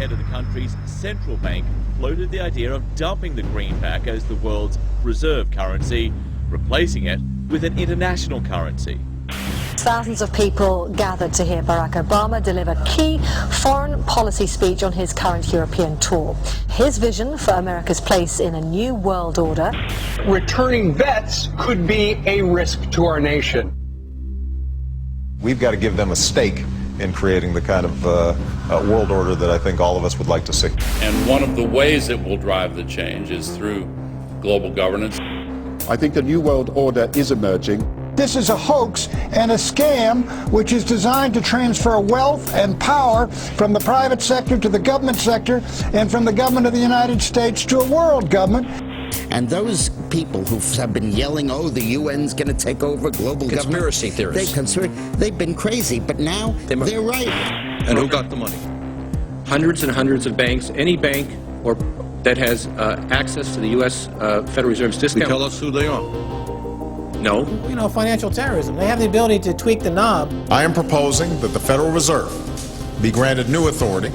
head of the country's central bank floated the idea of dumping the greenback as the world's reserve currency, replacing it with an international currency. Thousands of people gathered to hear Barack Obama deliver key foreign policy speech on his current European tour. His vision for America's place in a new world order. Returning vets could be a risk to our nation. We've got to give them a stake in creating the kind of world order that I think all of us would like to see. And one of the ways it will drive the change is through global governance. I think a new world order is emerging. This is a hoax and a scam which is designed to transfer wealth and power from the private sector to the government sector and from the government of the United States to a world government. And those people who have been yelling, oh, the UN's going to take over global conspiracy government. theorists. They've been crazy, but now they're right. And who got the money? Hundreds and hundreds of banks. Any bank that has access to the U.S. Federal Reserve's discount. Tell us who they are. No. You know, financial terrorism. They have the ability to tweak the knob. I am proposing that the Federal Reserve be granted new authority.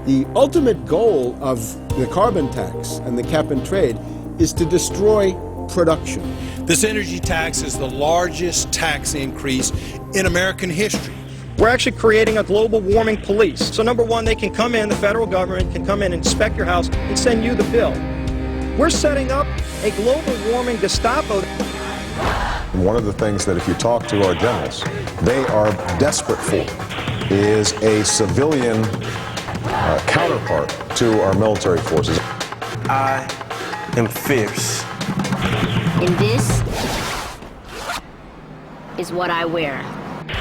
The ultimate goal of the carbon tax and the cap and trade is to destroy production. This energy tax is the largest tax increase in American history. We're actually creating a global warming police. So number one, they can come in, the federal government can come in and inspect your house and send you the bill. We're setting up a global warming Gestapo. One of the things that if you talk to our generals, they are desperate for is a civilian counterpart to our military forces. I am fierce. And this is what I wear.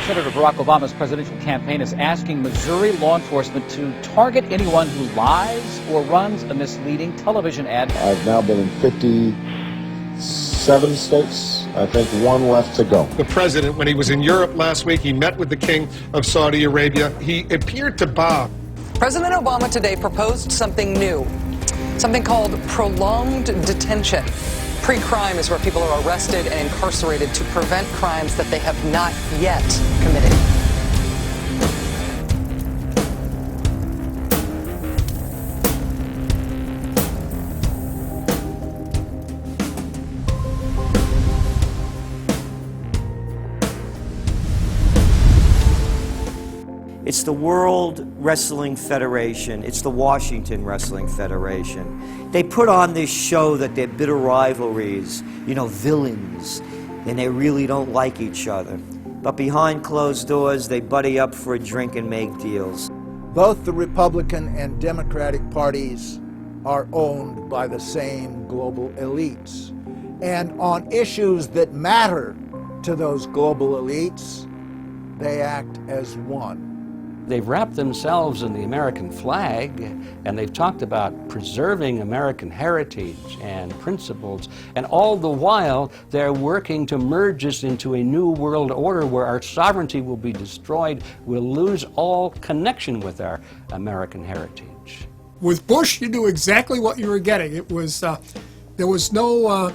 Senator Barack Obama's presidential campaign is asking Missouri law enforcement to target anyone who lies or runs a misleading television ad. I've now been in 57 states. I think one left to go. The president, when he was in Europe last week, he met with the King of Saudi Arabia. He appeared to bow. President Obama today proposed something new, something called prolonged detention. Pre-crime is where people are arrested and incarcerated to prevent crimes that they have not yet committed. It's the World Wrestling Federation. It's the Washington Wrestling Federation. They put on this show that they're bitter rivalries, you know, villains, and they really don't like each other. But behind closed doors, they buddy up for a drink and make deals. Both the Republican and Democratic parties are owned by the same global elites. And on issues that matter to those global elites, they act as one. They've wrapped themselves in the American flag, and they've talked about preserving American heritage and principles, and all the while they're working to merge us into a new world order where our sovereignty will be destroyed. We'll lose all connection with our American heritage. With Bush, you knew exactly what you were getting. It was there was no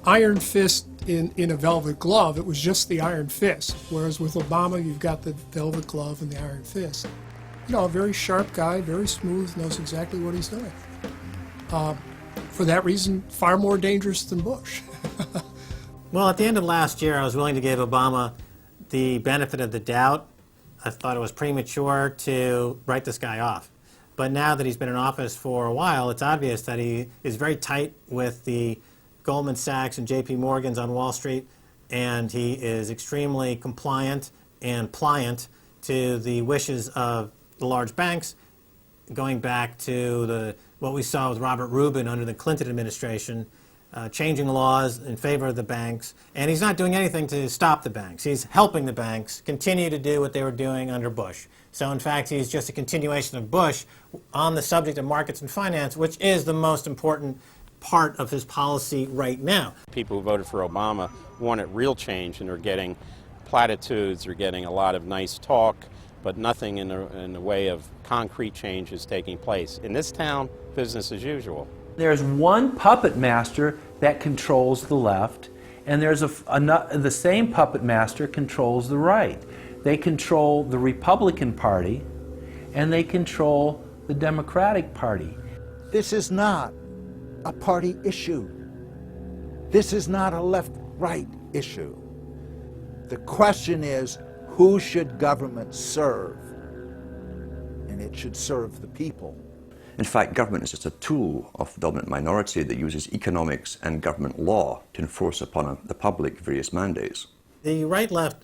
iron fist in a velvet glove. It was just the iron fist. Whereas with Obama, you've got the velvet glove and the iron fist. You know, a very sharp guy, very smooth, knows exactly what he's doing. For that reason, far more dangerous than Bush. Well, at the end of last year, I was willing to give Obama the benefit of the doubt. I thought it was premature to write this guy off. But now that he's been in office for a while, it's obvious that he is very tight with the Goldman Sachs and JP Morgan's on Wall Street, and he is extremely compliant and pliant to the wishes of the large banks, going back to what we saw with Robert Rubin under the Clinton administration, changing laws in favor of the banks, and he's not doing anything to stop the banks. He's helping the banks continue to do what they were doing under Bush. So in fact, he's just a continuation of Bush on the subject of markets and finance, which is the most important part of his policy right now. People who voted for Obama wanted real change, and they're getting platitudes, they're getting a lot of nice talk, but nothing in the way of concrete change is taking place. In this town, business as usual. There's one puppet master that controls the left, and there's the same puppet master controls the right. They control the Republican Party, and they control the Democratic Party. This is not a party issue. This is not a left-right issue. The question is, who should government serve? And it should serve the people. In fact, government is just a tool of the dominant minority that uses economics and government law to enforce upon the public various mandates. The right-left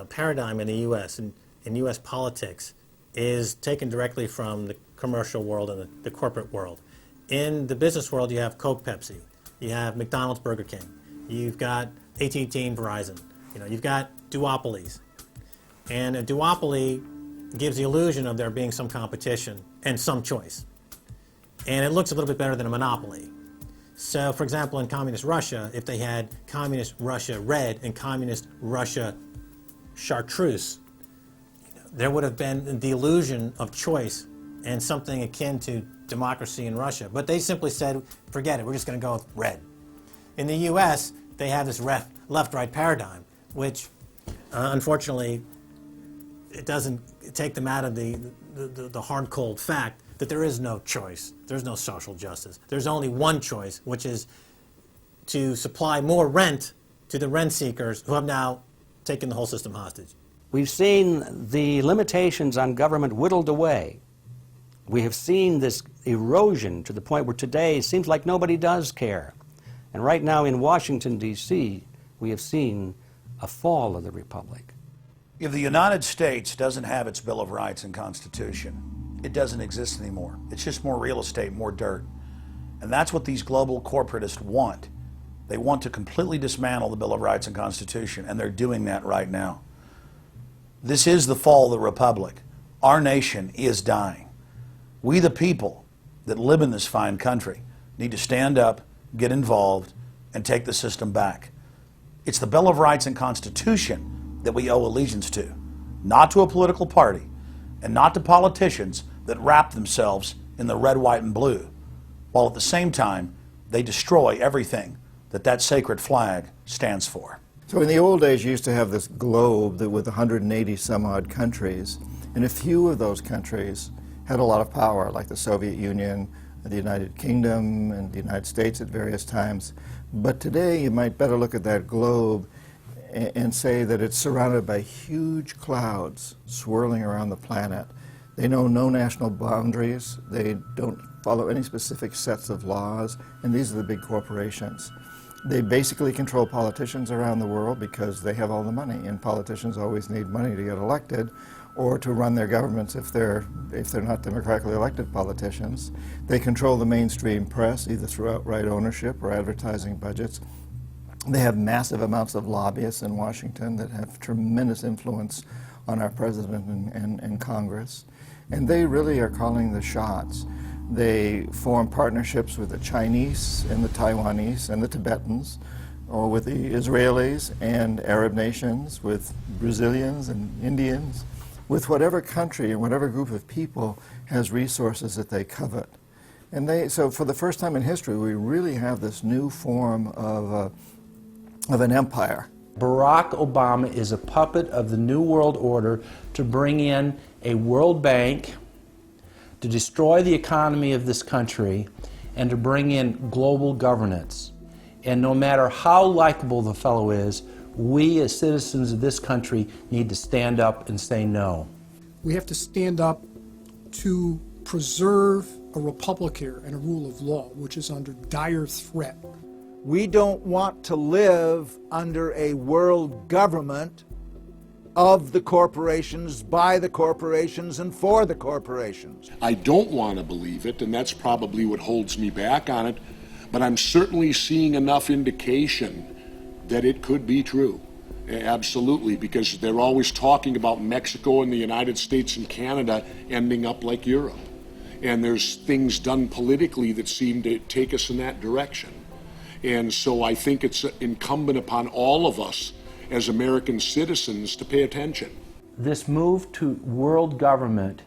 paradigm in the U.S. and in U.S. politics is taken directly from the commercial world and the corporate world. In the business world, you have Coke, Pepsi. You have McDonald's, Burger King. You've got AT&T and Verizon. You've got duopolies. And a duopoly gives the illusion of there being some competition and some choice. And it looks a little bit better than a monopoly. So, for example, in Communist Russia, if they had Communist Russia Red and Communist Russia Chartreuse, there would have been the illusion of choice and something akin to democracy in Russia. But they simply said, forget it, we're just going to go with red. In the U.S., they have this left-right paradigm, which unfortunately, it doesn't take them out of the hard, cold fact that there is no choice. There's no social justice. There's only one choice, which is to supply more rent to the rent seekers who have now taken the whole system hostage. We've seen the limitations on government whittled away. We have seen this erosion to the point where today it seems like nobody does care. And right now in Washington, D.C., we have seen a fall of the republic. If the United States doesn't have its Bill of Rights and Constitution, it doesn't exist anymore. It's just more real estate, more dirt. And that's what these global corporatists want. They want to completely dismantle the Bill of Rights and Constitution, and they're doing that right now. This is the fall of the republic. Our nation is dying. We, the people that live in this fine country, need to stand up, get involved, and take the system back. It's the Bill of Rights and Constitution that we owe allegiance to, not to a political party, and not to politicians that wrap themselves in the red, white, and blue, while at the same time they destroy everything that that sacred flag stands for. So in the old days, you used to have this globe that with 180 some odd countries, and a few of those countries had a lot of power, like the Soviet Union, the United Kingdom, and the United States at various times. But today, you might better look at that globe and say that it's surrounded by huge clouds swirling around the planet. They know no national boundaries. They don't follow any specific sets of laws, and these are the big corporations. They basically control politicians around the world because they have all the money, and politicians always need money to get elected or to run their governments if they're not democratically elected politicians. They control the mainstream press, either through outright ownership or advertising budgets. They have massive amounts of lobbyists in Washington that have tremendous influence on our president and Congress. And they really are calling the shots. They form partnerships with the Chinese and the Taiwanese and the Tibetans, or with the Israelis and Arab nations, with Brazilians and Indians, with whatever country and whatever group of people has resources that they covet. And so for the first time in history, we really have this new form of an empire. Barack Obama is a puppet of the New World Order to bring in a World Bank, to destroy the economy of this country, and to bring in global governance. And no matter how likable the fellow is, we as citizens of this country need to stand up and say no. We have to stand up to preserve a republic here and a rule of law, which is under dire threat. We don't want to live under a world government of the corporations, by the corporations, and for the corporations. I don't want to believe it, and that's probably what holds me back on it, but I'm certainly seeing enough indication that it could be true. Absolutely, because they're always talking about Mexico and the United States and Canada ending up like Europe. And there's things done politically that seem to take us in that direction. And so I think it's incumbent upon all of us as American citizens to pay attention. This move to world government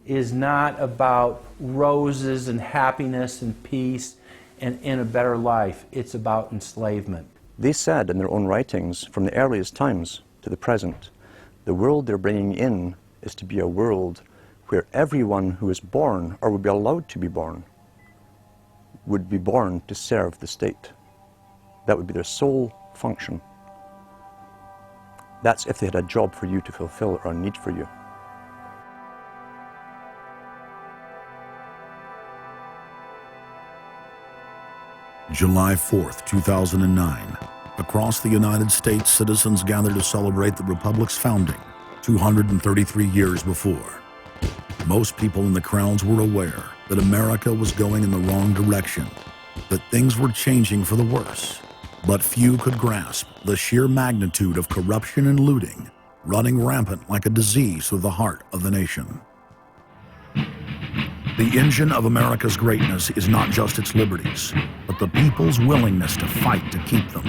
is not about roses and happiness and peace and in a better life. It's about enslavement. They said in their own writings, from the earliest times to the present, the world they're bringing in is to be a world where everyone who is born, or would be allowed to be born to serve the state. That would be their sole function. That's if they had a job for you to fulfill or a need for you. July 4th, 2009. Across the United States, citizens gathered to celebrate the Republic's founding 233 years before. Most people in the crowds were aware that America was going in the wrong direction, that things were changing for the worse. But few could grasp the sheer magnitude of corruption and looting running rampant like a disease through the heart of the nation. The engine of America's greatness is not just its liberties, but the people's willingness to fight to keep them.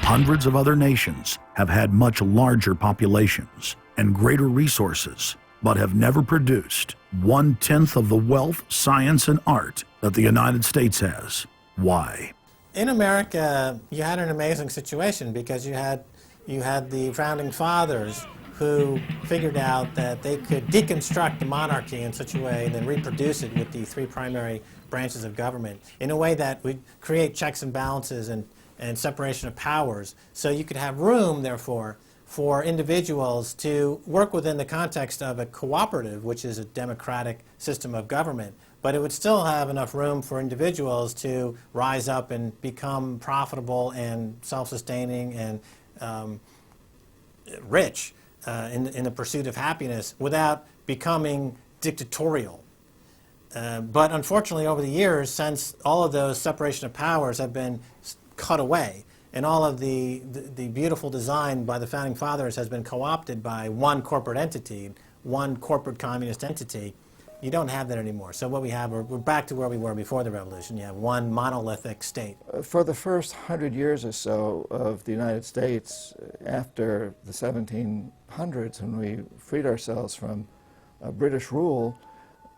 Hundreds of other nations have had much larger populations and greater resources, but have never produced 1/10 of the wealth, science, and art that the United States has. Why? In America, you had an amazing situation because you had the founding fathers who figured out that they could deconstruct the monarchy in such a way and then reproduce it with the three primary branches of government in a way that would create checks and balances and separation of powers. So you could have room, therefore, for individuals to work within the context of a cooperative, which is a democratic system of government. But it would still have enough room for individuals to rise up and become profitable and self-sustaining and rich in the pursuit of happiness without becoming dictatorial. But unfortunately, over the years, since all of those separation of powers have been cut away, and all of the beautiful design by the founding fathers has been co-opted by one corporate entity, one corporate communist entity, you don't have that anymore. So what we have, we're back to where we were before the revolution. You have one monolithic state. For the first 100 years or so of the United States, after the 1700s, when we freed ourselves from British rule,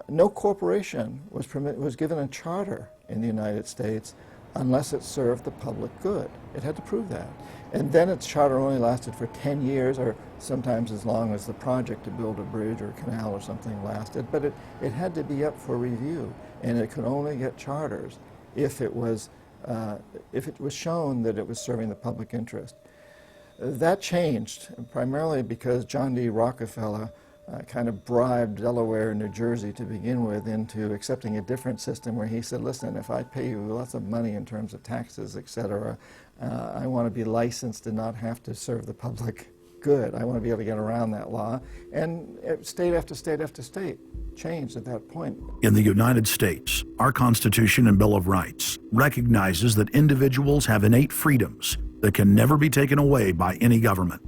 no corporation was given a charter in the United States unless it served the public good. It had to prove that. And then its charter only lasted for 10 years, or sometimes as long as the project to build a bridge or a canal or something lasted. But it had to be up for review, and it could only get charters if it was shown that it was serving the public interest. That changed, primarily because John D. Rockefeller kind of bribed Delaware and New Jersey to begin with into accepting a different system where he said, listen, if I pay you lots of money in terms of taxes, etc., I want to be licensed and not have to serve the public good. I want to be able to get around that law. And state after state after state changed at that point. In the United States, our Constitution and Bill of Rights recognizes that individuals have innate freedoms that can never be taken away by any government.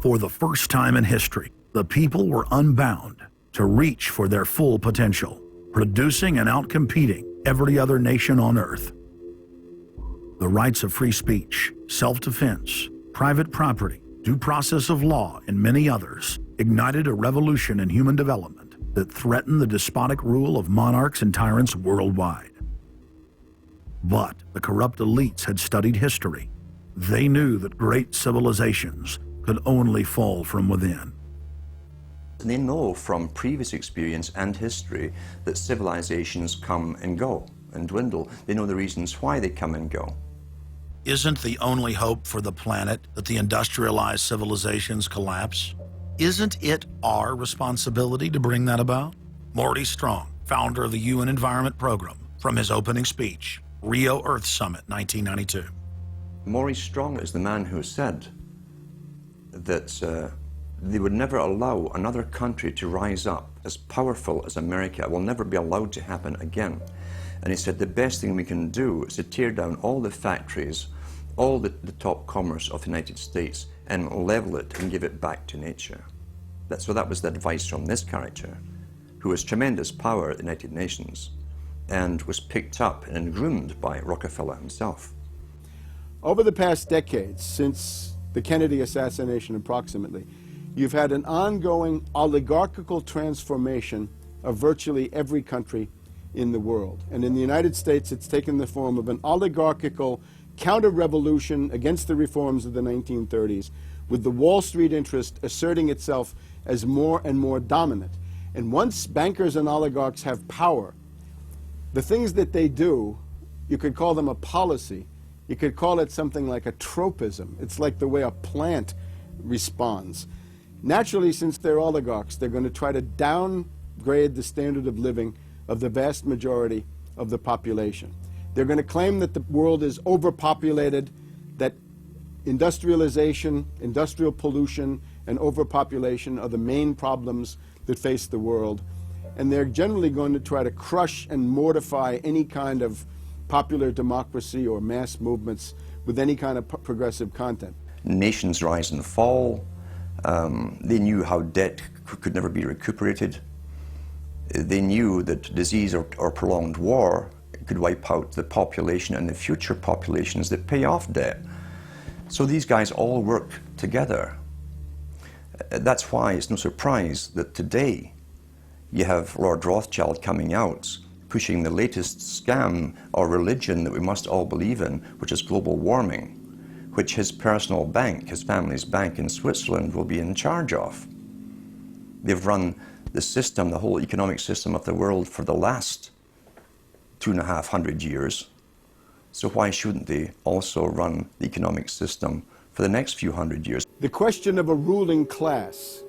For the first time in history, the people were unbound to reach for their full potential, producing and outcompeting every other nation on earth. The rights of free speech, self-defense, private property, due process of law, and many others ignited a revolution in human development that threatened the despotic rule of monarchs and tyrants worldwide. But the corrupt elites had studied history. They knew that great civilizations could only fall from within. They know from previous experience and history that civilizations come and go and dwindle. They know the reasons why they come and go. Isn't the only hope for the planet that the industrialized civilizations collapse? Isn't it our responsibility to bring that about? Morty Strong, founder of the UN Environment Program, from his opening speech, Rio Earth Summit, 1992. Maurice Strong is the man who said that they would never allow another country to rise up as powerful as America. It will never be allowed to happen again. And he said the best thing we can do is to tear down all the factories, all the top commerce of the United States, and level it and give it back to nature. So that was the advice from this character, who has tremendous power at the United Nations and was picked up and groomed by Rockefeller himself. Over the past decades, since the Kennedy assassination approximately, you've had an ongoing oligarchical transformation of virtually every country in the world. And in the United States, it's taken the form of an oligarchical counter-revolution against the reforms of the 1930s, with the Wall Street interest asserting itself as more and more dominant. And once bankers and oligarchs have power, the things that they do, you could call them a policy. You could call it something like a tropism. It's like the way a plant responds. Naturally, since they're oligarchs, they're going to try to downgrade the standard of living of the vast majority of the population. They're going to claim that the world is overpopulated, that industrialization, industrial pollution, and overpopulation are the main problems that face the world. And they're generally going to try to crush and mortify any kind of popular democracy or mass movements with any kind of progressive content. Nations rise and fall. They knew how debt could never be recuperated. They knew that disease or prolonged war could wipe out the population and the future populations that pay off debt. So these guys all work together. That's why it's no surprise that today you have Lord Rothschild coming out pushing the latest scam or religion that we must all believe in, which is global warming, which his personal bank, his family's bank in Switzerland, will be in charge of. They've run the system, the whole economic system of the world for the last 250 years. So why shouldn't they also run the economic system for the next few hundred years? The question of a ruling class,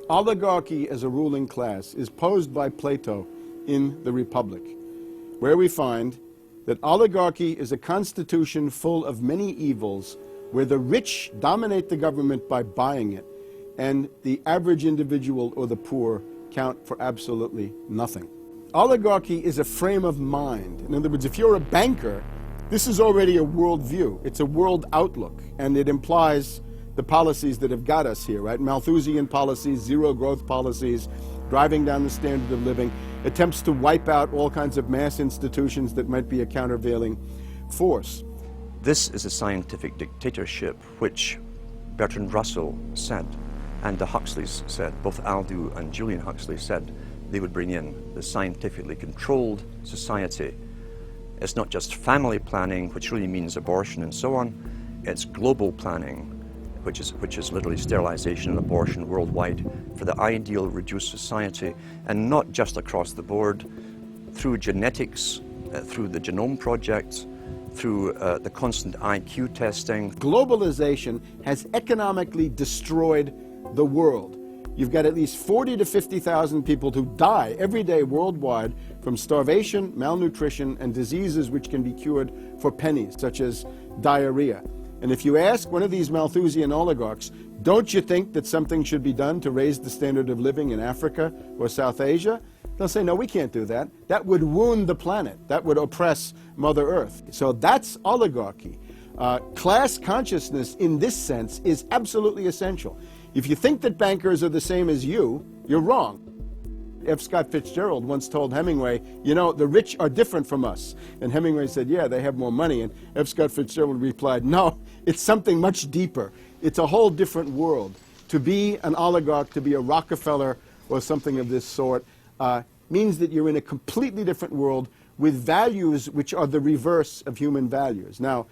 oligarchy as a ruling class, is posed by Plato in the Republic, where we find that oligarchy is a constitution full of many evils, where the rich dominate the government by buying it, and the average individual or the poor count for absolutely nothing. Oligarchy is a frame of mind. In other words, if you're a banker, this is already a world view. It's a world outlook, and it implies the policies that have got us here, right? Malthusian policies, zero growth policies, driving down the standard of living, attempts to wipe out all kinds of mass institutions that might be a countervailing force. This is a scientific dictatorship, which Bertrand Russell said, and the Huxleys said, both Aldous and Julian Huxley said they would bring in the scientifically controlled society. It's not just family planning, which really means abortion and so on, it's global planning, which is literally sterilization and abortion worldwide for the ideal reduced society, and not just across the board, through genetics, through the Genome Project, through the constant IQ testing. Globalization has economically destroyed the world. You've got at least 40 to 50,000 people who die every day worldwide from starvation, malnutrition, and diseases which can be cured for pennies, such as diarrhea. And if you ask one of these Malthusian oligarchs, don't you think that something should be done to raise the standard of living in Africa or South Asia? They'll say, no, we can't do that. That would wound the planet. That would oppress Mother Earth. So that's oligarchy. Class consciousness in this sense is absolutely essential. If you think that bankers are the same as you, you're wrong. F. Scott Fitzgerald once told Hemingway, you know, the rich are different from us. And Hemingway said, yeah, they have more money. And F. Scott Fitzgerald replied, no, it's something much deeper. It's a whole different world. To be an oligarch, to be a Rockefeller or something of this sort, means that you're in a completely different world with values which are the reverse of human values. Now,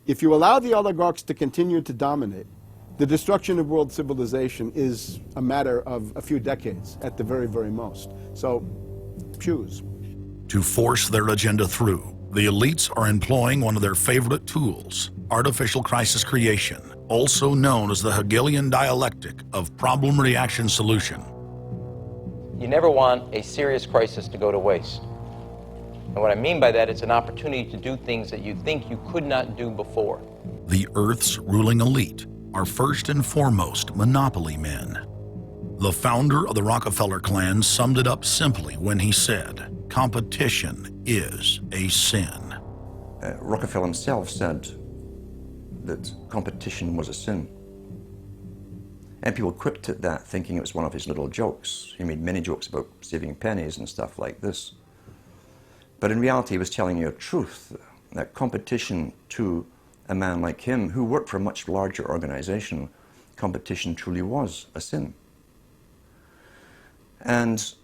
if you allow the oligarchs to continue to dominate, the destruction of world civilization is a matter of a few decades at the very, very most. So, choose. To force their agenda through, the elites are employing one of their favorite tools, artificial crisis creation, also known as the Hegelian dialectic of problem-reaction-solution. You never want a serious crisis to go to waste. And what I mean by that, it's an opportunity to do things that you think you could not do before. The Earth's ruling elite are first and foremost monopoly men. The founder of the Rockefeller clan summed it up simply when he said, competition is a sin. Rockefeller himself said that competition was a sin. And people quipped at that, thinking it was one of his little jokes. He made many jokes about saving pennies and stuff like this. But in reality, he was telling you a truth, that competition to a man like him, who worked for a much larger organization, competition truly was a sin. And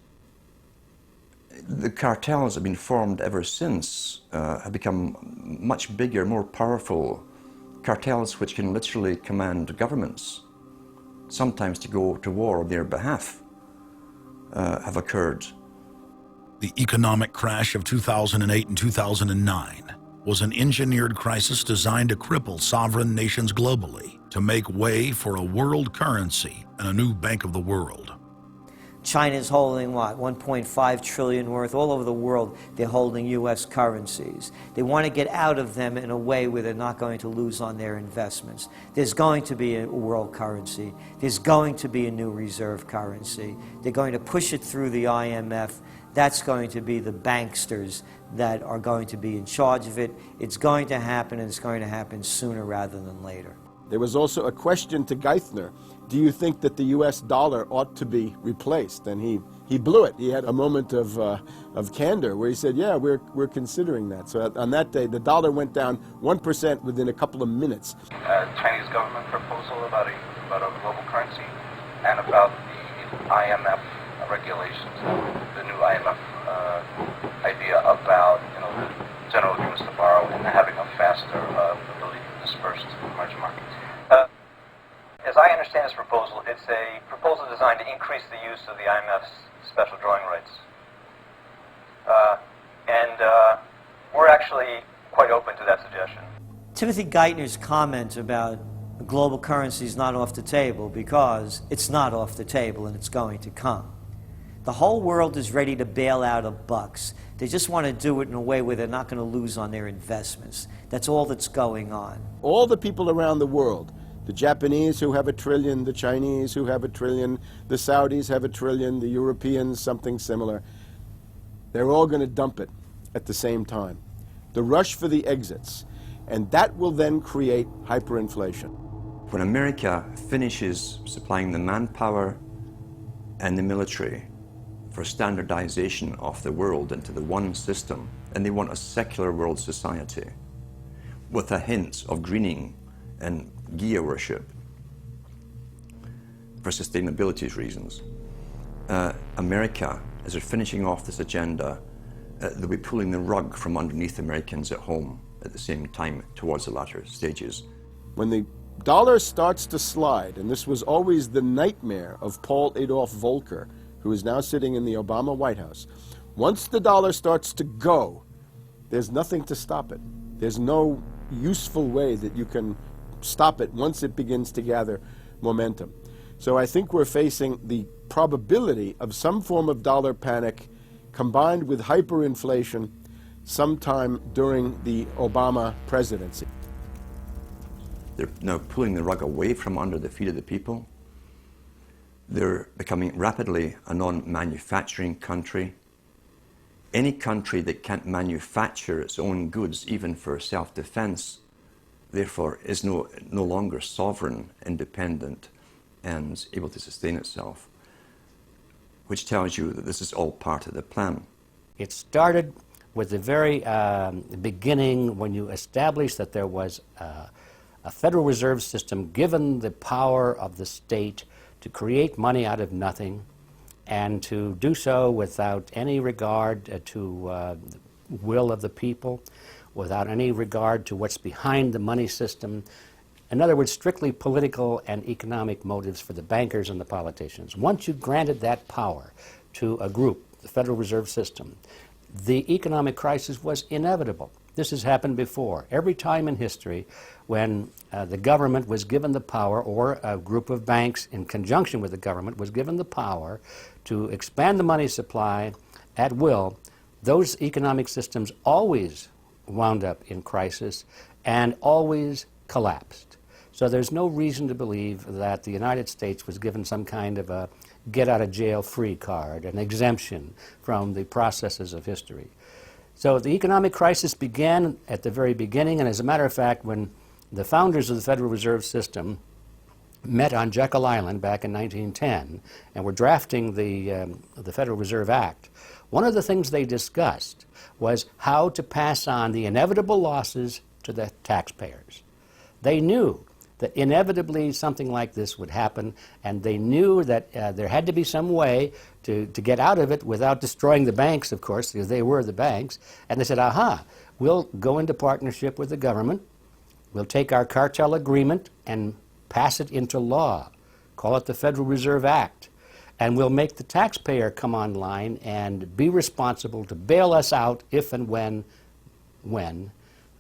the cartels have been formed ever since, have become much bigger, more powerful cartels which can literally command governments, sometimes to go to war on their behalf, have occurred. The economic crash of 2008 and 2009 was an engineered crisis designed to cripple sovereign nations globally to make way for a world currency and a new bank of the world. China's holding what, 1.5 trillion worth all over the world. They're holding U.S. currencies. They want to get out of them in a way where they're not going to lose on their investments. There's going to be a world currency. There's going to be a new reserve currency. They're going to push it through the IMF. That's going to be the banksters that are going to be in charge of it. It's going to happen, and it's going to happen sooner rather than later. There was also a question to Geithner. Do you think that the U.S. dollar ought to be replaced? And he blew it. He had a moment of candor where he said, yeah, we're considering that. So on that day, the dollar went down 1% within a couple of minutes. Chinese government proposal about a global currency and about the IMF regulations, the new IMF idea about the general agreements to borrow and having a faster ability to disperse to the emerging markets. As I understand this proposal, it's a proposal designed to increase the use of the IMF's special drawing rights. We're actually quite open to that suggestion. Timothy Geithner's comment about global currency is not off the table because it's not off the table and it's going to come. The whole world is ready to bail out of bucks. They just want to do it in a way where they're not going to lose on their investments. That's all that's going on. All the people around the world, the Japanese who have $1 trillion, the Chinese who have $1 trillion, the Saudis have $1 trillion, the Europeans something similar, they're all going to dump it at the same time. The rush for the exits. And that will then create hyperinflation. When America finishes supplying the manpower and the military for standardization of the world into the one system, and they want a secular world society with a hint of greening and Gaia worship for sustainability reasons. America, as they're finishing off this agenda, they'll be pulling the rug from underneath Americans at home at the same time towards the latter stages. When the dollar starts to slide, and this was always the nightmare of Paul Adolph Volcker, who is now sitting in the Obama White House, once the dollar starts to go, there's nothing to stop it. There's no useful way that you can stop it once it begins to gather momentum. So I think we're facing the probability of some form of dollar panic combined with hyperinflation sometime during the Obama presidency. They're now pulling the rug away from under the feet of the people. They're becoming rapidly a non-manufacturing country. Any country that can't manufacture its own goods, even for self-defense, therefore is no longer sovereign, independent, and able to sustain itself, which tells you that this is all part of the plan. It started with the very beginning when you established that there was a Federal Reserve System given the power of the state to create money out of nothing and to do so without any regard to the will of the people, without any regard to what's behind the money system. In other words, strictly political and economic motives for the bankers and the politicians. Once you granted that power to a group, the Federal Reserve System, the economic crisis was inevitable. This has happened before. Every time in history when the government was given the power, or a group of banks in conjunction with the government was given the power to expand the money supply at will, those economic systems always wound up in crisis and always collapsed. So there's no reason to believe that the United States was given some kind of a get-out-of-jail-free card, an exemption from the processes of history. So the economic crisis began at the very beginning, and as a matter of fact, when the founders of the Federal Reserve System met on Jekyll Island back in 1910 and were drafting the Federal Reserve Act, one of the things they discussed was how to pass on the inevitable losses to the taxpayers. They knew that inevitably something like this would happen, and they knew that there had to be some way to get out of it without destroying the banks, of course, because they were the banks. And they said, aha, we'll go into partnership with the government, we'll take our cartel agreement and pass it into law, call it the Federal Reserve Act, and we'll make the taxpayer come online and be responsible to bail us out if and when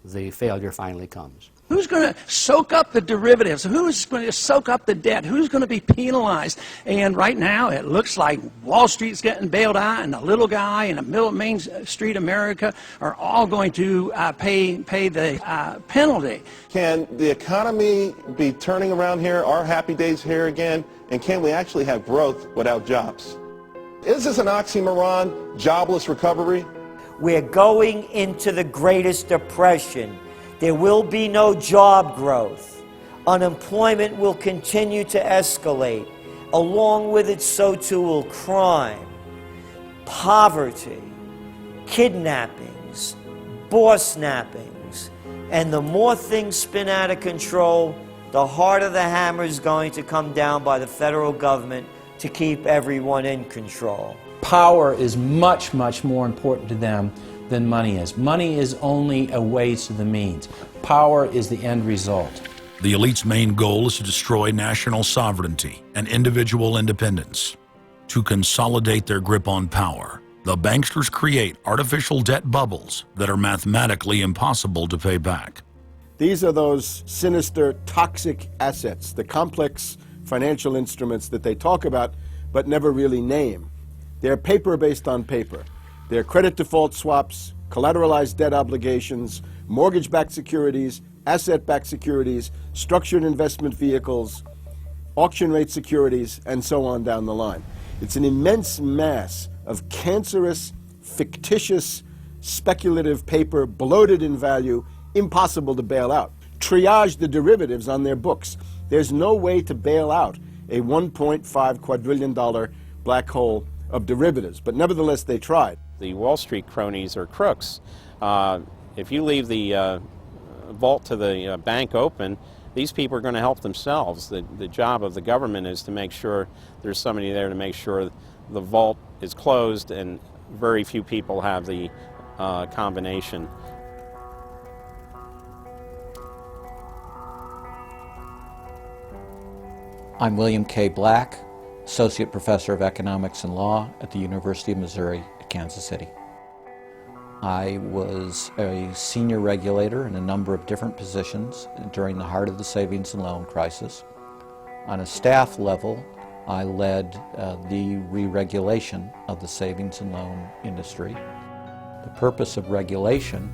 the failure finally comes. Who's going to soak up the derivatives? Who's going to soak up the debt? Who's going to be penalized? And right now, it looks like Wall Street's getting bailed out, and the little guy in the middle of Main Street America are all going to pay the penalty. Can the economy be turning around here? Are happy days here again? And can we actually have growth without jobs? Is this an oxymoron, jobless recovery? We're going into the greatest depression. There will be no job growth. Unemployment will continue to escalate. Along with it, so too will crime, poverty, kidnappings, boss snappings. And the more things spin out of control, the harder the hammer is going to come down by the federal government to keep everyone in control. Power is much, much more important to them than money is. Money is only a way to the means. Power is the end result. The elite's main goal is to destroy national sovereignty and individual independence. To consolidate their grip on power, the banksters create artificial debt bubbles that are mathematically impossible to pay back. These are those sinister, toxic assets, the complex financial instruments that they talk about but never really name. They're paper based on paper. They're credit default swaps, collateralized debt obligations, mortgage-backed securities, asset-backed securities, structured investment vehicles, auction rate securities, and so on down the line. It's an immense mass of cancerous, fictitious, speculative paper, bloated in value, impossible to bail out. Triage the derivatives on their books. There's no way to bail out a $1.5 quadrillion black hole of derivatives, but nevertheless they tried. The Wall Street cronies are crooks. If you leave the vault to the bank open, these people are going to help themselves. The job of the government is to make sure there's somebody there to make sure the vault is closed, and very few people have the combination. I'm William K. Black, Associate Professor of Economics and Law at the University of Missouri at Kansas City. I was a senior regulator in a number of different positions during the heart of the savings and loan crisis. On a staff level, I led the re-regulation of the savings and loan industry. The purpose of regulation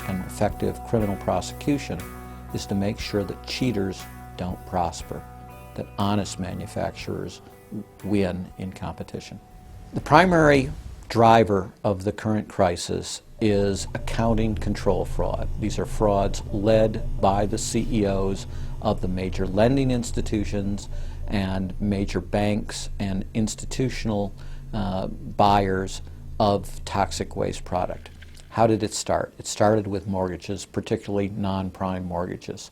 and effective criminal prosecution is to make sure that cheaters don't prosper, that honest manufacturers win in competition. The primary driver of the current crisis is accounting control fraud. These are frauds led by the CEOs of the major lending institutions and major banks and institutional buyers of toxic waste product. How did it start? It started with mortgages, particularly non-prime mortgages.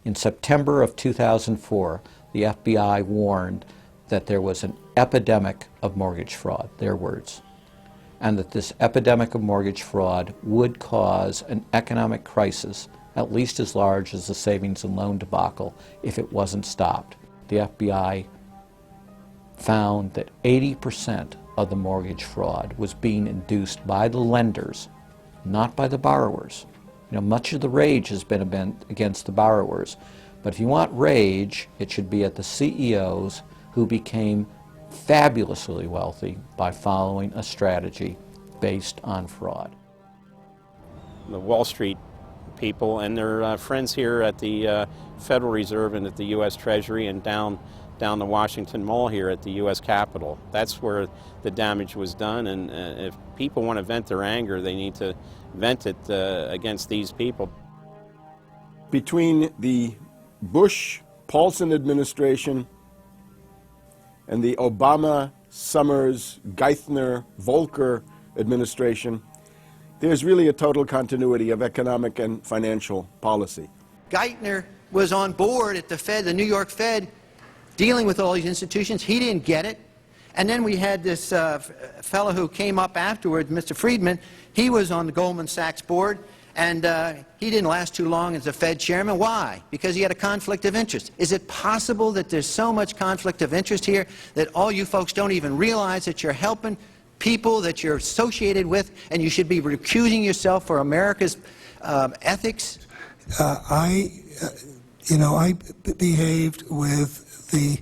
In September of 2004, the FBI warned that there was an epidemic of mortgage fraud, their words, and that this epidemic of mortgage fraud would cause an economic crisis at least as large as the savings and loan debacle if it wasn't stopped. The FBI found that 80% of the mortgage fraud was being induced by the lenders, not by the borrowers. You know, much of the rage has been against the borrowers, but if you want rage, it should be at the CEOs who became fabulously wealthy by following a strategy based on fraud. The Wall Street people and their friends here at the Federal Reserve and at the U.S. Treasury and down the Washington Mall here at the U.S. Capitol. That's where the damage was done, and if people want to vent their anger, they need to vent it against these people. Between the Bush-Paulson administration and the Obama, Summers, Geithner, Volcker administration, there's really a total continuity of economic and financial policy. Geithner was on board at the Fed, the New York Fed, dealing with all these institutions. He didn't get it. And then we had this fellow who came up afterwards, Mr. Friedman. He was on the Goldman Sachs board, and he didn't last too long as the Fed chairman. Why? Because he had a conflict of interest. Is it possible that there's so much conflict of interest here that all you folks don't even realize that you're helping people that you're associated with, and you should be recusing yourself for America's ethics? I behaved with the...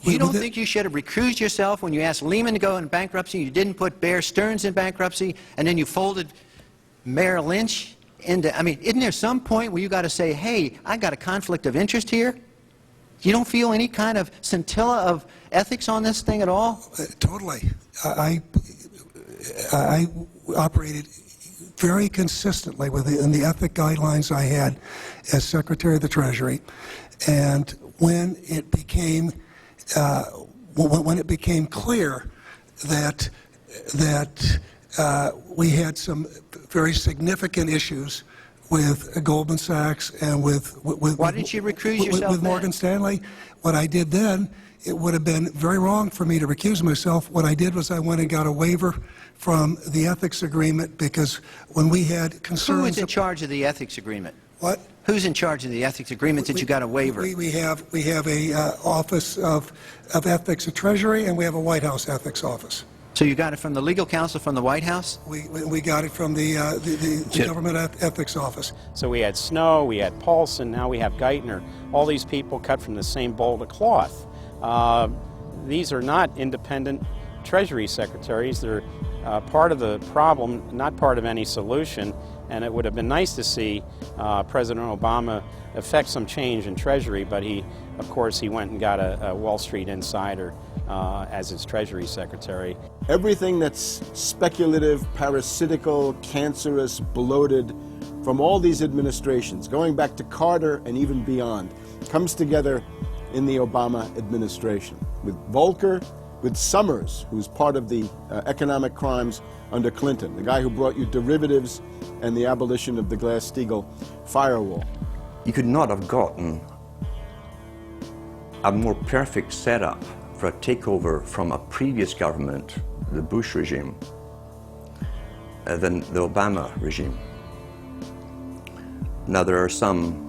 You don't think you should have recused yourself when you asked Lehman to go in bankruptcy, you didn't put Bear Stearns in bankruptcy, and then you folded Merrill Lynch into... I mean, isn't there some point where you got to say, hey, I got a conflict of interest here? You don't feel any kind of scintilla of ethics on this thing at all? Totally. I operated very consistently within the ethic guidelines I had as Secretary of the Treasury, and when it became clear that we had some very significant issues with Goldman Sachs and with why didn't you recuse yourself with Morgan Stanley, what I did then, it would have been very wrong for me to recuse myself. What I did was I went and got a waiver from the ethics agreement, because when we had concerns... Who is in charge of the ethics agreement? What? Who's in charge of the ethics agreement that you got a waiver? We have a Office of Ethics at Treasury, and we have a White House ethics office. So you got it from the legal counsel from the White House? We got it from the Government Ethics Office. So we had Snow, we had Paulson, now we have Geithner. All these people cut from the same bowl of cloth. These are not independent Treasury secretaries. They're part of the problem, not part of any solution. And it would have been nice to see President Obama effect some change in Treasury, but of course, he went and got a Wall Street insider as his Treasury Secretary. Everything that's speculative, parasitical, cancerous, bloated from all these administrations, going back to Carter and even beyond, comes together in the Obama administration. With Volcker, with Summers, who's part of the economic crimes under Clinton, the guy who brought you derivatives and the abolition of the Glass-Steagall firewall. You could not have gotten a more perfect setup for a takeover from a previous government, the Bush regime, than the Obama regime. Now, there are some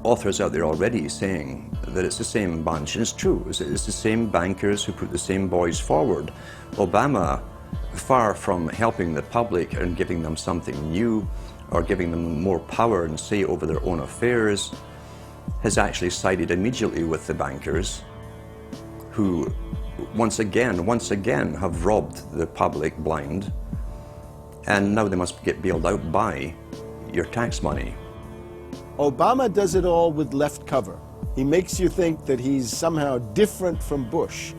authors out there already saying that it's the same bunch, and it's true. It's the same bankers who put the same boys forward. Obama, far from helping the public and giving them something new or giving them more power and say over their own affairs, has actually sided immediately with the bankers who once again have robbed the public blind, and now they must get bailed out by your tax money. Obama does it all with left cover. He makes you think that he's somehow different from Bush,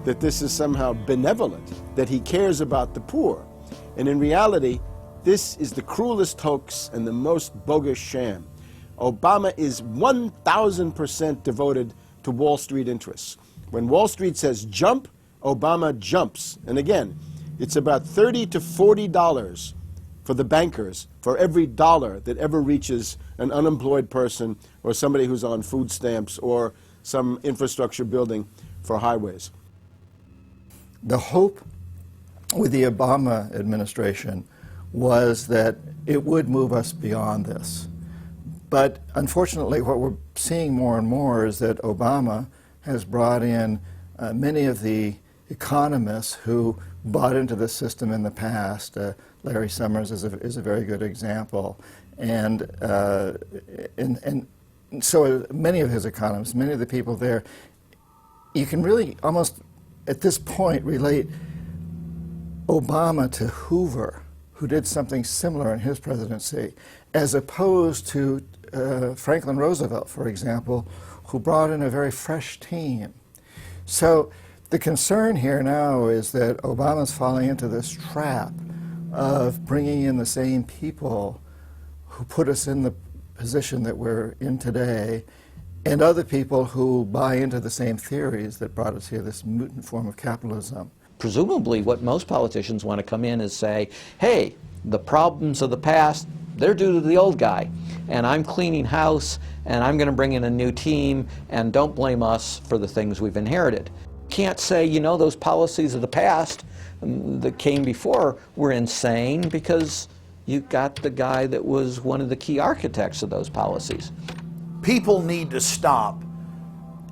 that this is somehow benevolent, that he cares about the poor. And in reality, this is the cruelest hoax and the most bogus sham. Obama is 1,000% devoted to Wall Street interests. When Wall Street says jump, Obama jumps. And again, it's about $30 to $40 for the bankers for every dollar that ever reaches an unemployed person or somebody who's on food stamps or some infrastructure building for highways. The hope with the Obama administration was that it would move us beyond this. But unfortunately, what we're seeing more and more is that Obama has brought in many of the economists who bought into the system in the past. Larry Summers is a very good example. And so many of his economists, many of the people there, you can really almost at this point relate Obama to Hoover, who did something similar in his presidency, as opposed to Franklin Roosevelt, for example, who brought in a very fresh team. So the concern here now is that Obama's falling into this trap of bringing in the same people who put us in the position that we're in today, and other people who buy into the same theories that brought us here, this mutant form of capitalism. Presumably what most politicians want to come in is say, hey, the problems of the past, They're due to the old guy. And I'm cleaning house, and I'm going to bring in a new team, and don't blame us for the things we've inherited. Can't say, you know, those policies of the past that came before were insane, because you got the guy that was one of the key architects of those policies. People need to stop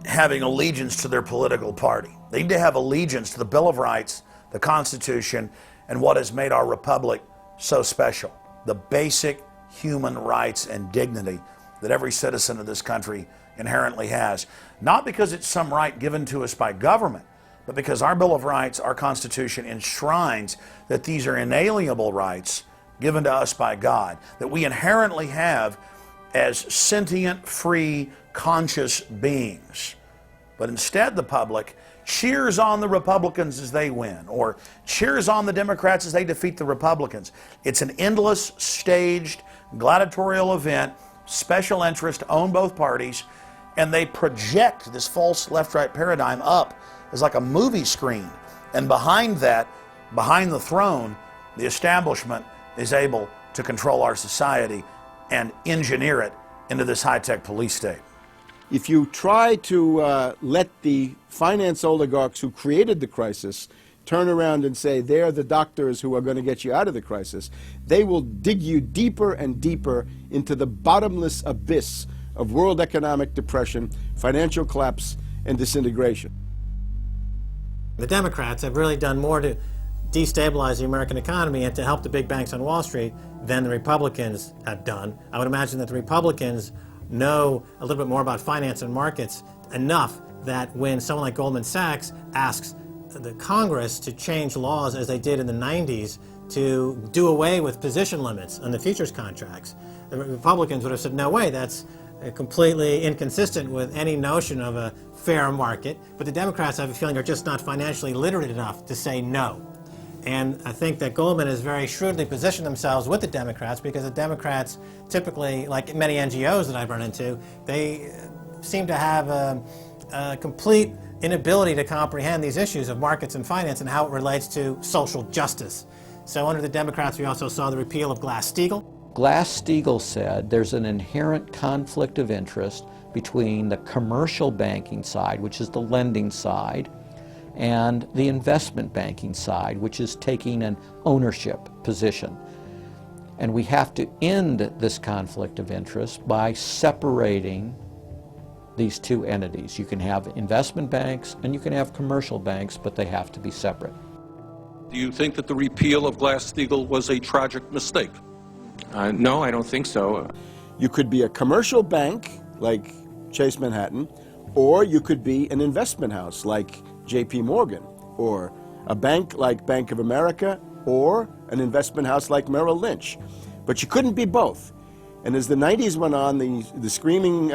having allegiance to their political party. They need to have allegiance to the Bill of Rights, the Constitution, and what has made our republic so special. The basic human rights and dignity that every citizen of this country inherently has. Not because it's some right given to us by government, but because our Bill of Rights, our Constitution, enshrines that these are inalienable rights given to us by God, that we inherently have as sentient, free, conscious beings. But instead the public cheers on the Republicans as they win, or cheers on the Democrats as they defeat the Republicans. It's an endless, staged, gladiatorial event, special interest own both parties, and they project this false left-right paradigm up as like a movie screen. And behind that, behind the throne, the establishment is able to control our society and engineer it into this high-tech police state. If you try to let the finance oligarchs who created the crisis turn around and say they're the doctors who are going to get you out of the crisis, they will dig you deeper and deeper into the bottomless abyss of world economic depression, financial collapse, and disintegration. The Democrats have really done more to destabilize the American economy and to help the big banks on Wall Street than the Republicans have done. I would imagine that the Republicans know a little bit more about finance and markets enough that when someone like Goldman Sachs asks the Congress to change laws as they did in the 90s to do away with position limits on the futures contracts, the Republicans would have said, no way, that's completely inconsistent with any notion of a fair market. But the Democrats, I have a feeling, are just not financially literate enough to say no. And I think that Goldman has very shrewdly positioned themselves with the Democrats, because the Democrats typically, like many NGOs that I've run into, they seem to have a complete inability to comprehend these issues of markets and finance and how it relates to social justice. So under the Democrats, we also saw the repeal of Glass-Steagall. Glass-Steagall said there's an inherent conflict of interest between the commercial banking side, which is the lending side, and the investment banking side, which is taking an ownership position. And we have to end this conflict of interest by separating these two entities. You can have investment banks and you can have commercial banks, but they have to be separate. Do you think that the repeal of Glass-Steagall was a tragic mistake? No, I don't think so. You could be a commercial bank like Chase Manhattan, or you could be an investment house like J.P. Morgan, or a bank like Bank of America, or an investment house like Merrill Lynch. But you couldn't be both. And as the 90s went on, the screaming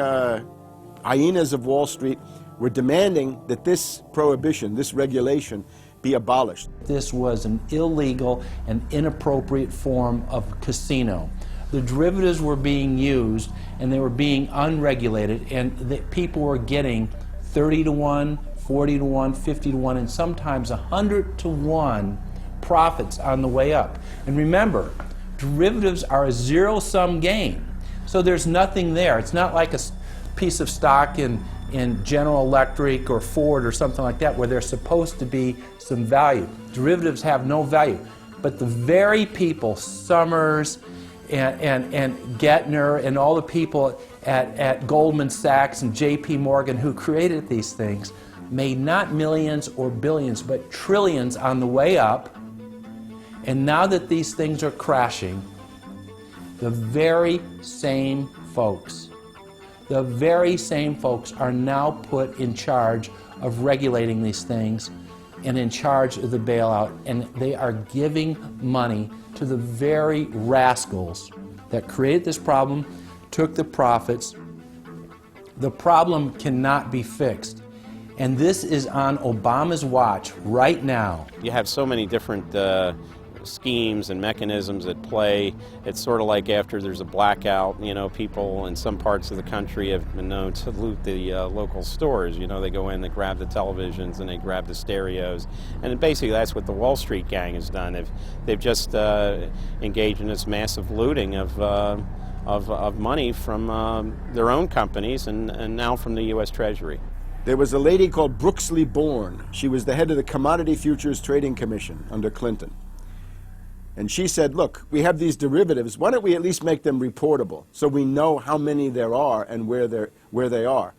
hyenas of Wall Street were demanding that this prohibition, this regulation, be abolished. This was an illegal and inappropriate form of casino. The derivatives were being used and they were being unregulated, and people were getting 30 to 1, 40 to 1, 50 to 1, and sometimes 100 to 1 profits on the way up. And remember, derivatives are a zero-sum game. So there's nothing there. It's not like a piece of stock in General Electric or Ford or something like that where there's supposed to be some value. Derivatives have no value. But the very people, Summers and Gettner and all the people at Goldman Sachs and J.P. Morgan who created these things made not millions or billions, but trillions on the way up. And now that these things are crashing, the very same folks are now put in charge of regulating these things and in charge of the bailout, and they are giving money to the very rascals that created this problem, took the profits. The problem cannot be fixed. And this is on Obama's watch right now. You have so many different schemes and mechanisms at play. It's sort of like after there's a blackout, you know, people in some parts of the country have been known to loot the local stores. You know, they go in, they grab the televisions, and they grab the stereos. And basically that's what the Wall Street gang has done. They've just engaged in this massive looting of money from their own companies and now from the U.S. Treasury. There was a lady called Brooksley Born. She was the head of the Commodity Futures Trading Commission under Clinton. And she said, look, we have these derivatives. Why don't we at least make them reportable so we know how many there are and where they are?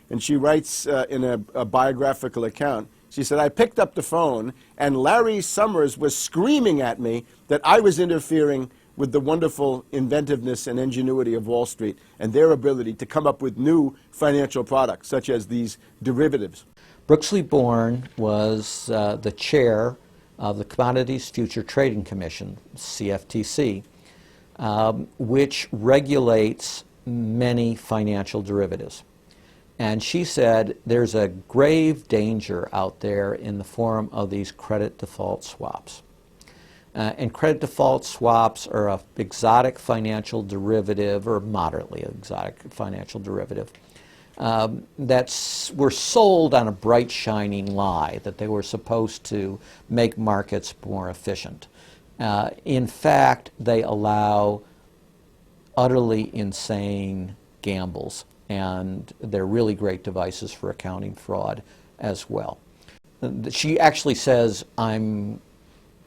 And she writes in a biographical account, she said, I picked up the phone and Larry Summers was screaming at me that I was interfering with the wonderful inventiveness and ingenuity of Wall Street and their ability to come up with new financial products, such as these derivatives. Brooksley Born was the chair of the Commodities Future Trading Commission, CFTC, which regulates many financial derivatives. And she said there's a grave danger out there in the form of these credit default swaps. And credit default swaps are an exotic financial derivative, or moderately exotic financial derivative, that were sold on a bright, shining lie that they were supposed to make markets more efficient. In fact, they allow utterly insane gambles, and they're really great devices for accounting fraud as well. She actually says, I'm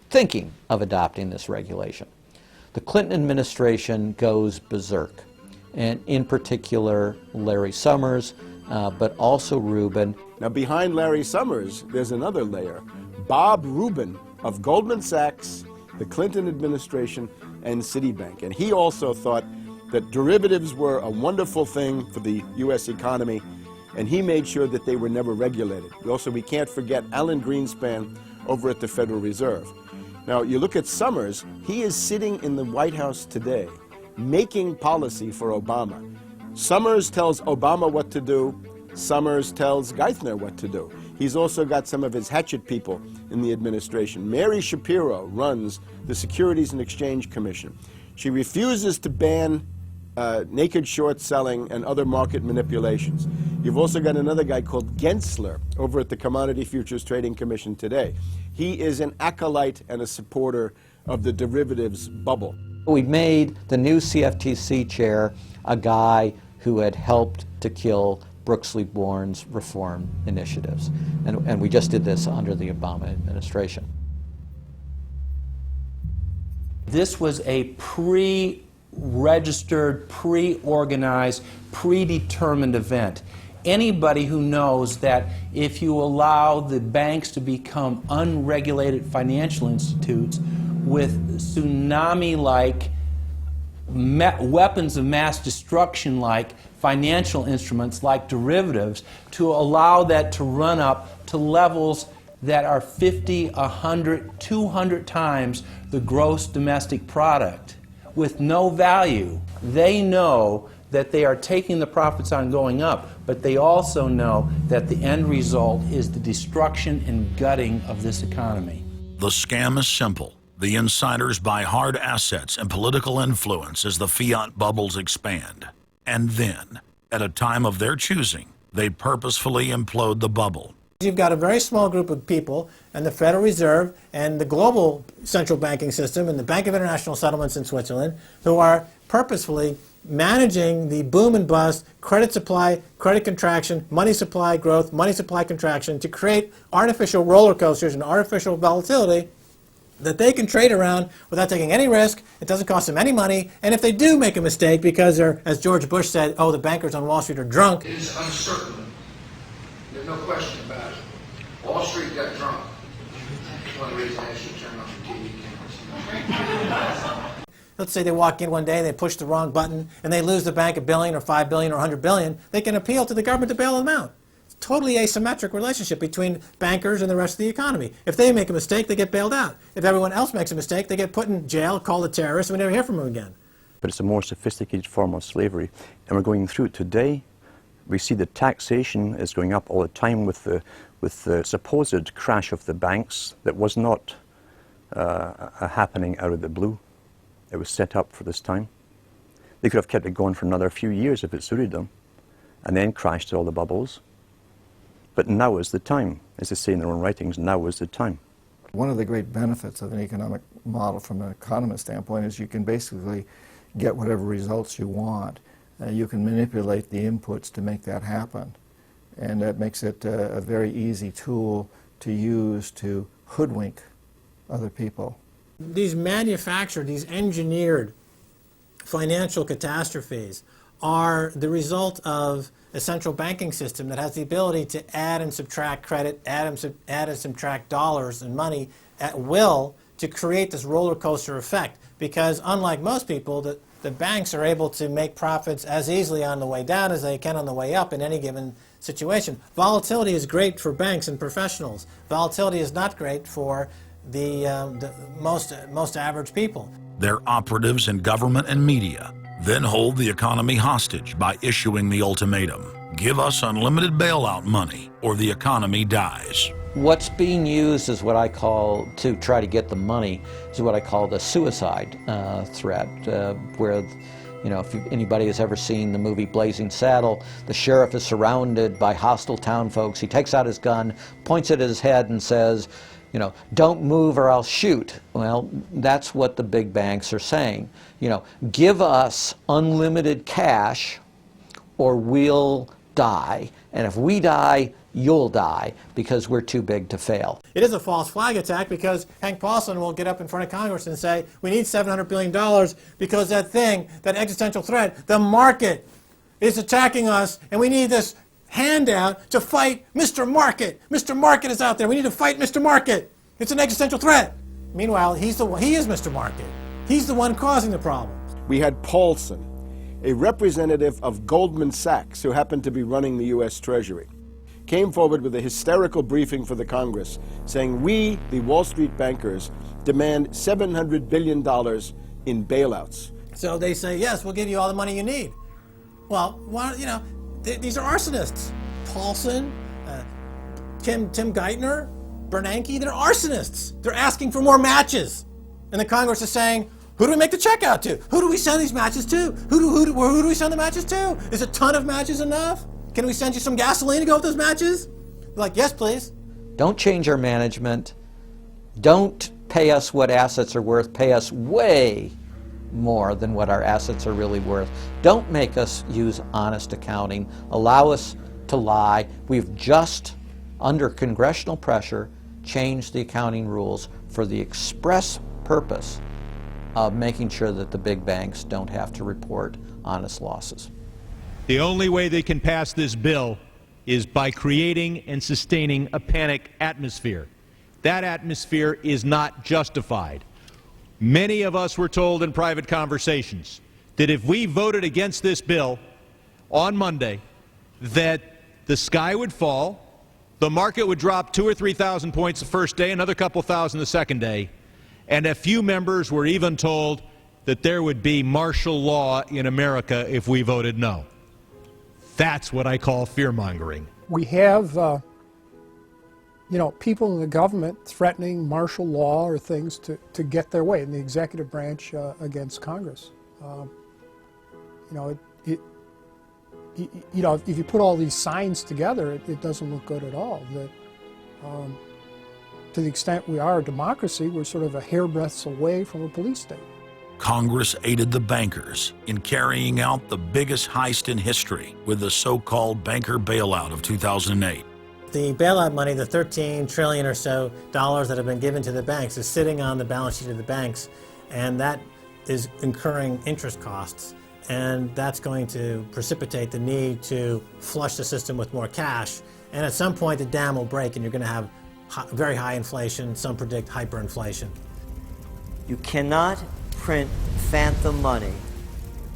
thinking of adopting this regulation. The Clinton administration goes berserk, and in particular Larry Summers, but also Rubin. Now behind Larry Summers, there's another layer. Bob Rubin of Goldman Sachs, the Clinton administration, and Citibank. And he also thought that derivatives were a wonderful thing for the U.S. economy, and he made sure that they were never regulated. Also, we can't forget Alan Greenspan over at the Federal Reserve. Now, you look at Summers, he is sitting in the White House today, making policy for Obama. Summers tells Obama what to do. Summers tells Geithner what to do. He's also got some of his hatchet people in the administration. Mary Shapiro runs the Securities and Exchange Commission. She refuses to ban naked short selling and other market manipulations. You've also got another guy called Gensler over at the Commodity Futures Trading Commission today. He is an acolyte and a supporter of the derivatives bubble. We made the new CFTC chair a guy who had helped to kill Brooksley Born's reform initiatives. And we just did this under the Obama administration. This was a pre-registered, pre-organized, predetermined event. Anybody who knows that if you allow the banks to become unregulated financial institutes with tsunami-like weapons of mass destruction-like financial instruments like derivatives, to allow that to run up to levels that are 50, 100, 200 times the gross domestic product with no value. They know that they are taking the profits on going up, but they also know that the end result is the destruction and gutting of this economy. The scam is simple. The insiders buy hard assets and political influence as the fiat bubbles expand. And then, at a time of their choosing, they purposefully implode the bubble. You've got a very small group of people, and the Federal Reserve and the global central banking system and the Bank of International Settlements in Switzerland, who are purposefully managing the boom and bust, credit supply, credit contraction, money supply growth, money supply contraction, to create artificial roller coasters and artificial volatility that they can trade around without taking any risk. It doesn't cost them any money. And if they do make a mistake because they're, as George Bush said, oh, the bankers on Wall Street are drunk. It is uncertain. There's no question about it. Wall Street got drunk. That's one reason I should turn off the TV cameras. Let's say they walk in one day and they push the wrong button and they lose the bank $1 billion or $5 billion or $100 billion. They can appeal to the government to bail them out. It's a totally asymmetric relationship between bankers and the rest of the economy. If they make a mistake, they get bailed out. If everyone else makes a mistake, they get put in jail, called a terrorist, and we never hear from them again. But it's a more sophisticated form of slavery, and we're going through it today. We see the taxation is going up all the time with the supposed crash of the banks that was not a happening out of the blue. It was set up for this time. They could have kept it going for another few years if it suited them, and then crashed all the bubbles. But now is the time. As they say in their own writings, now is the time. One of the great benefits of an economic model from an economist standpoint is you can basically get whatever results you want. You can manipulate the inputs to make that happen. And that makes it a very easy tool to use to hoodwink other people. These manufactured, these engineered financial catastrophes are the result of a central banking system that has the ability to add and subtract credit, add and subtract dollars and money at will to create this roller coaster effect. Because unlike most people, the banks are able to make profits as easily on the way down as they can on the way up in any given situation. Volatility is great for banks and professionals. Volatility is not great for the most average people. Their operatives in government and media then hold the economy hostage by issuing the ultimatum: give us unlimited bailout money or the economy dies. What's being used is what I call, to try to get the money, is what I call the suicide threat, where, you know, if anybody has ever seen the movie Blazing Saddle, the sheriff is surrounded by hostile town folks. He takes out his gun, points it at his head and says, you know, don't move or I'll shoot. Well, that's what the big banks are saying. You know, give us unlimited cash or we'll die. And if we die, you'll die, because we're too big to fail. It is a false flag attack because Hank Paulson will get up in front of Congress and say, we need $700 billion because that thing, that existential threat, the market is attacking us and we need this handout to fight Mr. Market. Mr. Market is out there. We need to fight Mr. Market. It's an existential threat. Meanwhile, he is Mr. Market. He's the one causing the problems. We had Paulson, a representative of Goldman Sachs who happened to be running the U.S. Treasury, came forward with a hysterical briefing for the Congress saying, we, the Wall Street bankers, demand $700 billion in bailouts. So they say, yes, we'll give you all the money you need. Well, you know, these are arsonists. Paulson, Tim Geithner, Bernanke, they're arsonists. They're asking for more matches. And the Congress is saying, who do we make the check out to? Who do we send these matches to? Who do we send the matches to? Is a ton of matches enough? Can we send you some gasoline to go with those matches? They're like, yes, please. Don't change our management. Don't pay us what assets are worth. Pay us way more than what our assets are really worth. Don't make us use honest accounting. Allow us to lie. We've just, under congressional pressure, changed the accounting rules for the express purpose of making sure that the big banks don't have to report honest losses. The only way they can pass this bill is by creating and sustaining a panic atmosphere. That atmosphere is not justified. Many of us were told in private conversations that if we voted against this bill on Monday, that the sky would fall, the market would drop 2,000 or 3,000 points the first day, another couple thousand the second day, and a few members were even told that there would be martial law in America if we voted no. That's what I call fear-mongering. We have, you know, people in the government threatening martial law or things to get their way in the executive branch against Congress. You know, if you put all these signs together, it doesn't look good at all. To the extent we are a democracy, we're sort of a hairbreadth away from a police state. Congress aided the bankers in carrying out the biggest heist in history with the so-called banker bailout of 2008. The bailout money, the $13 trillion or so dollars that have been given to the banks, is sitting on the balance sheet of the banks, and that is incurring interest costs. And that's going to precipitate the need to flush the system with more cash. And at some point, the dam will break, and you're going to have very high inflation. Some predict hyperinflation. You cannot print phantom money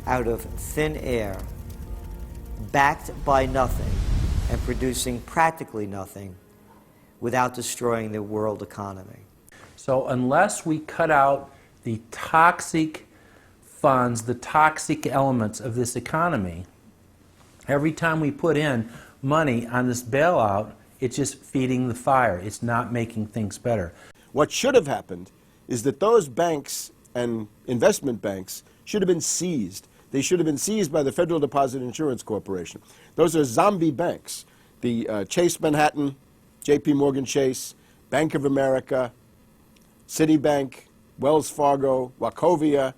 out of thin air, backed by nothing, and producing practically nothing without destroying the world economy. So unless we cut out the toxic funds, the toxic elements of this economy, every time we put in money on this bailout, it's just feeding the fire. It's not making things better. What should have happened is that those banks and investment banks should have been seized. They should have been seized by the Federal Deposit Insurance Corporation. Those are zombie banks. The Chase Manhattan, J.P. Morgan Chase, Bank of America, Citibank, Wells Fargo, Wachovia,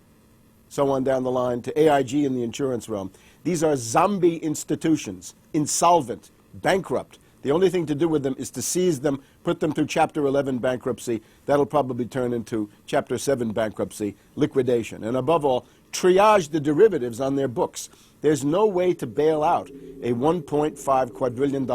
so on down the line, to AIG in the insurance realm. These are zombie institutions, insolvent, bankrupt. The only thing to do with them is to seize them, put them through Chapter 11 bankruptcy. That'll probably turn into Chapter 7 bankruptcy, liquidation. And above all, triage the derivatives on their books. There's no way to bail out a $1.5 quadrillion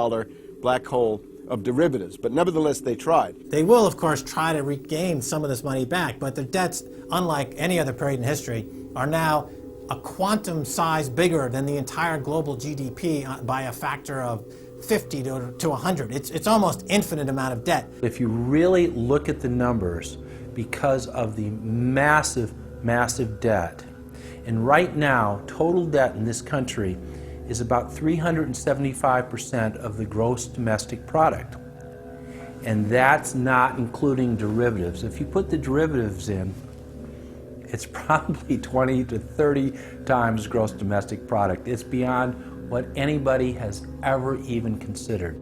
black hole of derivatives, but nevertheless they tried. They will, of course, try to regain some of this money back, but their debts, unlike any other period in history, are now a quantum size bigger than the entire global GDP by a factor of 50 to 100. It's almost infinite amount of debt. If you really look at the numbers, because of the massive, massive debt, and right now, total debt in this country is about 375% of the gross domestic product. And that's not including derivatives. If you put the derivatives in, it's probably 20 to 30 times gross domestic product. It's beyond what anybody has ever even considered.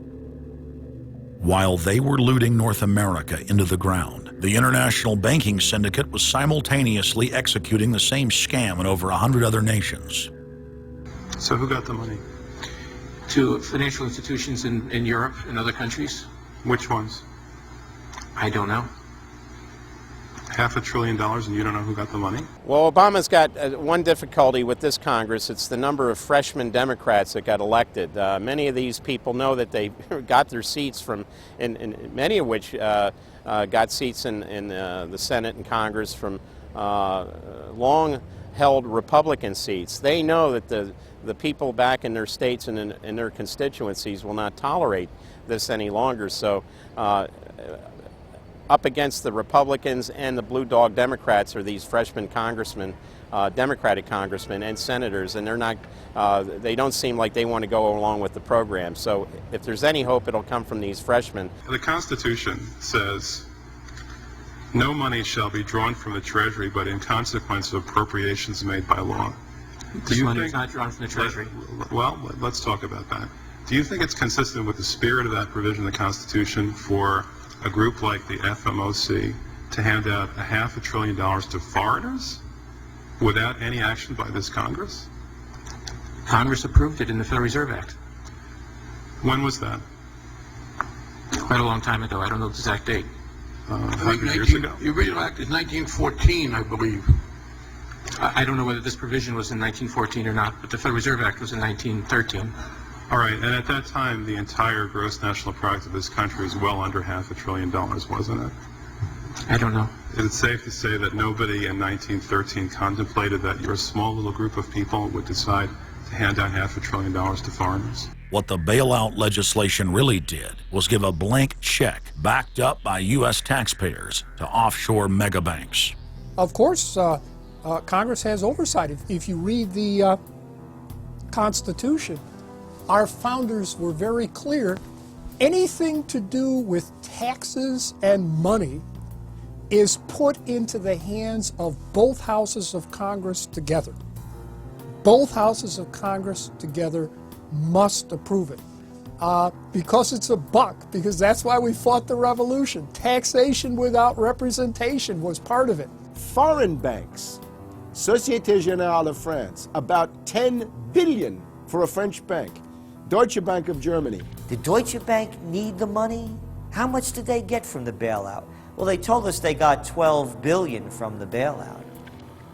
While they were looting North America into the ground, the international banking syndicate was simultaneously executing the same scam in over 100 other nations. So who got the money? To financial institutions in Europe and other countries. Which ones? I don't know. $500 billion and you don't know who got the money? Well, Obama's got one difficulty with this Congress. It's the number of freshman Democrats that got elected. Many of these people know that they got their seats from, and many of which got seats in the Senate and Congress from long-held Republican seats. They know that the people back in their states and in their constituencies will not tolerate this any longer. So up against the Republicans and the blue dog Democrats are these freshman congressmen, Democratic congressmen and senators, and they're not, they don't seem like they want to go along with the program. So if there's any hope, it'll come from these freshmen. The Constitution says no money shall be drawn from the Treasury but in consequence of appropriations made by law. This money is not drawn from the Treasury. Well, let's talk about that. Do you think it's consistent with the spirit of that provision of the Constitution for a group like the FMOC to hand out $500 billion to foreigners without any action by this Congress? Congress approved it in the Federal Reserve Act. When was that? Quite a long time ago. I don't know the exact date. 100 years ago? The original act is 1914, I believe. I don't know whether this provision was in 1914 or not, but the Federal Reserve Act was in 1913. All right, and at that time, the entire gross national product of this country was well under $500 billion, wasn't it? I don't know. Is it safe to say that nobody in 1913 contemplated that your small little group of people would decide to hand out $500 billion to foreigners? What the bailout legislation really did was give a blank check backed up by U.S. taxpayers to offshore megabanks. Of course, Congress has oversight. If you read the Constitution, our founders were very clear. Anything to do with taxes and money is put into the hands of both houses of Congress together. Both houses of Congress together must approve it. Because it's a buck, because that's why we fought the revolution. Taxation without representation was part of it. Foreign banks, Société Générale of France, about 10 billion for a French bank. Deutsche Bank of Germany. Did Deutsche Bank need the money? How much did they get from the bailout? Well, they told us they got $12 billion from the bailout.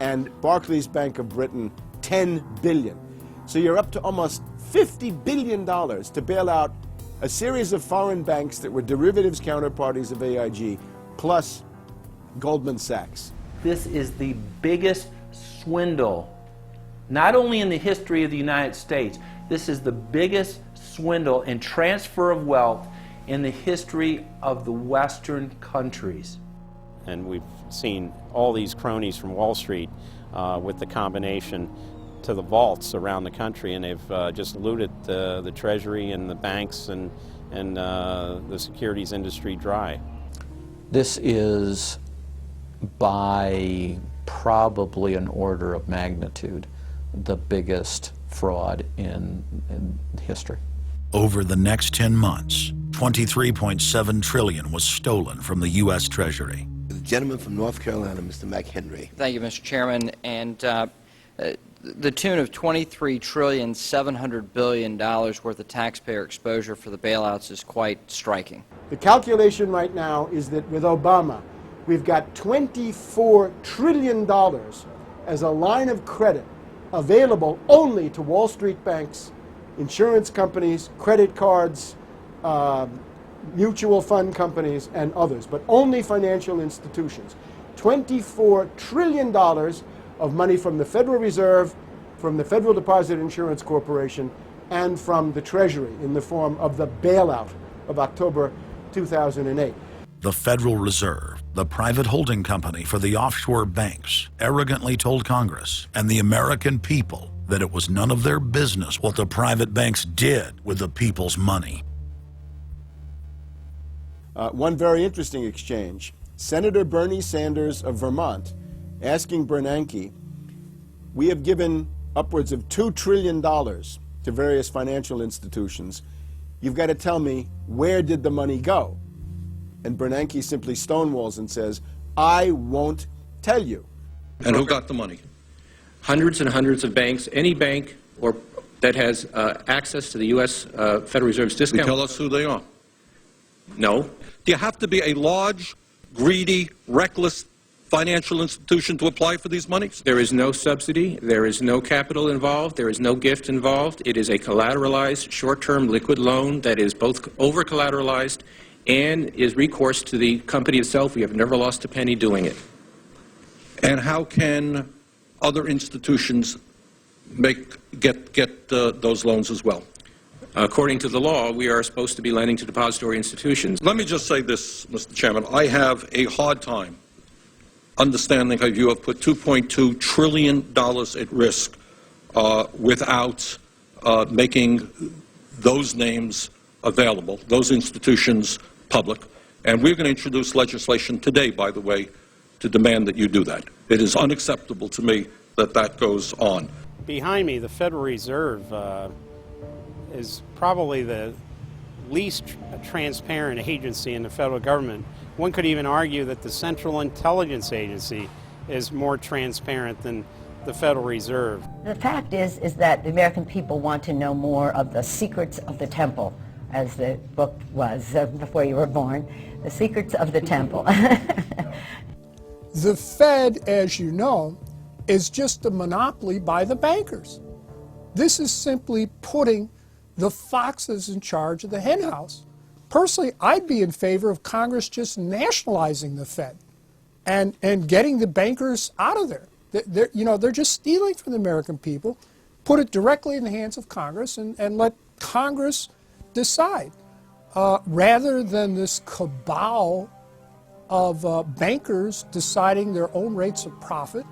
And Barclays Bank of Britain, $10 billion. So you're up to almost $50 billion to bail out a series of foreign banks that were derivatives counterparties of AIG, plus Goldman Sachs. This is the biggest swindle, not only in the history of the United States, this is the biggest swindle and transfer of wealth in the history of the Western countries. And we've seen all these cronies from Wall Street with the combination to the vaults around the country, and they've just looted the Treasury and the banks and the securities industry dry. This is by probably an order of magnitude the biggest fraud in history. Over the next 10 months, $23.7 trillion was stolen from the U.S. Treasury. The gentleman from North Carolina, Mr. McHenry. Thank you, Mr. Chairman. And the tune of $23.7 trillion worth of taxpayer exposure for the bailouts is quite striking. The calculation right now is that with Obama, we've got $24 trillion as a line of credit available only to Wall Street banks, insurance companies, credit cards, mutual fund companies, and others, but only financial institutions. $24 trillion of money from the Federal Reserve, from the Federal Deposit Insurance Corporation, and from the Treasury in the form of the bailout of October 2008. The Federal Reserve, the private holding company for the offshore banks, arrogantly told Congress and the American people that it was none of their business what the private banks did with the people's money. One very interesting exchange. Senator Bernie Sanders of Vermont asking Bernanke, we have given upwards of $2 trillion to various financial institutions. You've got to tell me, where did the money go? And Bernanke simply stonewalls and says, I won't tell you. And who got the money? Hundreds and hundreds of banks. Any bank that has access to the U.S. Federal Reserve's discount. You tell us who they are. No. Do you have to be a large, greedy, reckless financial institution to apply for these monies? There is no subsidy. There is no capital involved. There is no gift involved. It is a collateralized, short-term liquid loan that is both over-collateralized and is recourse to the company itself. We have never lost a penny doing it. And how can other institutions get those loans as well? According to the law, we are supposed to be lending to depository institutions. Let me just say this, Mr. Chairman. I have a hard time understanding how you have put $2.2 trillion at risk without making those names available, those institutions public. And we're going to introduce legislation today, by the way, to demand that you do that. It is unacceptable to me that that goes on. Behind me, the Federal Reserve is probably the least transparent agency in the federal government. One could even argue that the Central Intelligence Agency is more transparent than the Federal Reserve. The fact is that the American people want to know more of the secrets of the temple, as the book was before you were born, The Secrets of the Temple. The Fed, as you know, is just a monopoly by the bankers. This is simply putting the foxes in charge of the hen house. Personally, I'd be in favor of Congress just nationalizing the Fed and getting the bankers out of there. They're just stealing from the American people. Put it directly in the hands of Congress and let Congress decide, rather than this cabal of bankers deciding their own rates of profit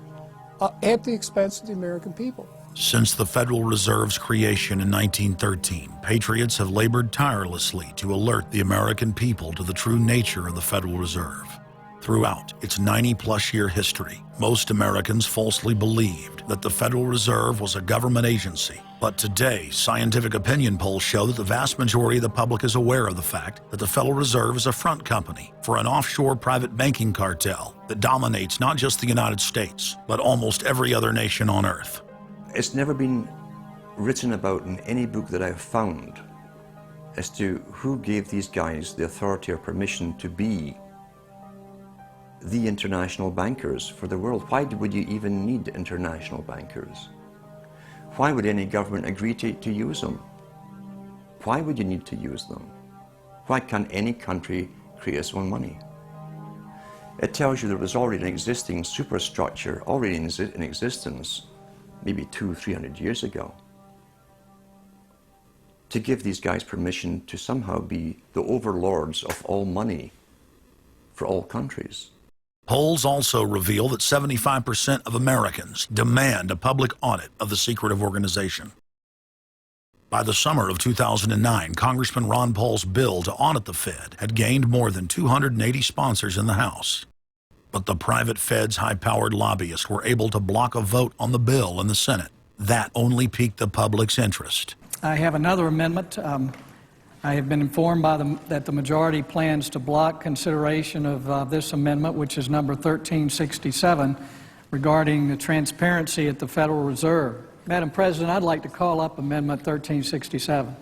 at the expense of the American people. Since the Federal Reserve's creation in 1913, patriots have labored tirelessly to alert the American people to the true nature of the Federal Reserve. Throughout its 90-plus year history, most Americans falsely believed that the Federal Reserve was a government agency. But today, scientific opinion polls show that the vast majority of the public is aware of the fact that the Federal Reserve is a front company for an offshore private banking cartel that dominates not just the United States, but almost every other nation on Earth. It's never been written about in any book that I've found as to who gave these guys the authority or permission to be the international bankers for the world. Why would you even need international bankers? Why would any government agree to use them? Why would you need to use them? Why can't any country create its own money? It tells you there was already an existing superstructure, already in existence, maybe 200-300 years ago, to give these guys permission to somehow be the overlords of all money for all countries. Polls also reveal that 75% of Americans demand a public audit of the secretive organization. By the summer of 2009, Congressman Ron Paul's bill to audit the Fed had gained more than 280 sponsors in the House. But the private Fed's high-powered lobbyists were able to block a vote on the bill in the Senate. That only piqued the public's interest. I have another amendment. I have been informed that the majority plans to block consideration of this amendment, which is number 1367, regarding the transparency at the Federal Reserve. Madam President, I'd like to call up Amendment 1367.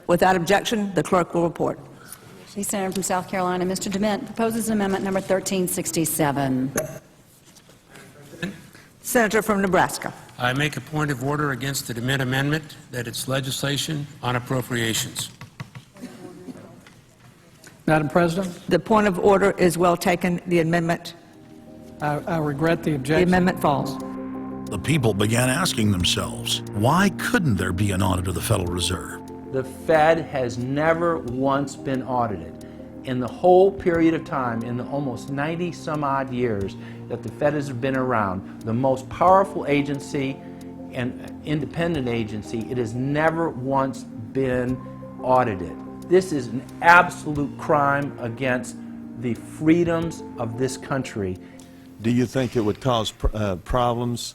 Without objection, the clerk will report. The Senator from South Carolina, Mr. DeMint, proposes amendment number 1367. Senator from Nebraska. I make a point of order against the DeMint amendment that it's legislation on appropriations. Madam President? The point of order is well taken. The amendment. I regret the objection. The amendment falls. The people began asking themselves, why couldn't there be an audit of the Federal Reserve? The Fed has never once been audited. In the whole period of time, in the almost 90 some odd years that the Fed has been around, the most powerful agency and independent agency, it has never once been audited. This is an absolute crime against the freedoms of this country. Do you think it would cause problems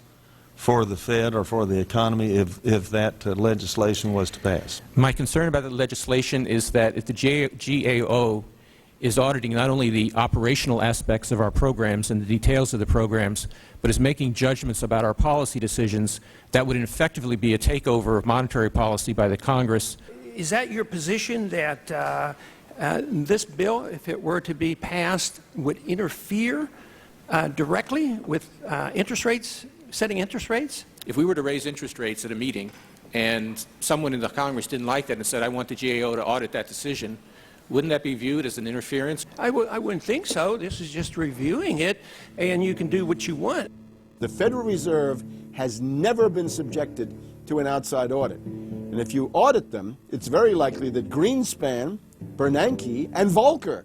for the Fed or for the economy if that legislation was to pass? My concern about the legislation is that if the GAO is auditing not only the operational aspects of our programs and the details of the programs, but is making judgments about our policy decisions, that would effectively be a takeover of monetary policy by the Congress. Is that your position, that this bill, if it were to be passed, would interfere directly with interest rates, setting interest rates? If we were to raise interest rates at a meeting and someone in the Congress didn't like that and said, I want the GAO to audit that decision, wouldn't that be viewed as an interference? I wouldn't think so. This is just reviewing it, and you can do what you want. The Federal Reserve has never been subjected to an outside audit. And if you audit them, it's very likely that Greenspan, Bernanke, and Volcker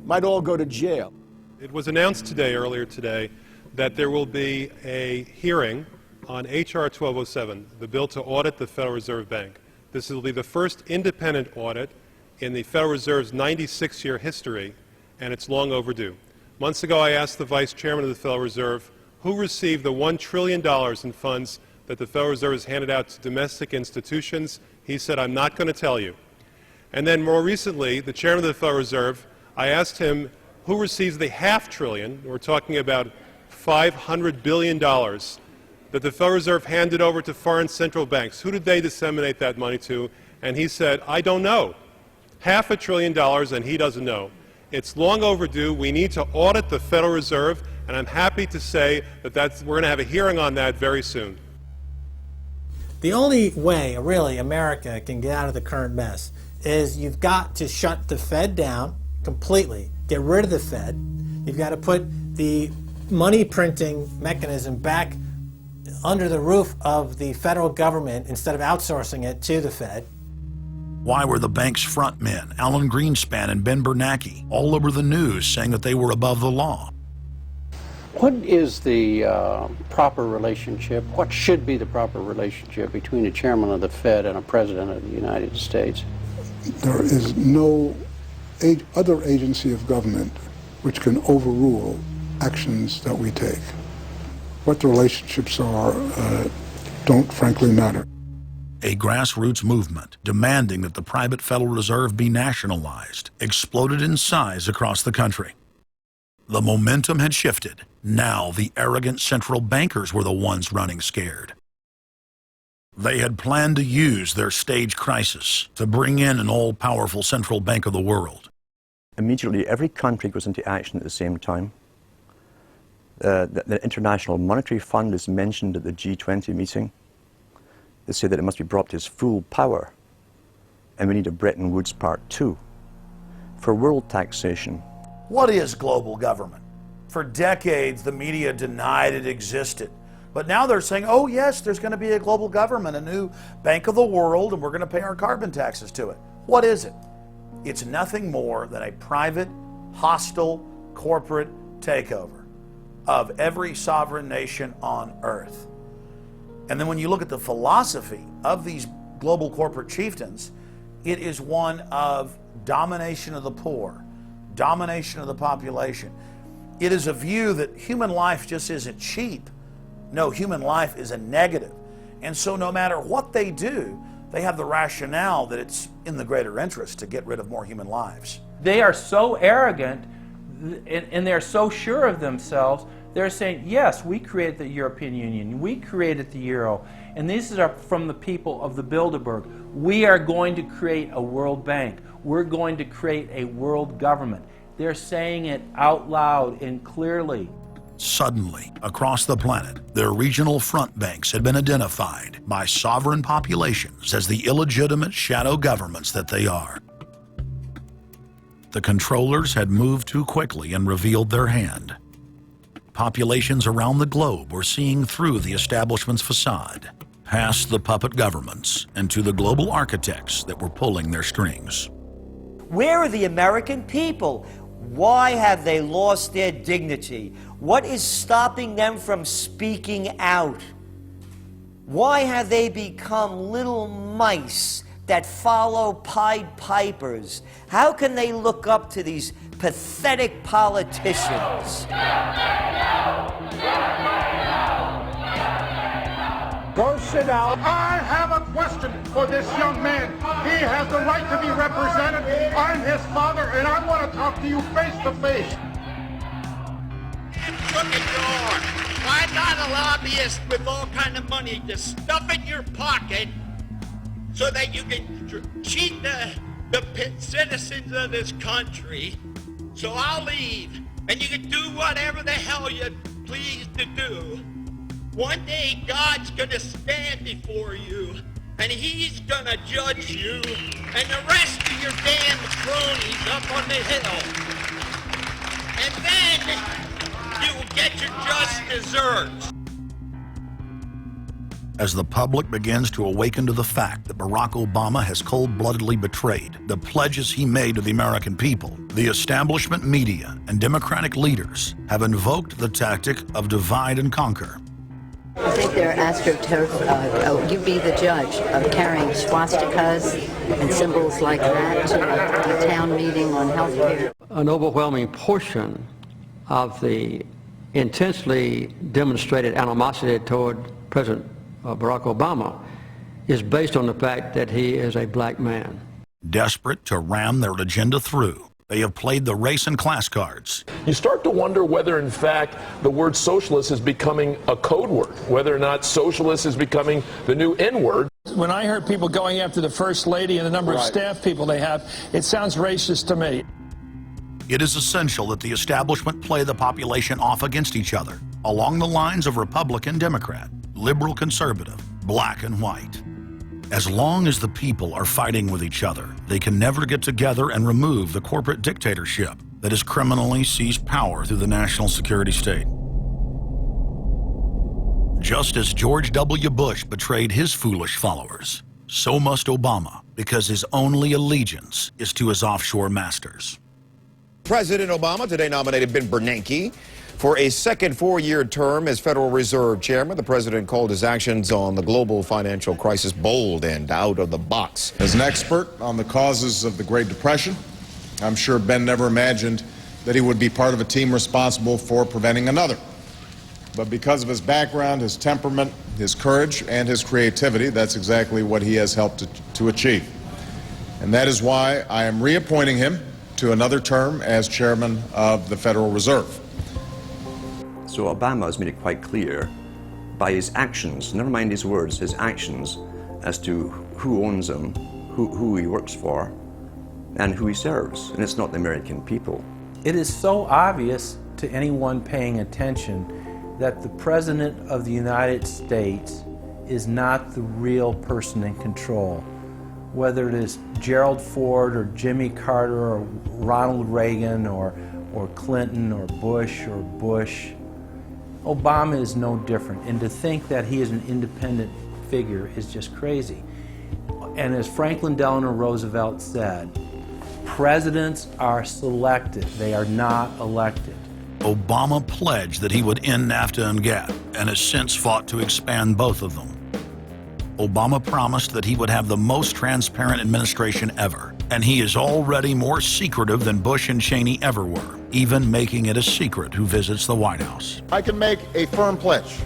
might all go to jail. It was announced earlier today, that there will be a hearing on H.R. 1207, the bill to audit the Federal Reserve Bank. This will be the first independent audit in the Federal Reserve's 96-year history, and it's long overdue. Months ago, I asked the Vice Chairman of the Federal Reserve who received the $1 trillion in funds that the Federal Reserve has handed out to domestic institutions. He said, I'm not going to tell you. And then more recently, the Chairman of the Federal Reserve, I asked him who receives the $500 billion, we're talking about $500 billion, that the Federal Reserve handed over to foreign central banks. Who did they disseminate that money to? And he said, I don't know. $500 billion, and he doesn't know. It's long overdue. We need to audit the Federal Reserve, and I'm happy to say that we're going to have a hearing on that very soon. The only way, really, America can get out of the current mess is you've got to shut the Fed down completely, get rid of the Fed. You've got to put the money printing mechanism back under the roof of the federal government instead of outsourcing it to the Fed. Why were the bank's front men, Alan Greenspan and Ben Bernanke, all over the news saying that they were above the law? What is the proper relationship, what should be the proper relationship between a chairman of the Fed and a president of the United States? There is no other agency of government which can overrule actions that we take. What the relationships are don't frankly matter. A grassroots movement demanding that the private Federal Reserve be nationalized exploded in size across the country. The momentum had shifted. Now the arrogant central bankers were the ones running scared. They had planned to use their stage crisis to bring in an all-powerful central bank of the world. Immediately, every country goes into action at the same time. The International Monetary Fund is mentioned at the G20 meeting. They say that it must be brought to its full power, and we need a Bretton Woods Part 2 for world taxation. What is global government? For decades, the media denied it existed. But now they're saying, oh yes, there's going to be a global government, a new bank of the world, and we're going to pay our carbon taxes to it. What is it? It's nothing more than a private, hostile, corporate takeover of every sovereign nation on earth. And then when you look at the philosophy of these global corporate chieftains, it is one of domination of the poor, domination of the population. It is a view that human life just isn't cheap. No, human life is a negative. And so no matter what they do, they have the rationale that it's in the greater interest to get rid of more human lives. They are so arrogant and they're so sure of themselves, they're saying, yes, we created the European Union, we created the Euro, and these are from the people of the Bilderberg. We are going to create a world bank. We're going to create a world government. They're saying it out loud and clearly. Suddenly, across the planet, their regional front banks had been identified by sovereign populations as the illegitimate shadow governments that they are. The controllers had moved too quickly and revealed their hand. Populations around the globe were seeing through the establishment's facade, past the puppet governments, and to the global architects that were pulling their strings. Where are the American people? Why have they lost their dignity? What is stopping them from speaking out? Why have they become little mice that follow Pied Pipers? How can they look up to these pathetic politicians? Go sit down. I have a question for this young man. He has the right to be represented. I'm his father, and I want to talk to you face to face. Why not a lobbyist with all kind of money to stuff in your pocket so that you can cheat the citizens of this country? So I'll leave, and you can do whatever the hell you please to do. One day God's gonna stand before you, and he's gonna judge you and the rest of your damn cronies up on the hill. And then you will get your just desserts. As the public begins to awaken to the fact that Barack Obama has cold-bloodedly betrayed the pledges he made to the American people, the establishment media and Democratic leaders have invoked the tactic of divide and conquer. I think they're astroturf. You be the judge of carrying swastikas and symbols like that to a town meeting on health care. An overwhelming portion of the intensely demonstrated animosity toward President Barack Obama is based on the fact that he is a black man. Desperate to ram their agenda through, they have played the race and class cards. You start to wonder whether, in fact, the word socialist is becoming a code word, whether or not socialist is becoming the new N-word. When I heard people going after the First Lady and the number of staff people they have, it sounds racist to me. It is essential that the establishment play the population off against each other, along the lines of Republican, Democrat, liberal, conservative, black and white. As long as the people are fighting with each other, they can never get together and remove the corporate dictatorship that has criminally seized power through the national security state. Just as George W. Bush betrayed his foolish followers, so must Obama, because his only allegiance is to his offshore masters. President Obama today nominated Ben Bernanke for a second four-year term as Federal Reserve Chairman. The president called his actions on the global financial crisis bold and out of the box. As an expert on the causes of the Great Depression, I'm sure Ben never imagined that he would be part of a team responsible for preventing another. But because of his background, his temperament, his courage, and his creativity, that's exactly what he has helped to achieve. And that is why I am reappointing him to another term as chairman of the Federal Reserve. So Obama has made it quite clear by his actions, never mind his words, his actions, as to who owns him, who he works for, and who he serves. And it's not the American people. It is so obvious to anyone paying attention that the President of the United States is not the real person in control. Whether it is Gerald Ford or Jimmy Carter or Ronald Reagan or Clinton or Bush or Bush, Obama is no different. And to think that he is an independent figure is just crazy. And as Franklin Delano Roosevelt said, presidents are selected, they are not elected. Obama pledged that he would end NAFTA and GATT, and has since fought to expand both of them. Obama promised that he would have the most transparent administration ever, and he is already more secretive than Bush and Cheney ever were, even making it a secret who visits the White House. I can make a firm pledge.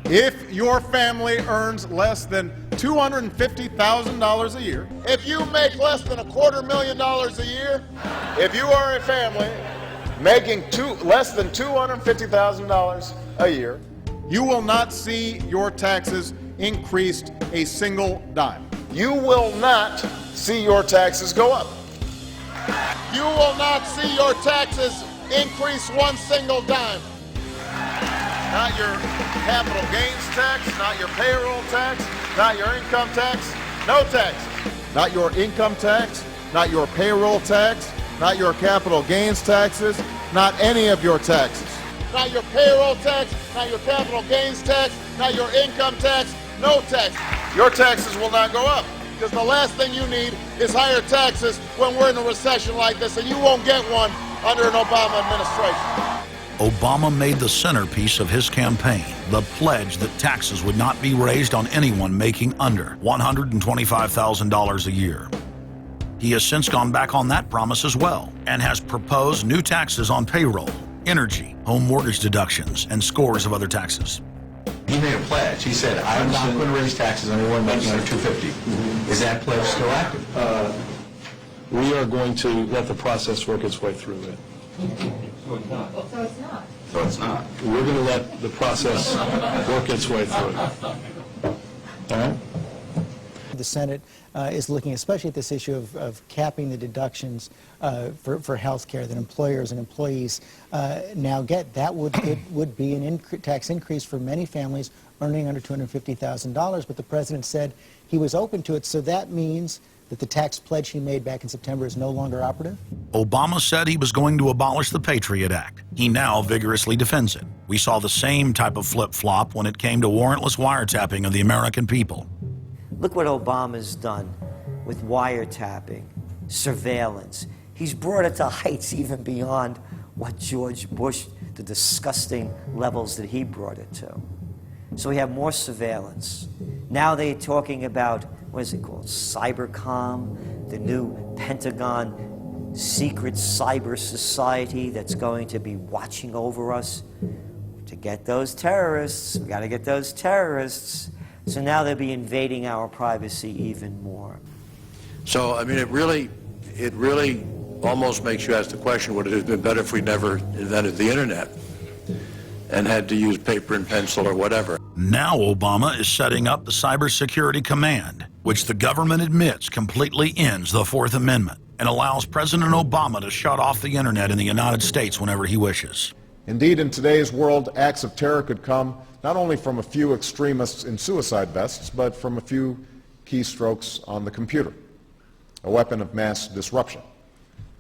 If your family earns less than $250,000 a year, if you make less than $250,000 a year, if you are a family making less than $250,000 a year, you will not see your taxes increased a single dime. You will not see your taxes go up. You will not see your taxes increase one single dime. Not your capital gains tax, not your payroll tax, not your income tax, no taxes. Not your income tax, not your payroll tax, not your capital gains taxes, not any of your taxes. Not your payroll tax, not your capital gains tax, not your income tax, no tax. Your taxes will not go up, because the last thing you need is higher taxes when we're in a recession like this, and you won't get one under an Obama administration. Obama made the centerpiece of his campaign the pledge that taxes would not be raised on anyone making under $125,000 a year. He has since gone back on that promise as well and has proposed new taxes on payroll, energy, home mortgage deductions, and scores of other taxes. He made a pledge. He said, I'm not going to raise taxes on anyone making under $250,000. Is that pledge still active? We are going to let the process work its way through it. So it's not. So it's not. So it's not. We're going to let the process work its way through it. All right? The Senate is looking especially at this issue of capping the deductions for health care that employers and employees now get. That would be an tax increase for many families earning under $250,000, but the president said he was open to it, so that means that the tax pledge he made back in September is no longer operative? Obama said he was going to abolish the Patriot Act. He now vigorously defends it. We saw the same type of flip-flop when it came to warrantless wiretapping of the American people. Look what Obama's done with wiretapping, surveillance. He's brought it to heights even beyond what George Bush, the disgusting levels that he brought it to. So we have more surveillance. Now they're talking about, what is it called, Cybercom, the new Pentagon secret cyber society that's going to be watching over us to get those terrorists. We got to get those terrorists. So now they'll be invading our privacy even more. So, I mean, it really almost makes you ask the question, would it have been better if we never invented the internet and had to use paper and pencil or whatever? Now Obama is setting up the Cybersecurity Command, which the government admits completely ends the Fourth Amendment and allows President Obama to shut off the internet in the United States whenever he wishes. Indeed, in today's world, acts of terror could come not only from a few extremists in suicide vests, but from a few keystrokes on the computer, a weapon of mass disruption.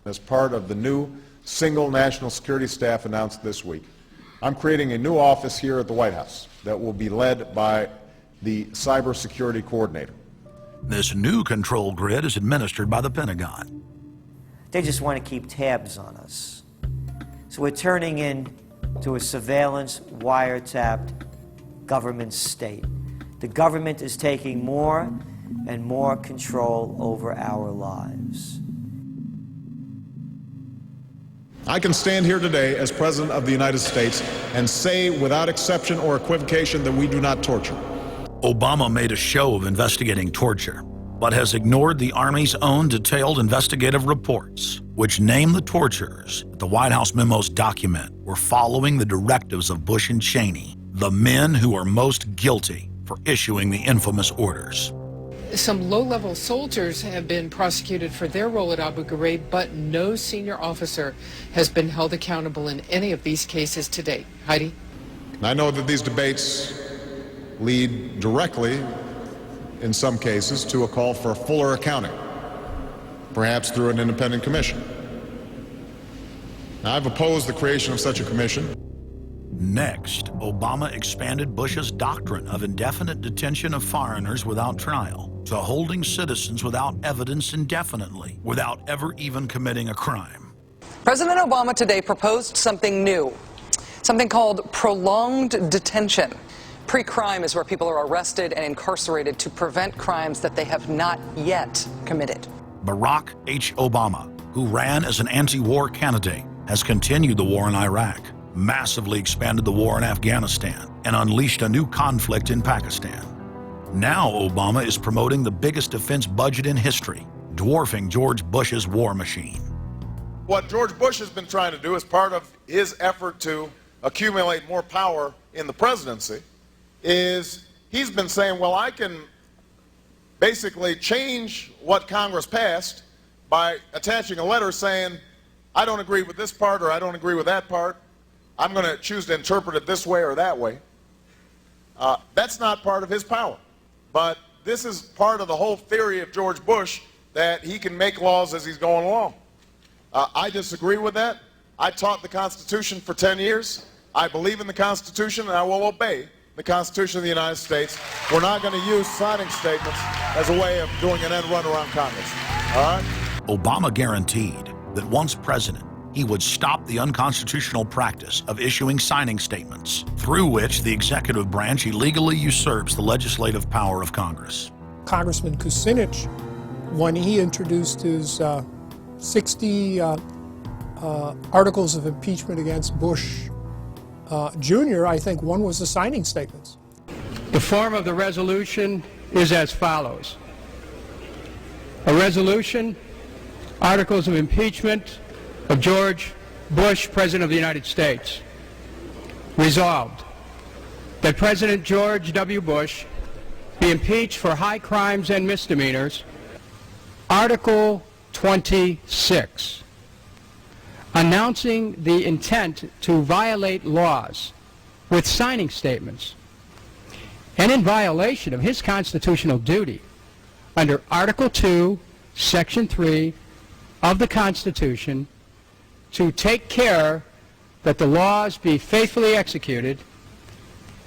As part of the new single national security staff announced this week, I'm creating a new office here at the White House that will be led by the cybersecurity coordinator. This new control grid is administered by the Pentagon. They just want to keep tabs on us. So we're turning into a surveillance, wiretapped government state. The government is taking more and more control over our lives. I can stand here today as President of the United States and say without exception or equivocation that we do not torture. Obama made a show of investigating torture, but has ignored the Army's own detailed investigative reports, which name the torturers that the White House memos document were following the directives of Bush and Cheney, the men who are most guilty for issuing the infamous orders. Some low-level soldiers have been prosecuted for their role at Abu Ghraib, but no senior officer has been held accountable in any of these cases to date. Heidi? I know that these debates lead directly, in some cases, to a call for fuller accounting, perhaps through an independent commission. Now, I've opposed the creation of such a commission. Next, Obama expanded Bush's doctrine of indefinite detention of foreigners without trial to holding citizens without evidence indefinitely, without ever even committing a crime. President Obama today proposed something new, something called prolonged detention, Pre-crime is where people are arrested and incarcerated to prevent crimes that they have not yet committed. Barack H. Obama, who ran as an anti-war candidate, has continued the war in Iraq, massively expanded the war in Afghanistan, and unleashed a new conflict in Pakistan. Now Obama is promoting the biggest defense budget in history, dwarfing George Bush's war machine. What George Bush has been trying to do as part of his effort to accumulate more power in the presidency is he's been saying, well, I can basically change what Congress passed by attaching a letter saying, I don't agree with this part or I don't agree with that part. I'm going to choose to interpret it this way or that way. That's not part of his power. But this is part of the whole theory of George Bush, that he can make laws as he's going along. I disagree with that. I taught the Constitution for 10 years. I believe in the Constitution, and I will obey the Constitution of the United States. We're not going to use signing statements as a way of doing an end run around Congress. All right? Obama guaranteed that once president, he would stop the unconstitutional practice of issuing signing statements, through which the executive branch illegally usurps the legislative power of Congress. Congressman Kucinich, when he introduced his 60 articles of impeachment against Bush Jr., I think one was the signing statements. The form of the resolution is as follows. A resolution, articles of impeachment of George Bush, President of the United States. Resolved, that President George W. Bush be impeached for high crimes and misdemeanors. Article 26, announcing the intent to violate laws with signing statements, and in violation of his constitutional duty under Article 2, Section 3 of the Constitution, to take care that the laws be faithfully executed,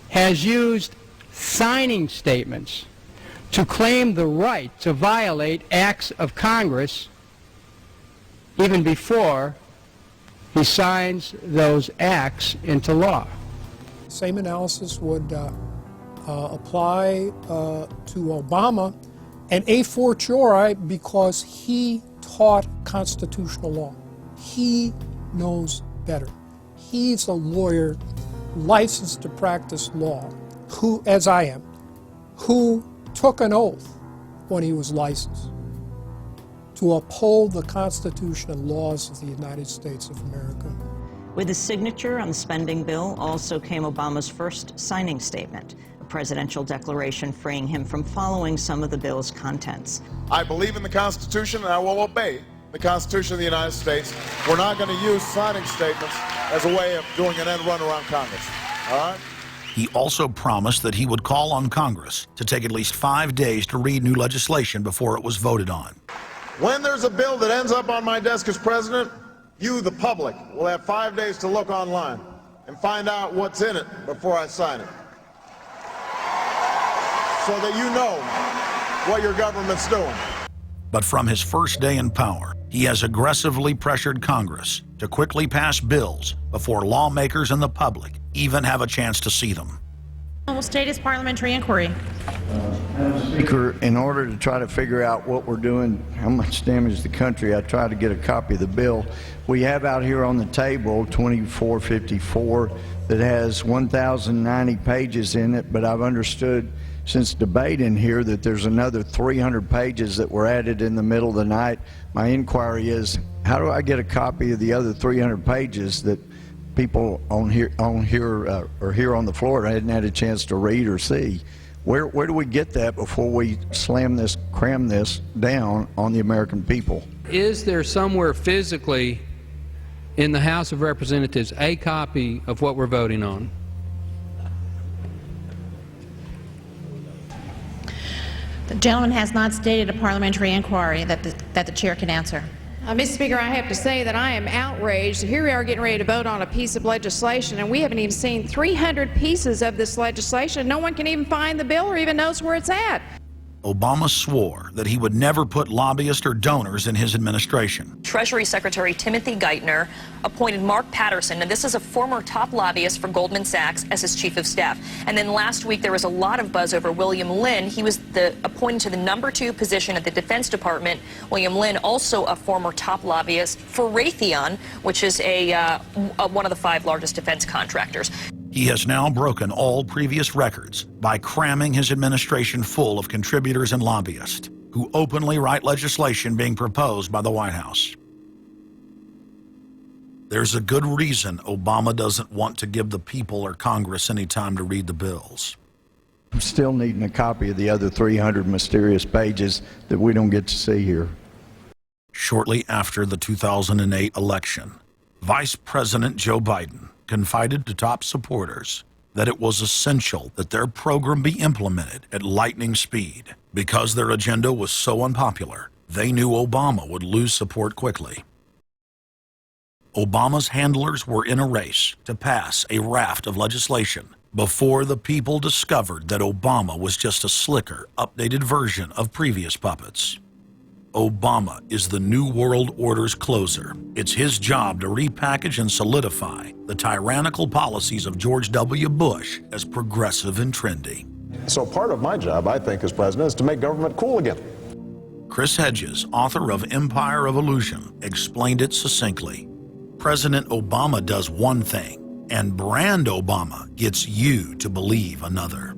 has used signing statements to claim the right to violate acts of Congress even before he signs those acts into law. Same analysis would apply to Obama and a fortiori because he taught constitutional law. He knows better. He's a lawyer licensed to practice law, who, as I am, who took an oath when he was licensed to uphold the Constitution and laws of the United States of America. With his signature on the spending bill also came Obama's first signing statement, a presidential declaration freeing him from following some of the bill's contents. I believe in the Constitution, and I will obey the Constitution of the United States. We're not going to use signing statements as a way of doing an end run around Congress. All right? He also promised that he would call on Congress to take at least 5 days to read new legislation before it was voted on. When there's a bill that ends up on my desk as president, you, the public, will have 5 days to look online and find out what's in it before I sign it, so that you know what your government's doing. But from his first day in power, he has aggressively pressured Congress to quickly pass bills before lawmakers and the public even have a chance to see them. Will state his parliamentary inquiry. Speaker, in order to try to figure out what we're doing, how much damage to the country, I tried to get a copy of the bill. We have out here on the table 2454 that has 1,090 pages in it, but I've understood since debate in here that there's another 300 pages that were added in the middle of the night. My inquiry is, how do I get a copy of the other 300 pages that people on here on the floor hadn't had a chance to read or see? Where do we get that before we cram this down on the American people? Is there somewhere physically in the House of Representatives a copy of what we're voting on? The gentleman has not stated a parliamentary inquiry that the chair can answer. Mr. Speaker, I have to say that I am outraged. Here we are getting ready to vote on a piece of legislation, and we haven't even seen 300 pieces of this legislation. No one can even find the bill or even knows where it's at. Obama swore that he would never put lobbyists or donors in his administration. Treasury Secretary Timothy Geithner appointed Mark Patterson, and this is a former top lobbyist for Goldman Sachs, as his chief of staff. And then last week there was a lot of buzz over William Lynn. He was appointed to the #2 position at the Defense Department. William Lynn, also a former top lobbyist for Raytheon, which is one of the 5 largest defense contractors. He has now broken all previous records by cramming his administration full of contributors and lobbyists who openly write legislation being proposed by the White House. There's a good reason Obama doesn't want to give the people or Congress any time to read the bills. I'm still needing a copy of the other 300 mysterious pages that we don't get to see here. Shortly after the 2008 election, Vice President Joe Biden confided to top supporters that it was essential that their program be implemented at lightning speed. Because their agenda was so unpopular, they knew Obama would lose support quickly. Obama's handlers were in a race to pass a raft of legislation before the people discovered that Obama was just a slicker, updated version of previous puppets. Obama is the New World Order's closer. It's his job to repackage and solidify the tyrannical policies of George W. Bush as progressive and trendy. So part of my job, I think, as president, is to make government cool again. Chris Hedges, author of Empire of Illusion, explained it succinctly. President Obama does one thing, and brand Obama gets you to believe another.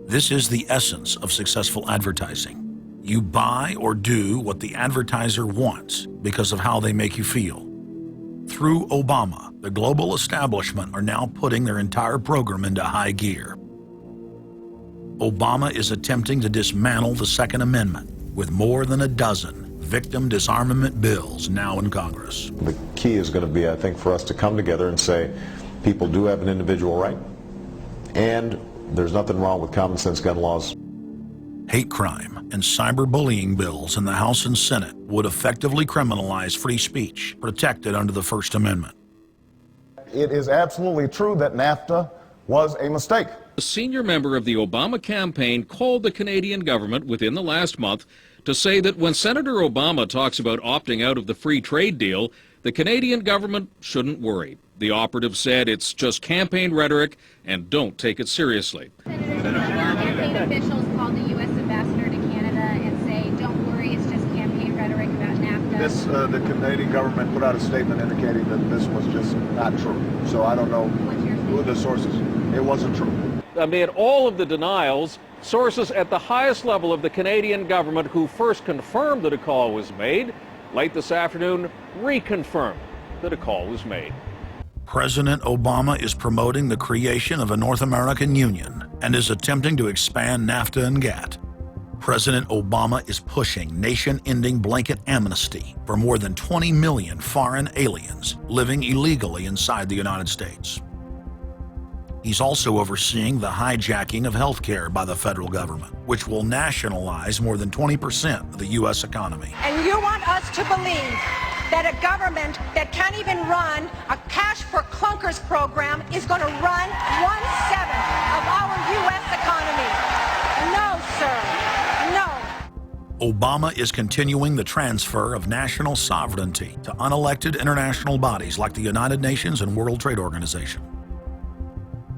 This is the essence of successful advertising. You buy or do what the advertiser wants because of how they make you feel. Through Obama, the global establishment are now putting their entire program into high gear. Obama is attempting to dismantle the Second Amendment with more than a dozen victim disarmament bills now in Congress. The key is going to be, I think, for us to come together and say people do have an individual right, and there's nothing wrong with common sense gun laws. Hate crime and cyberbullying bills in the House and Senate would effectively criminalize free speech protected under the First Amendment. It is absolutely true that NAFTA was a mistake. A senior member of the Obama campaign called the Canadian government within the last month to say that when Senator Obama talks about opting out of the free trade deal, the Canadian government shouldn't worry. The operative said it's just campaign rhetoric and don't take it seriously. Campaign officials called the U.S. ambassador to Canada and say, don't worry, it's just campaign rhetoric about NAFTA. The Canadian government put out a statement indicating that this was just not true. So I don't know who the sources. It wasn't true. Amid all of the denials, sources at the highest level of the Canadian government who first confirmed that a call was made, late this afternoon reconfirmed that a call was made. President Obama is promoting the creation of a North American Union and is attempting to expand NAFTA and GATT. President Obama is pushing nation-ending blanket amnesty for more than 20 million foreign aliens living illegally inside the United States. He's also overseeing the hijacking of health care by the federal government, which will nationalize more than 20% of the U.S. economy. And you want us to believe that a government that can't even run a cash for clunkers program is going to run 1/7 of our U.S. economy. No, sir. No. Obama is continuing the transfer of national sovereignty to unelected international bodies like the United Nations and World Trade Organization.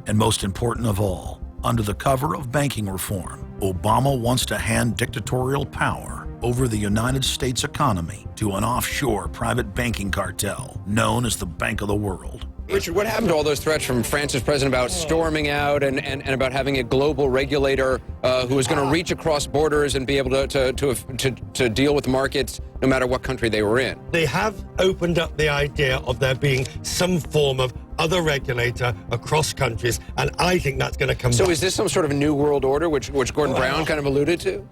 And most important of all, under the cover of banking reform, Obama wants to hand dictatorial power over the United States economy to an offshore private banking cartel known as the Bank of the World. Richard, what happened to all those threats from France's president about storming out and about having a global regulator who is going to reach across borders and be able to deal with markets no matter what country they were in? They have opened up the idea of there being some form of other regulator across countries, and I think that's going to come back. So is this some sort of new world order, which Gordon Brown kind of alluded to?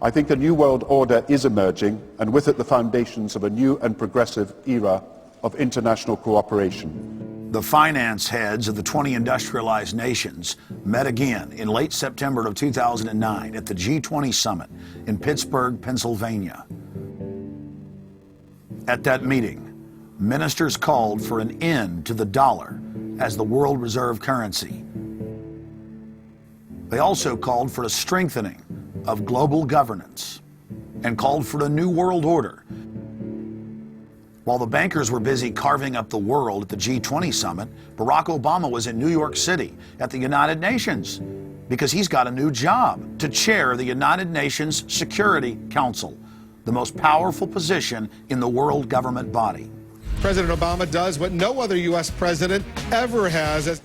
I think a new world order is emerging, and with it the foundations of a new and progressive era of international cooperation. The finance heads of the 20 industrialized nations met again in late September of 2009 at the G20 summit in Pittsburgh, Pennsylvania. At that meeting, ministers called for an end to the dollar as the world reserve currency. They also called for a strengthening of global governance and called for a new world order. While the bankers were busy carving up the world at the G20 summit, Barack Obama was in New York City at the United Nations because he's got a new job to chair the United Nations Security Council, the most powerful position in the world government body. President Obama does what no other U.S. president ever has. As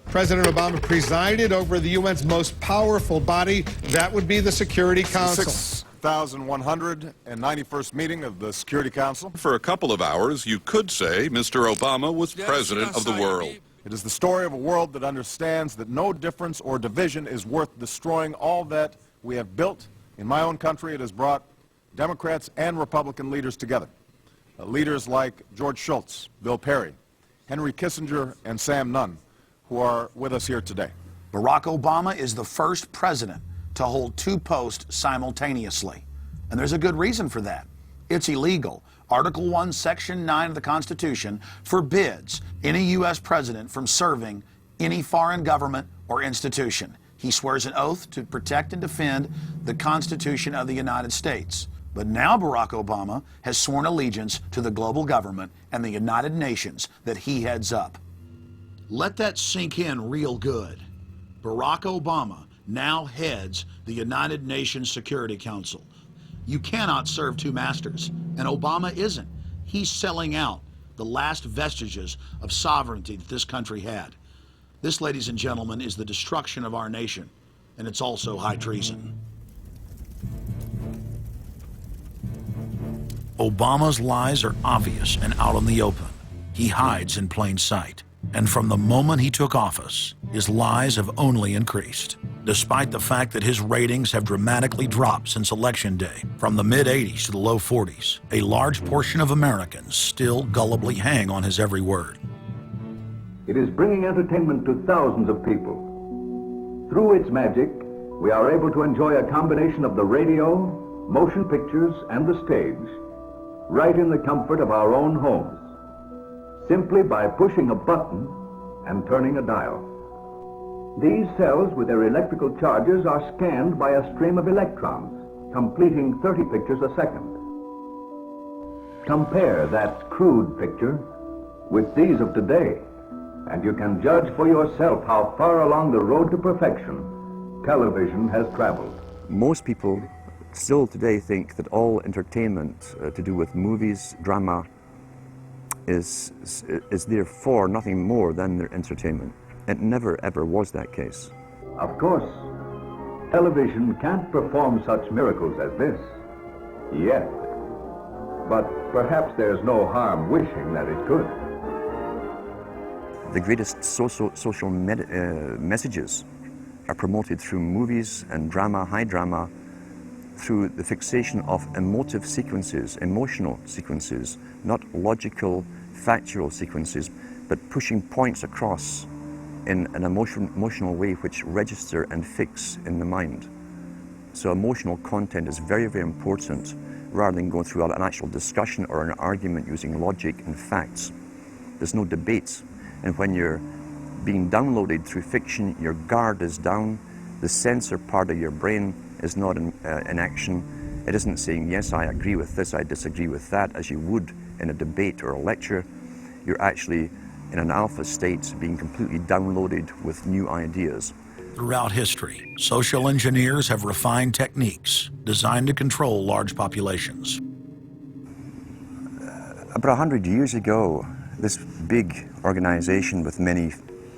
President Obama presided over the UN's most powerful body, that would be the Security Council. 6,191st meeting of the Security Council. For a couple of hours, you could say Mr. Obama was president of the world. It is the story of a world that understands that no difference or division is worth destroying all that we have built. In my own country, it has brought Democrats and Republican leaders together. Leaders like George Shultz, Bill Perry, Henry Kissinger, and Sam Nunn, who are with us here today. Barack Obama is the first president to hold two posts simultaneously. And there's a good reason for that. It's illegal. Article 1, Section 9 of the Constitution forbids any U.S. president from serving any foreign government or institution. He swears an oath to protect and defend the Constitution of the United States. But now Barack Obama has sworn allegiance to the global government and the United Nations that he heads up. Let that sink in real good. Barack Obama now heads the United Nations Security Council. You cannot serve two masters, and Obama isn't. He's selling out the last vestiges of sovereignty that this country had. This, ladies and gentlemen, is the destruction of our nation, and it's also high treason. Obama's lies are obvious and out in the open. He hides in plain sight. And from the moment he took office, his lies have only increased, despite the fact that his ratings have dramatically dropped since Election Day. From the mid-80s to the low 40s, a large portion of Americans still gullibly hang on his every word. It is bringing entertainment to thousands of people. Through its magic, we are able to enjoy a combination of the radio, motion pictures, and the stage, right in the comfort of our own homes, simply by pushing a button and turning a dial. These cells with their electrical charges are scanned by a stream of electrons, completing 30 pictures a second. Compare that crude picture with these of today, and you can judge for yourself how far along the road to perfection television has traveled. Most people still today think that all entertainment to do with movies, drama, is therefore nothing more than their entertainment. It never ever was that case. Of course, television can't perform such miracles as this, yet. But perhaps there's no harm wishing that it could. The greatest social messages are promoted through movies and drama, high drama, through the fixation of emotive sequences, emotional sequences, not logical, factual sequences, but pushing points across in an emotional way which register and fix in the mind. So emotional content is very, very important, rather than going through an actual discussion or an argument using logic and facts. There's no debate. And when you're being downloaded through fiction, your guard is down, the censor part of your brain is not in action. It isn't saying, yes, I agree with this, I disagree with that, as you would in a debate or a lecture. You're actually in an alpha state, being completely downloaded with new ideas. Throughout history, social engineers have refined techniques designed to control large populations. About 100 years ago, this big organization with many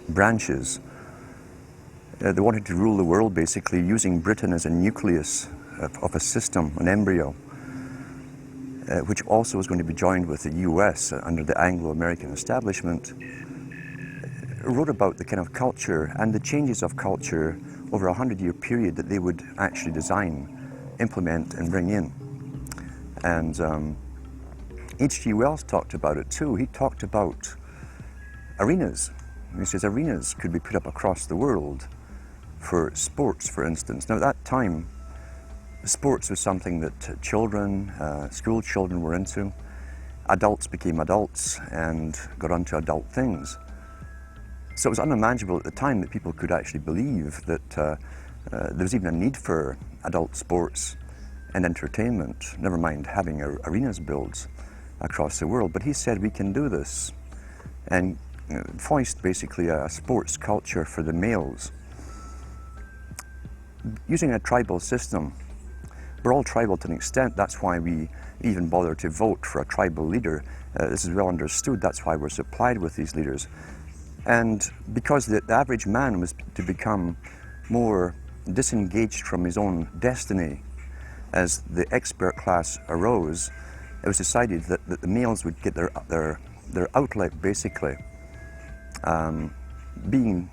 branches, they wanted to rule the world basically using Britain as a nucleus of a system, an embryo, which also was going to be joined with the US under the Anglo-American establishment, wrote about the kind of culture and the changes of culture over a 100-year period that they would actually design, implement, and bring in. And H.G. Wells talked about it too. He talked about arenas. He says arenas could be put up across the world for sports, for instance. Now at that time, sports was something that children, school children were into. Adults became adults and got onto adult things. So it was unimaginable at the time that people could actually believe that there was even a need for adult sports and entertainment, never mind having arenas built across the world. But he said we can do this and foist basically a sports culture for the males. Using a tribal system, we're all tribal to an extent. That's why we even bother to vote for a tribal leader. This is well understood. That's why we're supplied with these leaders. And because the average man was to become more disengaged from his own destiny as the expert class arose, it was decided that the males would get their outlet, basically,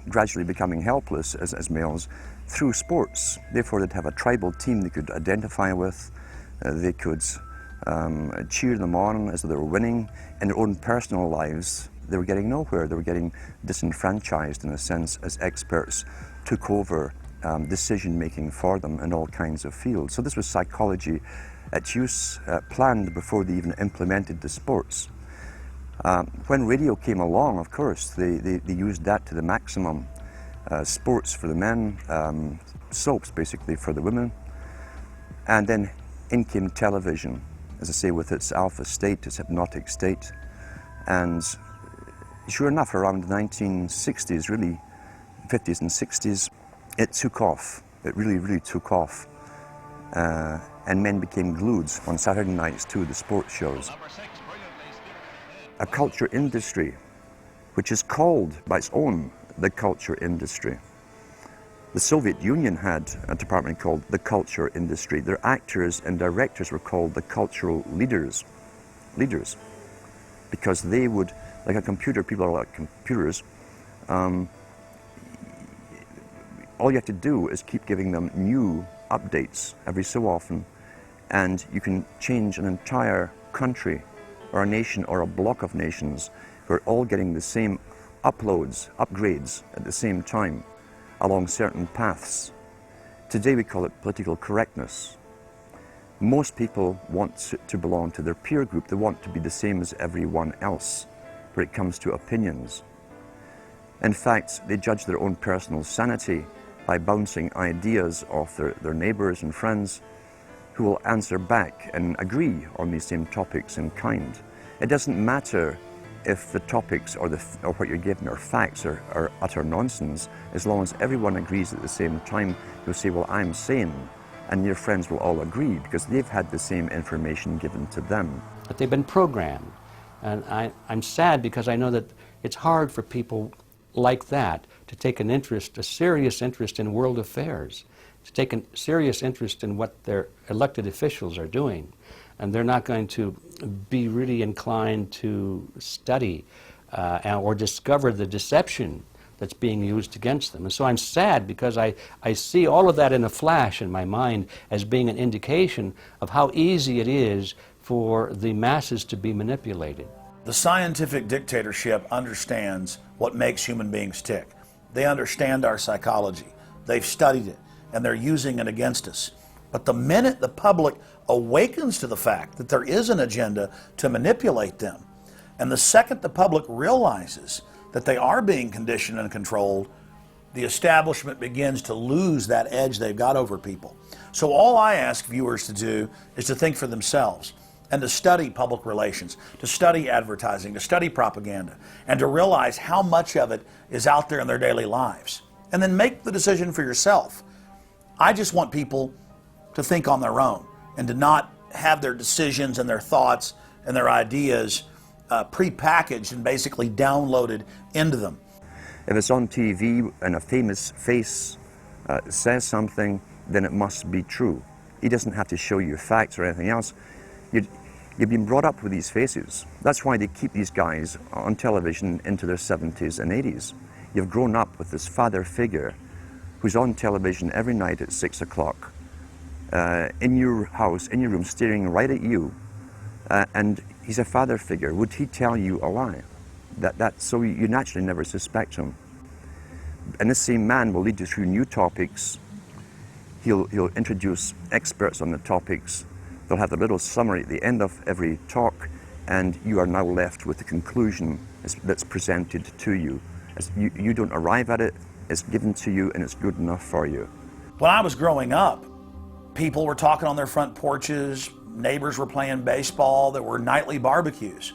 gradually becoming helpless as males through sports. Therefore, they'd have a tribal team they could identify with. They could cheer them on as they were winning. In their own personal lives, they were getting nowhere. They were getting disenfranchised, in a sense, as experts took over decision-making for them in all kinds of fields. So this was psychology at use, planned before they even implemented the sports. When radio came along, of course, they used that to the maximum. Sports for the men, soaps basically for the women, and then in came television, as I say, with its alpha state, its hypnotic state. And sure enough, around the 1960s, really, 50s and 60s, it took off. It really took off. And men became glued on Saturday nights to the sports shows. A culture industry, which is called by its own the culture industry. The Soviet Union had a department called the culture industry. Their actors and directors were called the cultural leaders, because they would, like a computer, people are like computers, all you have to do is keep giving them new updates every so often, and you can change an entire country or a nation or a block of nations who are all getting the same upgrades at the same time along certain paths. Today we call it political correctness. Most people want to belong to their peer group. They want to be the same as everyone else when it comes to opinions. In fact, they judge their own personal sanity by bouncing ideas off their neighbors and friends who will answer back and agree on these same topics in kind. It doesn't matter if the topics or what you're given are facts or utter nonsense, as long as everyone agrees at the same time. You'll say, well, I'm sane, and your friends will all agree because they've had the same information given to them. But they've been programmed, and I'm sad because I know that it's hard for people like that to take an interest, a serious interest in world affairs, to take a serious interest in what their elected officials are doing. And they're not going to be really inclined to study or discover the deception that's being used against them. And so I'm sad because I see all of that in a flash in my mind as being an indication of how easy it is for the masses to be manipulated. The scientific dictatorship understands what makes human beings tick. They understand our psychology. They've studied it, and they're using it against us. But the minute the public awakens to the fact that there is an agenda to manipulate them, and the second the public realizes that they are being conditioned and controlled, the establishment begins to lose that edge they've got over people. So all I ask viewers to do is to think for themselves and to study public relations, to study advertising, to study propaganda, and to realize how much of it is out there in their daily lives. And then make the decision for yourself. I just want people to think on their own and to not have their decisions and their thoughts and their ideas pre-packaged and basically downloaded into them. If it's on TV and a famous face says something, then it must be true. He doesn't have to show you facts or anything else. You've been brought up with these faces. That's why they keep these guys on television into their 70s and 80s. You've grown up with this father figure who's on television every night at 6 o'clock, in your house, in your room, staring right at you, and he's a father figure. Would he tell you a lie? So you naturally never suspect him. And this same man will lead you through new topics. He'll introduce experts on the topics. They'll have a little summary at the end of every talk, and you are now left with the conclusion that's presented to you. You don't arrive at it, it's given to you, and it's good enough for you. When I was growing up, people were talking on their front porches, neighbors were playing baseball, there were nightly barbecues.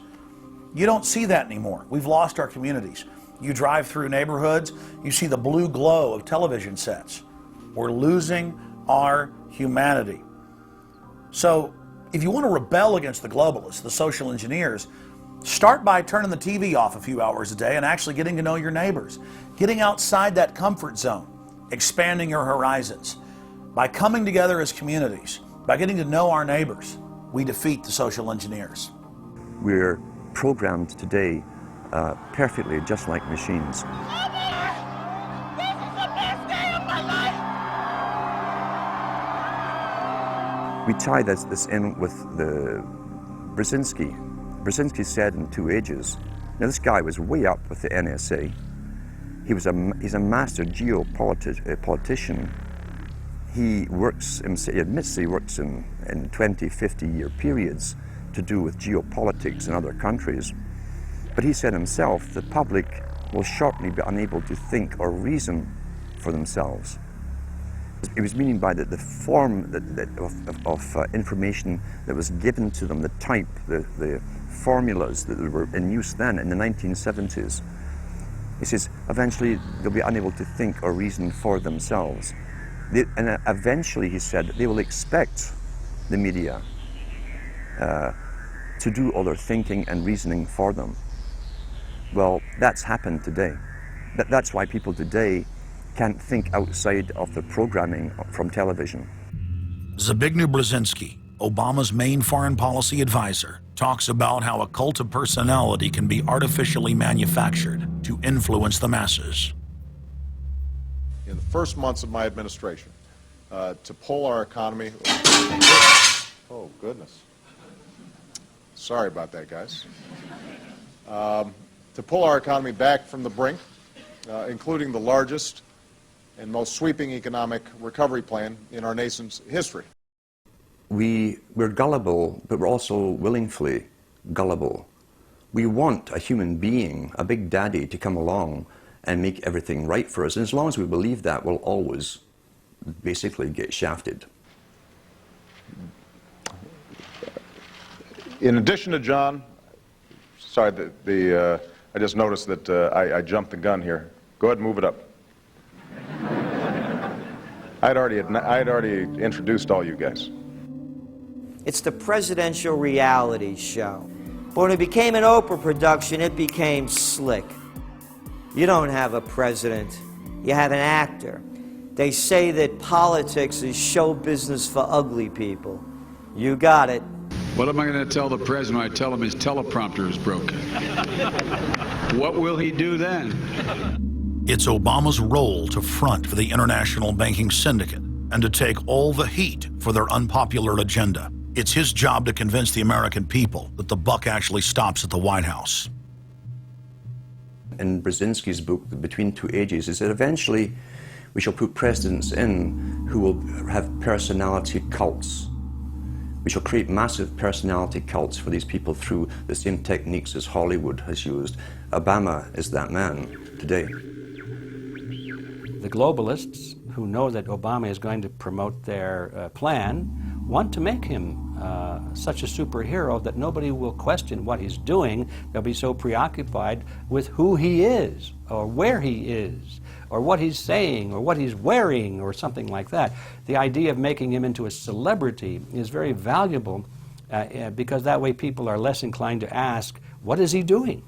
You don't see that anymore. We've lost our communities. You drive through neighborhoods, you see the blue glow of television sets. We're losing our humanity. So if you want to rebel against the globalists, the social engineers, start by turning the TV off a few hours a day and actually getting to know your neighbors, getting outside that comfort zone, expanding your horizons. By coming together as communities, by getting to know our neighbors, we defeat the social engineers. We're programmed today perfectly just like machines. We tie this in with the Brzezinski. Brzezinski said in 2 Ages, now this guy was way up with the NSA. He's a master geopolitician. He admits he works in 20, 50-year periods to do with geopolitics in other countries. But he said himself, the public will shortly be unable to think or reason for themselves. He was meaning by the form of information that was given to them, the type, the formulas that were in use then in the 1970s. He says, eventually they'll be unable to think or reason for themselves. And eventually, he said, they will expect the media to do all their thinking and reasoning for them. Well, that's happened today. That's why people today can't think outside of the programming from television. Zbigniew Brzezinski, Obama's main foreign policy advisor, talks about how a cult of personality can be artificially manufactured to influence the masses. In the first months of my administration, to pull our economy... Oh, goodness. Sorry about that, guys. To pull our economy back from the brink, including the largest and most sweeping economic recovery plan in our nation's history. We're gullible, but we're also willingly gullible. We want a human being, a big daddy, to come along and make everything right for us. And as long as we believe that, we'll always basically get shafted. In addition to John, sorry, I just noticed that I jumped the gun here. Go ahead and move it up. I'd already introduced all you guys. It's the presidential reality show. But when it became an Oprah production, it became slick. You don't have a president, you have an actor. They say that politics is show business for ugly people. You got it. What am I going to tell the president when I tell him his teleprompter is broken? What will he do then? It's Obama's role to front for the international banking syndicate and to take all the heat for their unpopular agenda. It's his job to convince the American people that the buck actually stops at the White House. In Brzezinski's book, Between Two Ages, is that eventually we shall put presidents in who will have personality cults. We shall create massive personality cults for these people through the same techniques as Hollywood has used. Obama is that man today. The globalists, who know that Obama is going to promote their plan, want to make him such a superhero that nobody will question what he's doing. They'll be so preoccupied with who he is, or where he is, or what he's saying, or what he's wearing, or something like that. The idea of making him into a celebrity is very valuable because that way people are less inclined to ask, what is he doing?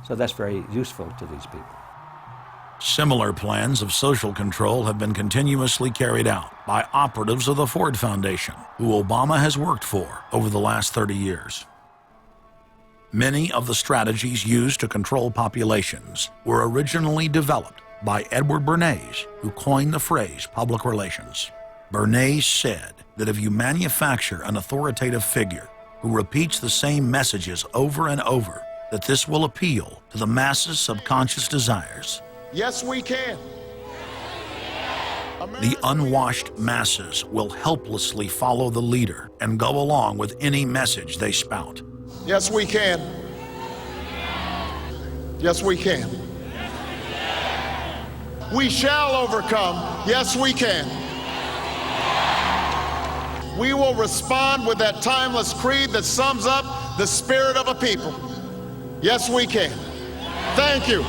So that's very useful to these people. Similar plans of social control have been continuously carried out by operatives of the Ford Foundation, who Obama has worked for over the last 30 years. Many of the strategies used to control populations were originally developed by Edward Bernays, who coined the phrase public relations. Bernays said that if you manufacture an authoritative figure who repeats the same messages over and over, that this will appeal to the masses' subconscious desires. Yes, we can. The unwashed masses will helplessly follow the leader and go along with any message they spout. Yes, we can. Yes, we can. We shall overcome. Yes, we can. we will respond with that timeless creed that sums up the spirit of a people. Yes, we can. Thank you.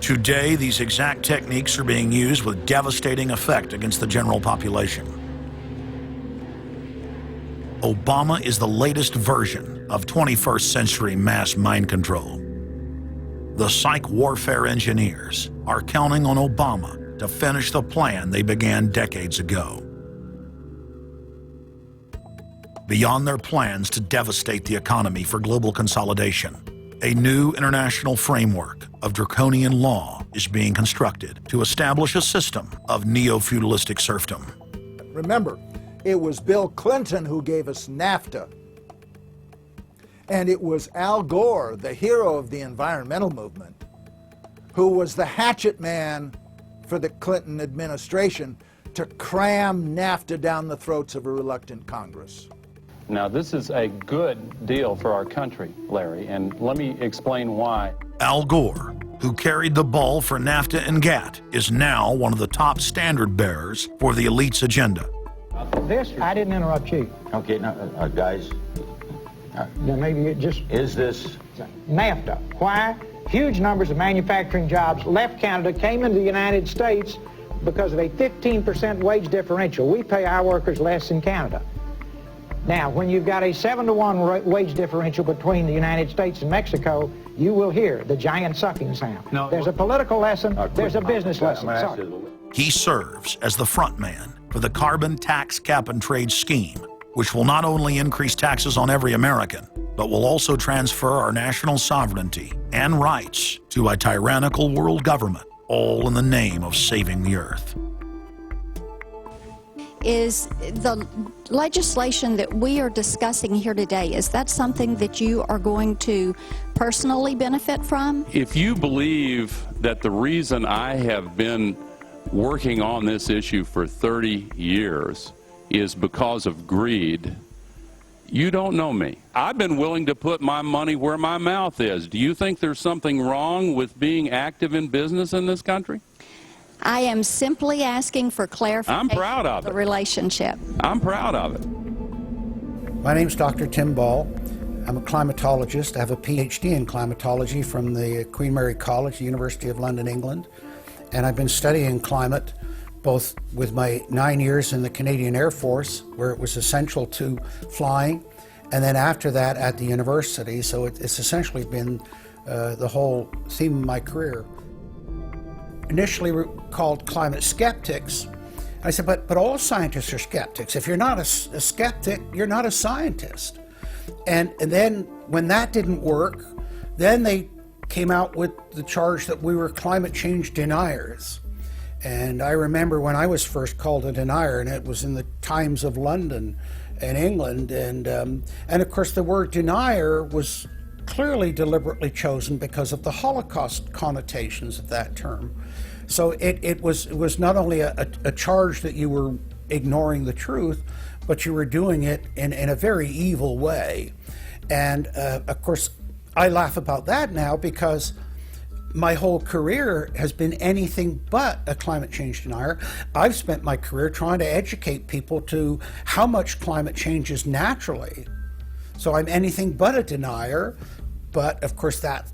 Today, these exact techniques are being used with devastating effect against the general population. Obama is the latest version of 21st century mass mind control. The psych warfare engineers are counting on Obama to finish the plan they began decades ago. Beyond their plans to devastate the economy for global consolidation, a new international framework of draconian law is being constructed to establish a system of neo-feudalistic serfdom. Remember, it was Bill Clinton who gave us NAFTA. And it was Al Gore, the hero of the environmental movement, who was the hatchet man for the Clinton administration to cram NAFTA down the throats of a reluctant Congress. Now, this is a good deal for our country, Larry, and let me explain why. Al Gore, who carried the ball for NAFTA and GATT, is now one of the top standard bearers for the elite's agenda. I didn't interrupt you. Okay, now, guys. Now maybe it just... Is this... NAFTA. Why? Huge numbers of manufacturing jobs left Canada, came into the United States because of a 15% wage differential. We pay our workers less in Canada. Now, when you've got a 7-to-1 wage differential between the United States and Mexico, you will hear the giant sucking sound. No, there's a political lesson, there's a business lesson. Sorry. He serves as the front man for the carbon tax cap and trade scheme, which will not only increase taxes on every American, but will also transfer our national sovereignty and rights to a tyrannical world government, all in the name of saving the earth. Is the legislation that we are discussing here today, is that something that you are going to personally benefit from? If you believe that the reason I have been working on this issue for 30 years is because of greed, you don't know me. I've been willing to put my money where my mouth is. Do you think there's something wrong with being active in business in this country? I am simply asking for clarification. I'm proud of the it. Relationship. I'm proud of it. My name's Dr. Tim Ball. I'm a climatologist. I have a PhD in climatology from the Queen Mary College, the University of London, England. And I've been studying climate both with my 9 years in the Canadian Air Force, where it was essential to flying, and then after that at the university. So it's essentially been the whole theme of my career. Initially called climate skeptics. I said, but all scientists are skeptics. If you're not a skeptic, you're not a scientist. And then when that didn't work, then they came out with the charge that we were climate change deniers. And I remember when I was first called a denier, and it was in the Times of London and England, and of course the word denier was clearly deliberately chosen because of the Holocaust connotations of that term. So it was not only a charge that you were ignoring the truth, but you were doing it in a very evil way. And of course, I laugh about that now because my whole career has been anything but a climate change denier. I've spent my career trying to educate people to how much climate changes naturally. So I'm anything but a denier, but of course that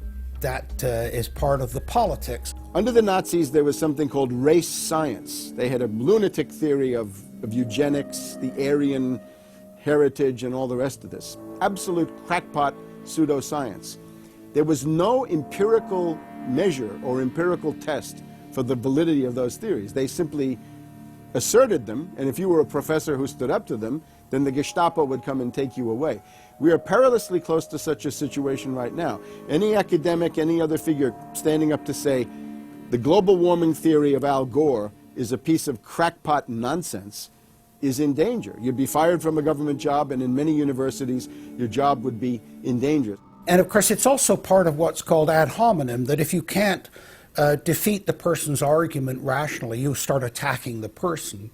is part of the politics. Under the Nazis, there was something called race science. They had a lunatic theory of eugenics, the Aryan heritage, and all the rest of this. Absolute crackpot pseudoscience. There was no empirical measure or empirical test for the validity of those theories. They simply asserted them, and if you were a professor who stood up to them, then the Gestapo would come and take you away. We are perilously close to such a situation right now. Any academic, any other figure standing up to say the global warming theory of Al Gore is a piece of crackpot nonsense is in danger. You'd be fired from a government job, and in many universities, your job would be in danger. And of course, it's also part of what's called ad hominem, that if you can't defeat the person's argument rationally, you start attacking the person.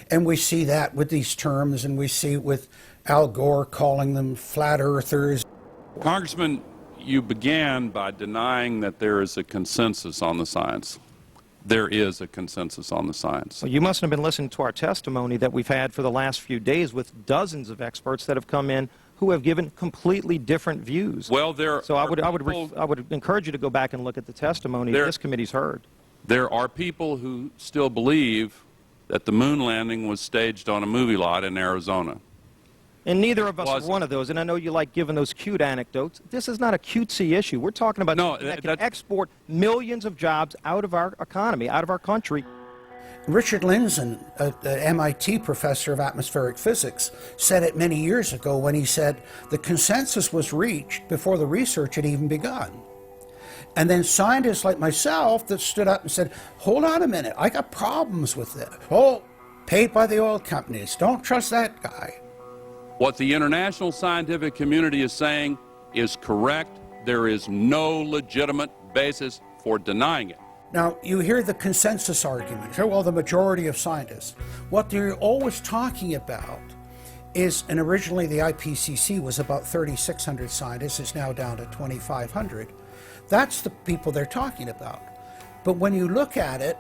And we see that with these terms, and we see with Al Gore calling them flat earthers. Congressman, you began by denying that there is a consensus on the science. there is a consensus on the science. Well, you mustn't have been listening to our testimony that we've had for the last few days with dozens of experts that have come in who have given completely different views. Well, I would encourage you to go back and look at the testimony this committee's heard. There are people who still believe that the moon landing was staged on a movie lot in Arizona. And neither of us are one of those, and I know you like giving those cute anecdotes. This is not a cutesy issue. We're talking about something that can export millions of jobs out of our economy, out of our country. Richard Lindzen, an MIT professor of atmospheric physics, said it many years ago when he said the consensus was reached before the research had even begun. And then scientists like myself that stood up and said, hold on a minute, I got problems with it. Oh, paid by the oil companies, don't trust that guy. What the international scientific community is saying is correct. There is no legitimate basis for denying it. Now, you hear the consensus argument. Well, the majority of scientists. What they're always talking about is, and originally the IPCC was about 3,600 scientists, it's now down to 2,500. That's the people they're talking about. But when you look at it,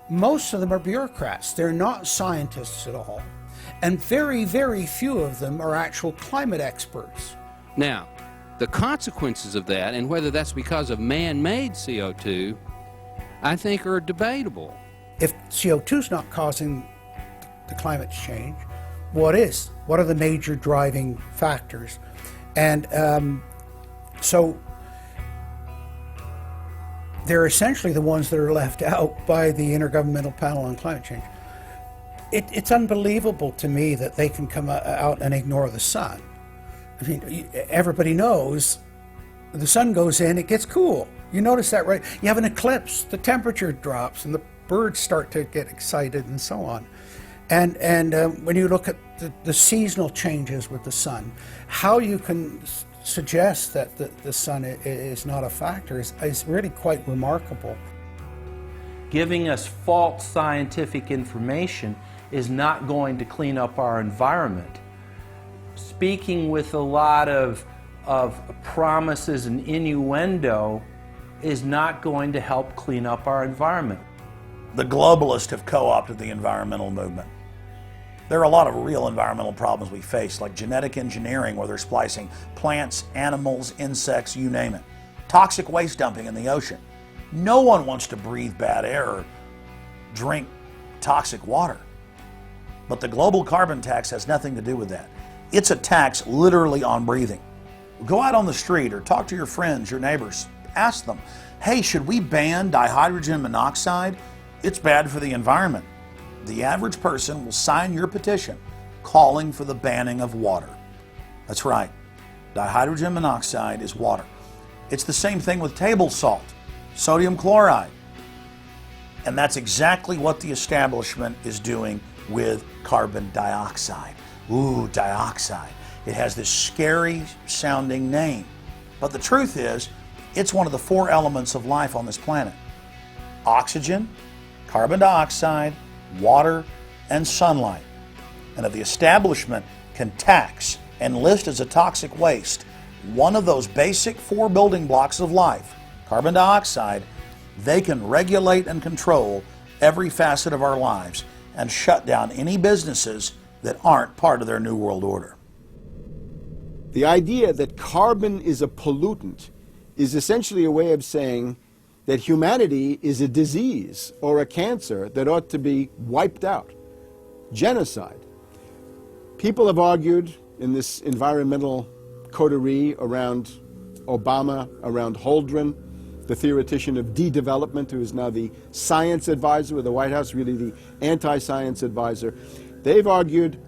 most of them are bureaucrats. They're not scientists at all. And very, very few of them are actual climate experts. Now, the consequences of that, and whether that's because of man-made CO2, I think are debatable. If CO2 is not causing the climate change, what is? What are the major driving factors? And so they're essentially the ones that are left out by the Intergovernmental Panel on Climate Change. It's unbelievable to me that they can come out and ignore the sun. I mean, everybody knows the sun goes in, it gets cool. You notice that, right? You have an eclipse, the temperature drops, and the birds start to get excited and so on. And when you look at the seasonal changes with the sun, how you can suggest that the sun is not a factor is really quite remarkable. Giving us false scientific information is not going to clean up our environment. Speaking with a lot of promises and innuendo is not going to help clean up our environment. The globalists have co-opted the environmental movement. There are a lot of real environmental problems we face, like genetic engineering, where they're splicing plants, animals, insects, you name it. Toxic waste dumping in the ocean. No one wants to breathe bad air or drink toxic water. But the global carbon tax has nothing to do with that. It's a tax literally on breathing. Go out on the street or talk to your friends, your neighbors. Ask them, hey, should we ban dihydrogen monoxide? It's bad for the environment. The average person will sign your petition calling for the banning of water. That's right. Dihydrogen monoxide is water. It's the same thing with table salt, sodium chloride. And that's exactly what the establishment is doing with carbon dioxide. Ooh, dioxide. It has this scary sounding name. But the truth is, it's one of the 4 elements of life on this planet. Oxygen, carbon dioxide, water, and sunlight. And if the establishment can tax and list as a toxic waste one of those basic 4 building blocks of life, carbon dioxide, they can regulate and control every facet of our lives and shut down any businesses that aren't part of their New World Order. The idea that carbon is a pollutant is essentially a way of saying that humanity is a disease or a cancer that ought to be wiped out. Genocide. People have argued in this environmental coterie around Obama, around Holdren, the theoretician of de-development, who is now the science advisor of the White House, really the anti-science advisor. They've argued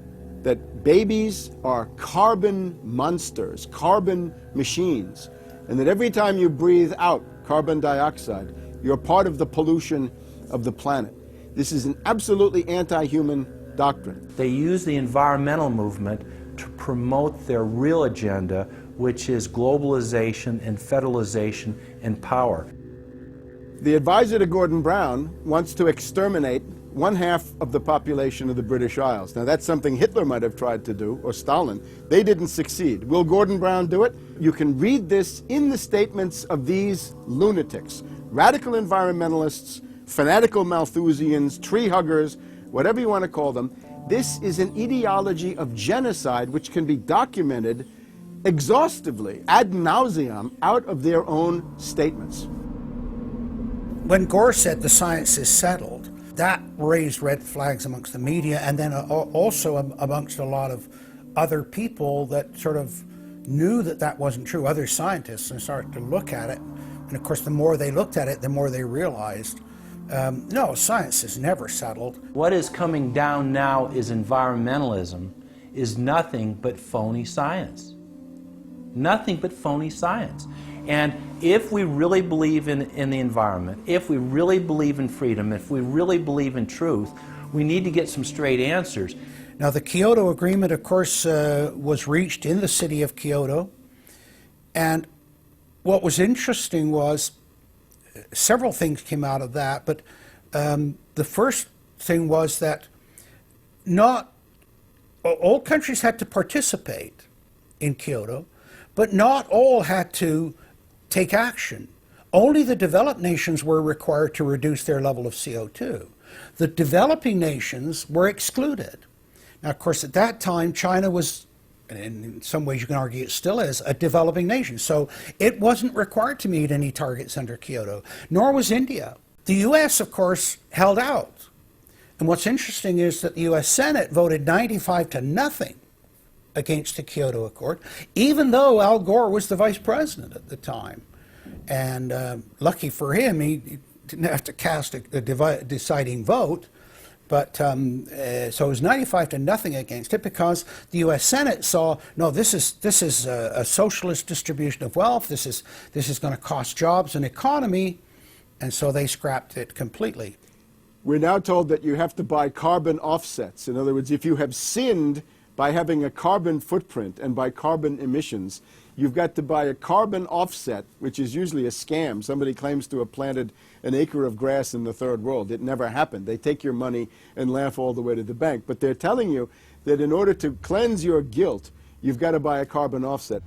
that babies are carbon monsters, carbon machines, and that every time you breathe out carbon dioxide, you're part of the pollution of the planet. This is an absolutely anti-human doctrine. They use the environmental movement to promote their real agenda, which is globalization and federalization and power. The advisor to Gordon Brown wants to exterminate 1/2 of the population of the British Isles. Now that's something Hitler might have tried to do, or Stalin. They didn't succeed. Will Gordon Brown do it? You can read this in the statements of these lunatics, radical environmentalists fanatical Malthusians, tree huggers, whatever you want to call them. This is an ideology of genocide which can be documented exhaustively, ad nauseum, out of their own statements. When Gore said the science is settled, that raised red flags amongst the media and then also amongst a lot of other people that sort of knew that that wasn't true, other scientists, and started to look at it. And of course, the more they looked at it, the more they realized, no, science is never settled. What is coming down now is environmentalism is nothing but phony science. Nothing but phony science. And if we really believe in the environment, if we really believe in freedom, if we really believe in truth, we need to get some straight answers. Now, the Kyoto Agreement, of course, was reached in the city of Kyoto. And what was interesting was several things came out of that, but the first thing was that not all countries had to participate in Kyoto, but not all had to take action. Only the developed nations were required to reduce their level of CO2. The developing nations were excluded. Now, of course, at that time, China was, and in some ways you can argue it still is, a developing nation. So it wasn't required to meet any targets under Kyoto, nor was India. The U.S., of course, held out. And what's interesting is that the U.S. Senate voted 95-0 against the Kyoto Accord, even though Al Gore was the vice president at the time. And lucky for him, he didn't have to cast a deciding vote. But so it was 95-0 against it because the U.S. Senate saw, no, this is a socialist distribution of wealth. This is going to cost jobs and economy, and so they scrapped it completely. We're now told that you have to buy carbon offsets. In other words, if you have sinned by having a carbon footprint and by carbon emissions, you've got to buy a carbon offset, which is usually a scam. Somebody claims to have planted an acre of grass in the third world. It never happened. They take your money and laugh all the way to the bank. But they're telling you that in order to cleanse your guilt, you've got to buy a carbon offset.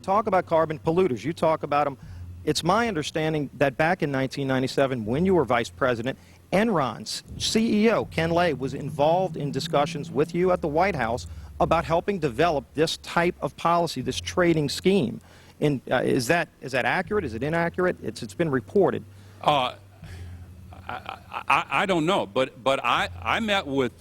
Talk about carbon polluters. You talk about them. It's my understanding that back in 1997, when you were vice president, Enron's CEO, Ken Lay, was involved in discussions with you at the White House about helping develop this type of policy, this trading scheme. And is that accurate? Is it inaccurate? It's been reported. I don't know, but I met with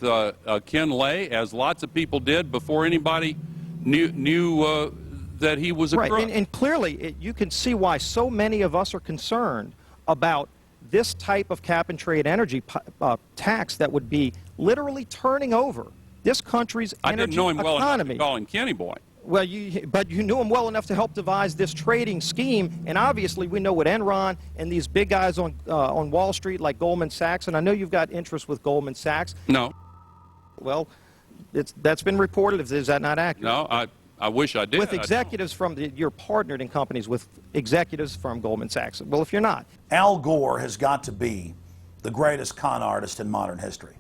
Ken Lay, as lots of people did, before anybody knew that he was a crook. Right, and clearly you can see why so many of us are concerned about this type of cap-and-trade energy tax that would be literally turning over this country's energy economy. I didn't know him well enough to call him Kenny Boy. Well, but you knew him well enough to help devise this trading scheme, and obviously we know what Enron and these big guys on Wall Street like Goldman Sachs, and I know you've got interest with Goldman Sachs. No. Well, that's been reported. Is that not accurate? No, I wish I did. With executives you're partnered in companies with executives from Goldman Sachs. Well, if you're not. Al Gore has got to be the greatest con artist in modern history.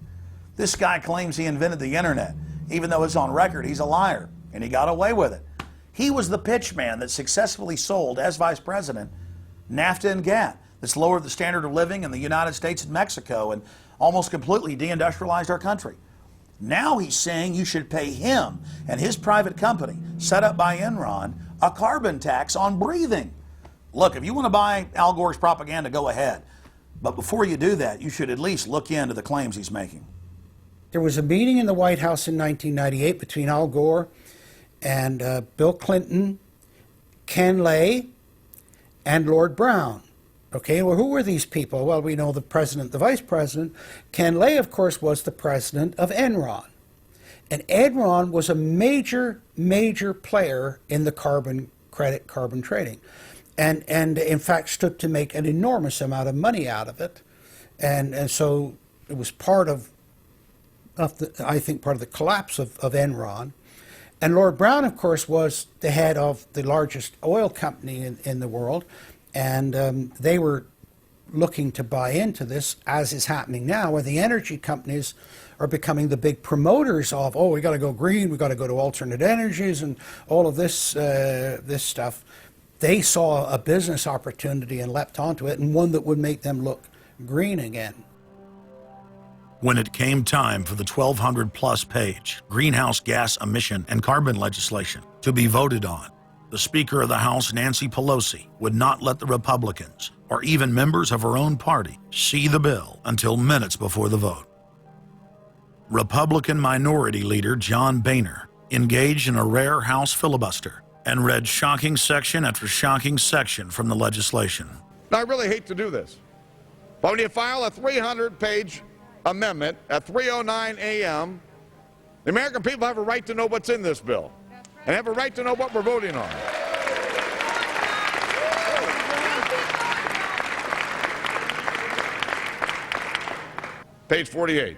This guy claims he invented the internet. Even though it's on record, he's a liar, and he got away with it. He was the pitch man that successfully sold, as vice president, NAFTA and GATT. That's lowered the standard of living in the United States and Mexico and almost completely deindustrialized our country. Now he's saying you should pay him and his private company, set up by Enron, a carbon tax on breathing. Look, if you want to buy Al Gore's propaganda, go ahead. But before you do that, you should at least look into the claims he's making. There was a meeting in the White House in 1998 between Al Gore and Bill Clinton, Ken Lay, and Lord Browne. Okay, well, who were these people? Well, we know the president, the vice president. Ken Lay, of course, was the president of Enron. And Enron was a major, major player in the carbon credit, carbon trading. And in fact, stood to make an enormous amount of money out of it. And so it was part of I think, part of the collapse of Enron. And Lord Browne, of course, was the head of the largest oil company in the world. And they were looking to buy into this, as is happening now, where the energy companies are becoming the big promoters of, oh, we got to go green, we got to go to alternate energies, and all of this this stuff. They saw a business opportunity and leapt onto it, and one that would make them look green again. When it came time for the 1,200-plus page greenhouse gas emission and carbon legislation to be voted on, the Speaker of the House, Nancy Pelosi, would not let the Republicans, or even members of her own party, see the bill until minutes before the vote. Republican Minority Leader John Boehner engaged in a rare House filibuster and read shocking section after shocking section from the legislation. Now, I really hate to do this, but when you file a 300-page amendment at 3:09 a.m., the American people have a right to know what's in this bill and have a right to know what we're voting on. Page 48.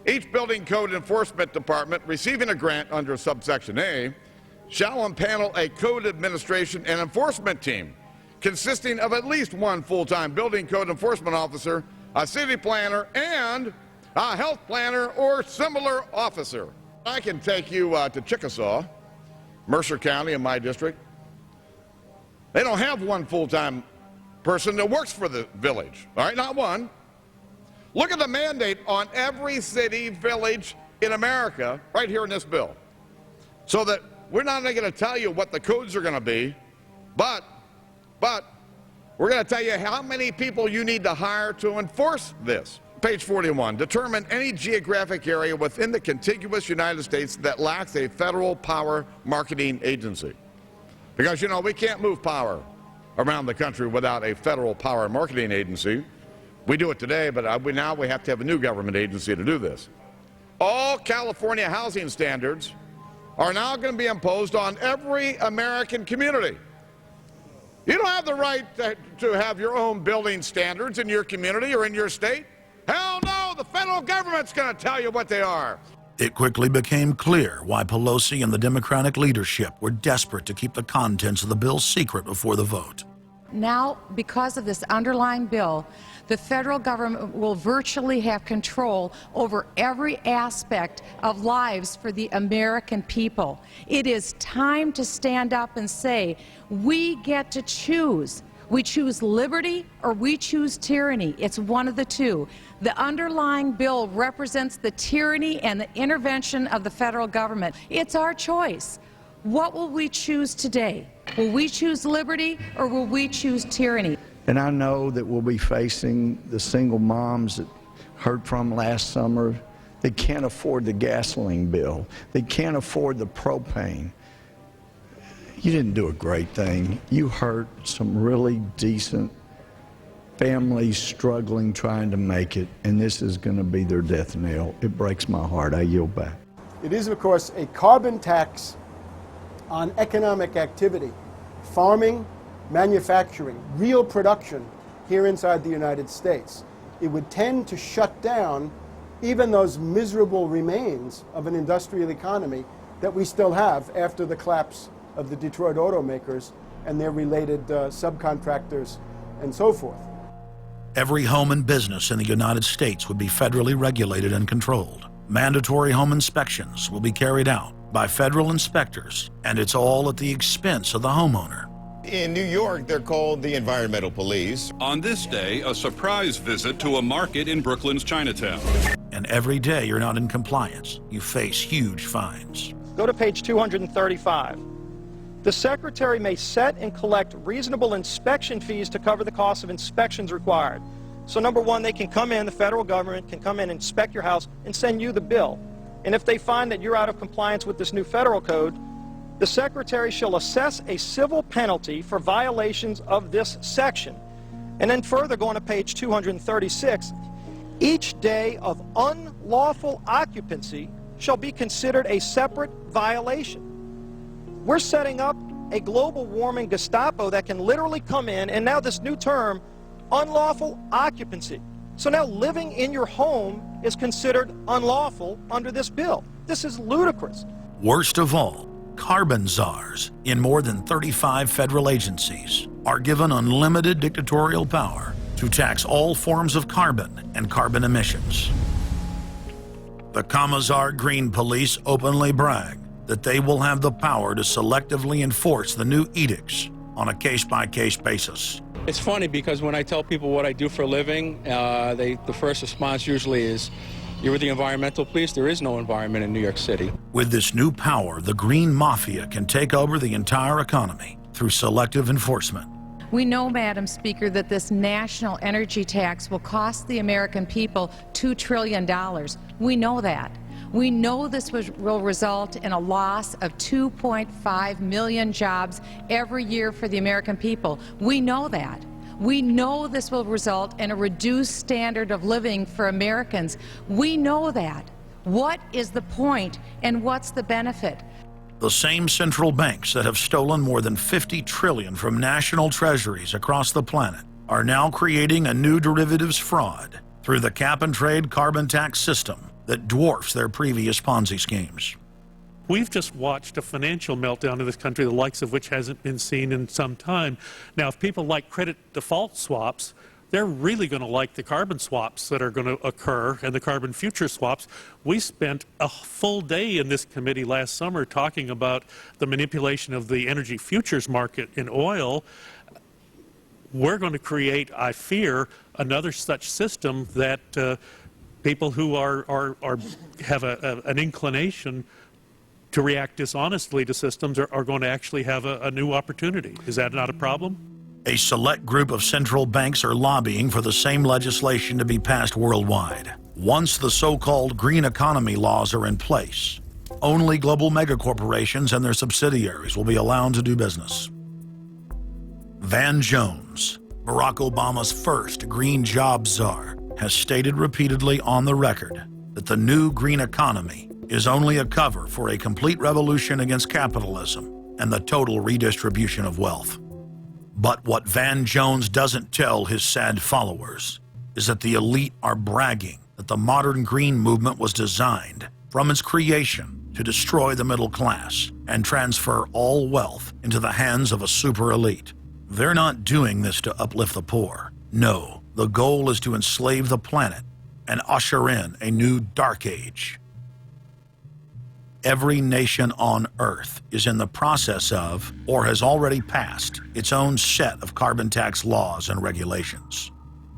Each building code enforcement department receiving a grant under subsection A shall impanel a code administration and enforcement team consisting of at least one full-time building code enforcement officer, a city planner, and a health planner or similar officer. I can take you to Chickasaw, Mercer County in my district. They don't have one full-time person that works for the village, all right, not one. Look at the mandate on every city, village in America right here in this bill. So that we're not only going to tell you what the codes are going to be, but we're going to tell you how many people you need to hire to enforce this. Page 41, determine any geographic area within the contiguous United States that lacks a federal power marketing agency. Because, you know, we can't move power around the country without a federal power marketing agency. We do it today, but now we have to have a new government agency to do this. All California housing standards are now going to be imposed on every American community. You don't have the right to have your own building standards in your community or in your state. Hell no, the federal government's going to tell you what they are. It quickly became clear why Pelosi and the Democratic leadership were desperate to keep the contents of the bill secret before the vote. Now, because of this underlying bill, the federal government will virtually have control over every aspect of lives for the American people. It is time to stand up and say, we get to choose. We choose liberty or we choose tyranny. It's one of the two. The underlying bill represents the tyranny and the intervention of the federal government. It's our choice. What will we choose today? Will we choose liberty or will we choose tyranny? And I know that we'll be facing the single moms that heard from last summer. They can't afford the gasoline bill. They can't afford the propane. You didn't do a great thing. You hurt some really decent families struggling, trying to make it, and this is going to be their death knell. It breaks my heart. I yield back. It is, of course, a carbon tax on economic activity, farming, manufacturing, real production here inside the United States. It would tend to shut down even those miserable remains of an industrial economy that we still have after the collapse of the Detroit automakers and their related subcontractors and so forth. Every home and business in the United States would be federally regulated and controlled. Mandatory home inspections will be carried out by federal inspectors, and it's all at the expense of the homeowner. In New York, they're called the environmental police. On this day, a surprise visit to a market in Brooklyn's Chinatown. And every day you're not in compliance, you face huge fines. Go to page 235. The Secretary may set and collect reasonable inspection fees to cover the cost of inspections required. So number one, they can come in, the federal government can come in and inspect your house and send you the bill. And if they find that you're out of compliance with this new federal code, the Secretary shall assess a civil penalty for violations of this section. And then further, going to page 236, each day of unlawful occupancy shall be considered a separate violation. We're setting up a global warming Gestapo that can literally come in, and now this new term, unlawful occupancy. So now living in your home is considered unlawful under this bill. This is ludicrous. Worst of all, carbon czars in more than 35 federal agencies are given unlimited dictatorial power to tax all forms of carbon and carbon emissions. The Commissar Green Police openly brag that they will have the power to selectively enforce the new edicts on a case-by-case basis. It's funny because when I tell people what I do for a living, the first response usually is, "You're with the environmental police?" There is no environment in New York City. With this new power, the green mafia can take over the entire economy through selective enforcement. We know, Madam Speaker, that this national energy tax will cost the American people $2 trillion. We know that. We know this will result in a loss of 2.5 million jobs every year for the American people. We know that. We know this will result in a reduced standard of living for Americans. We know that. What is the point and what's the benefit? The same central banks that have stolen more than $50 trillion from national treasuries across the planet are now creating a new derivatives fraud through the cap-and-trade carbon tax system that dwarfs their previous Ponzi schemes. We've just watched a financial meltdown in this country, the likes of which hasn't been seen in some time. Now, if people like credit default swaps, they're really going to like the carbon swaps that are going to occur and the carbon future swaps. We spent a full day in this committee last summer talking about the manipulation of the energy futures market in oil. We're going to create, I fear, another such system that people who have an inclination to react dishonestly to systems are going to actually have a new opportunity. Is that not a problem? A select group of central banks are lobbying for the same legislation to be passed worldwide. Once the so-called green economy laws are in place, only global megacorporations and their subsidiaries will be allowed to do business. Van Jones, Barack Obama's first green job czar, has stated repeatedly on the record that the new green economy is only a cover for a complete revolution against capitalism and the total redistribution of wealth. But what Van Jones doesn't tell his sad followers is that the elite are bragging that the modern green movement was designed from its creation to destroy the middle class and transfer all wealth into the hands of a super elite. They're not doing this to uplift the poor. No, the goal is to enslave the planet and usher in a new dark age. Every nation on Earth is in the process of, or has already passed, its own set of carbon tax laws and regulations.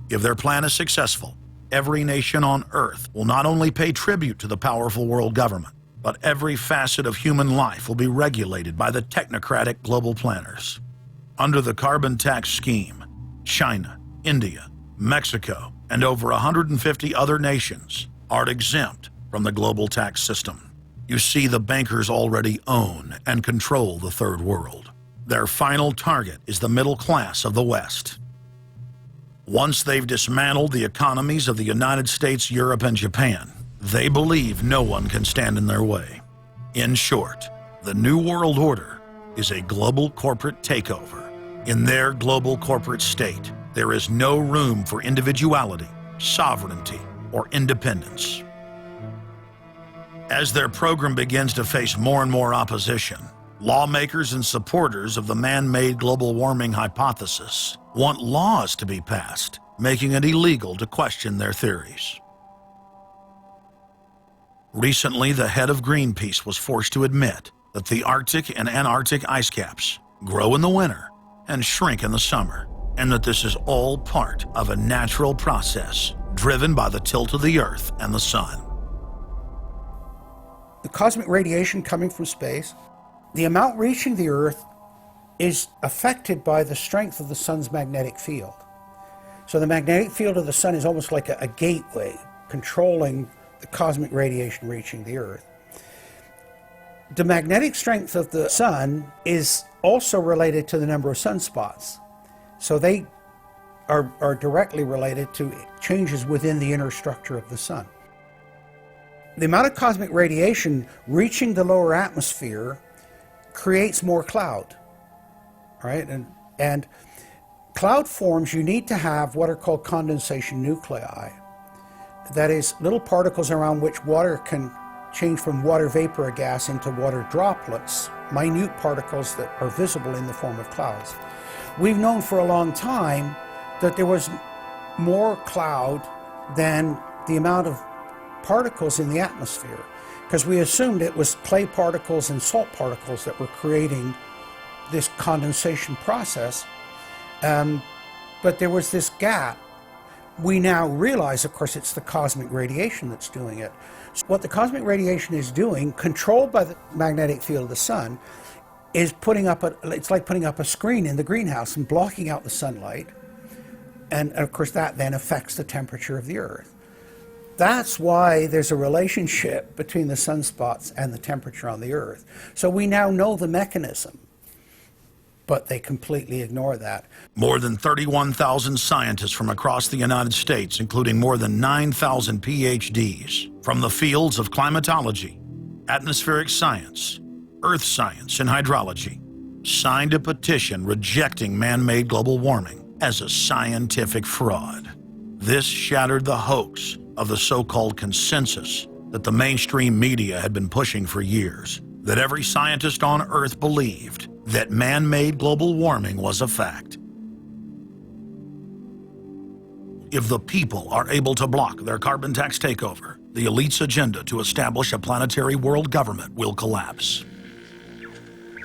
If their plan is successful, every nation on Earth will not only pay tribute to the powerful world government, but every facet of human life will be regulated by the technocratic global planners. Under the carbon tax scheme, China, India, Mexico, and over 150 other nations are exempt from the global tax system. You see, the bankers already own and control the third world. Their final target is the middle class of the West. Once they've dismantled the economies of the United States, Europe, and Japan, they believe no one can stand in their way. In short, the New World Order is a global corporate takeover. In their global corporate state, there is no room for individuality, sovereignty, or independence. As their program begins to face more and more opposition, lawmakers and supporters of the man-made global warming hypothesis want laws to be passed, making it illegal to question their theories. Recently, the head of Greenpeace was forced to admit that the Arctic and Antarctic ice caps grow in the winter and shrink in the summer, and that this is all part of a natural process driven by the tilt of the Earth and the Sun. The cosmic radiation coming from space, the amount reaching the Earth is affected by the strength of the Sun's magnetic field. So the magnetic field of the Sun is almost like a gateway controlling the cosmic radiation reaching the Earth. The magnetic strength of the Sun is also related to the number of sunspots. So they are directly related to changes within the inner structure of the Sun. The amount of cosmic radiation reaching the lower atmosphere creates more cloud, right? And cloud forms, you need to have what are called condensation nuclei. That is, little particles around which water can change from water vapor or gas into water droplets, minute particles that are visible in the form of clouds. We've known for a long time that there was more cloud than the amount of particles in the atmosphere, because we assumed it was clay particles and salt particles that were creating this condensation process, but there was this gap. We now realize, of course, it's the cosmic radiation that's doing it. So what the cosmic radiation is doing, controlled by the magnetic field of the sun, is it's like putting up a screen in the greenhouse and blocking out the sunlight. And of course, that then affects the temperature of the Earth. That's why there's a relationship between the sunspots and the temperature on the Earth. So we now know the mechanism, but they completely ignore that. More than 31,000 scientists from across the United States, including more than 9,000 PhDs, from the fields of climatology, atmospheric science, earth science, and hydrology, signed a petition rejecting man-made global warming as a scientific fraud. This shattered the hoax of the so-called consensus that the mainstream media had been pushing for years, that every scientist on Earth believed that man-made global warming was a fact. If the people are able to block their carbon tax takeover, the elite's agenda to establish a planetary world government will collapse.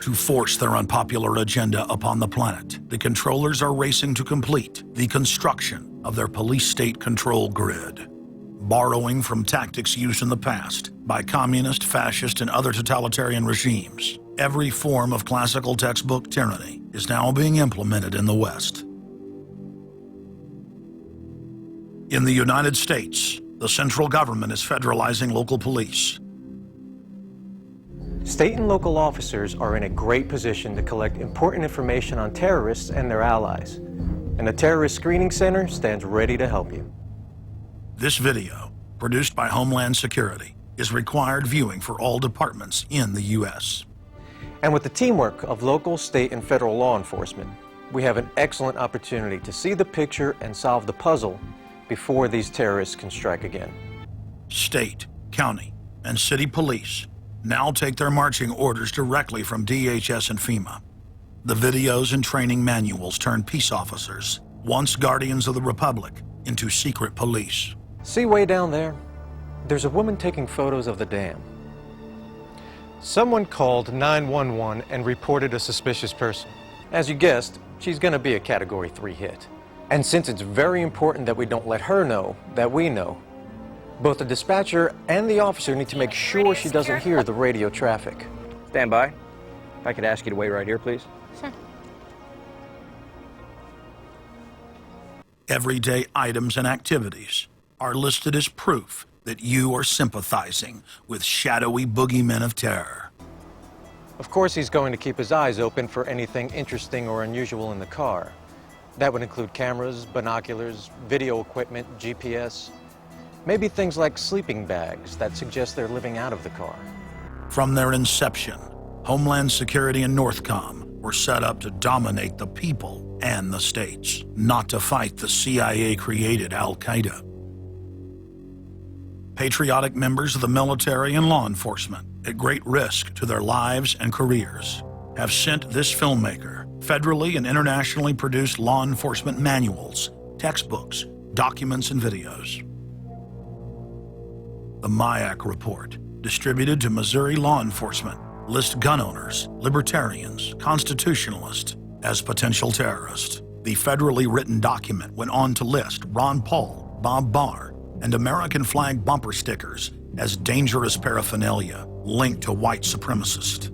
To force their unpopular agenda upon the planet, the controllers are racing to complete the construction of their police state control grid, borrowing from tactics used in the past by communist, fascist, and other totalitarian regimes. Every form of classical textbook tyranny is now being implemented in the West. In the United States, the central government is federalizing local police. State and local officers are in a great position to collect important information on terrorists and their allies, and the Terrorist Screening Center stands ready to help you. This video, produced by Homeland Security, is required viewing for all departments in the U.S. And with the teamwork of local, state, and federal law enforcement, we have an excellent opportunity to see the picture and solve the puzzle before these terrorists can strike again. State, county, and city police now take their marching orders directly from DHS and FEMA. The videos and training manuals turn peace officers, once guardians of the Republic, into secret police. See way down there? There's a woman taking photos of the dam. Someone called 911 and reported a suspicious person. As you guessed, she's going to be a Category 3 hit. And since it's very important that we don't let her know that we know, both the dispatcher and the officer need to make sure she doesn't hear the radio traffic. Stand by. If I could ask you to wait right here, please. Sure. Everyday items and activities are listed as proof that you are sympathizing with shadowy boogeymen of terror. Of course, he's going to keep his eyes open for anything interesting or unusual in the car. That would include cameras, binoculars, video equipment, GPS, maybe things like sleeping bags that suggest they're living out of the car. From their inception, Homeland Security and Northcom were set up to dominate the people and the states, not to fight the CIA-created Al-Qaeda. Patriotic members of the military and law enforcement, at great risk to their lives and careers, have sent this filmmaker federally and internationally produced law enforcement manuals, textbooks, documents, and videos. The MIAC report, distributed to Missouri law enforcement, lists gun owners, libertarians, constitutionalists as potential terrorists. The federally written document went on to list Ron Paul, Bob Barr, and American flag bumper stickers as dangerous paraphernalia linked to white supremacists.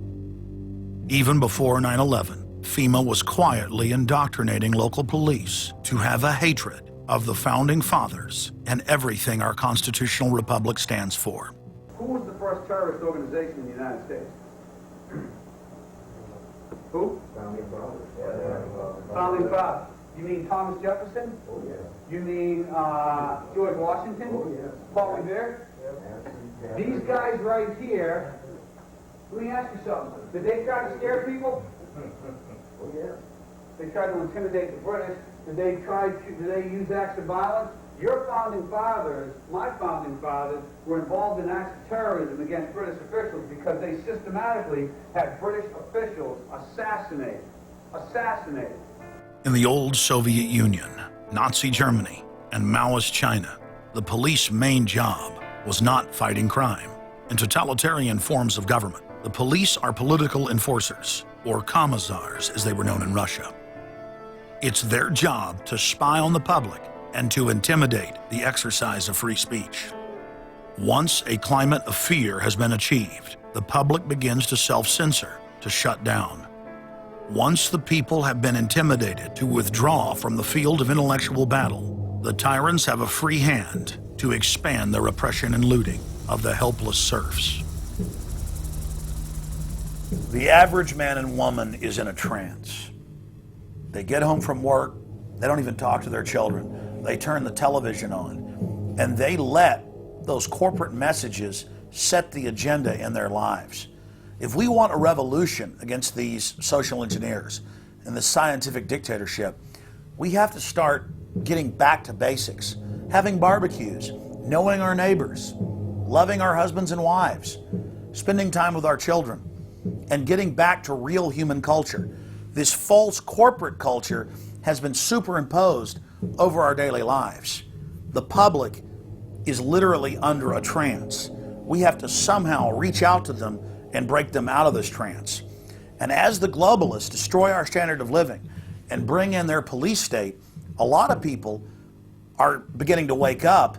Even before 9/11, FEMA was quietly indoctrinating local police to have a hatred of the Founding Fathers and everything our constitutional republic stands for. Who was the first terrorist organization in the United States? Who? Founding Fathers. Founding Fathers. You mean Thomas Jefferson? Oh, yeah. You mean George Washington? Oh, yeah. Paul Revere? Yeah. These guys right here, let me ask you something. Did they try to scare people? Oh, yeah. They tried to intimidate the British. Did they use acts of violence? Your founding fathers, my founding fathers, were involved in acts of terrorism against British officials because they systematically had British officials assassinated. In the old Soviet Union, Nazi Germany, and Maoist China, the police's main job was not fighting crime. In totalitarian forms of government, the police are political enforcers. or commissars as they were known in Russia. It's their job to spy on the public and to intimidate the exercise of free speech. Once a climate of fear has been achieved, the public begins to self-censor, to shut down. Once the people have been intimidated to withdraw from the field of intellectual battle, the tyrants have a free hand to expand their oppression and looting of the helpless serfs. The average man and woman is in a trance. They get home from work, they don't even talk to their children. They turn the television on, and they let those corporate messages set the agenda in their lives. If we want a revolution against these social engineers and the scientific dictatorship, we have to start getting back to basics, having barbecues, knowing our neighbors, loving our husbands and wives, spending time with our children, and getting back to real human culture. This false corporate culture has been superimposed over our daily lives. The public is literally under a trance. We have to somehow reach out to them and break them out of this trance. And as the globalists destroy our standard of living and bring in their police state, a lot of people are beginning to wake up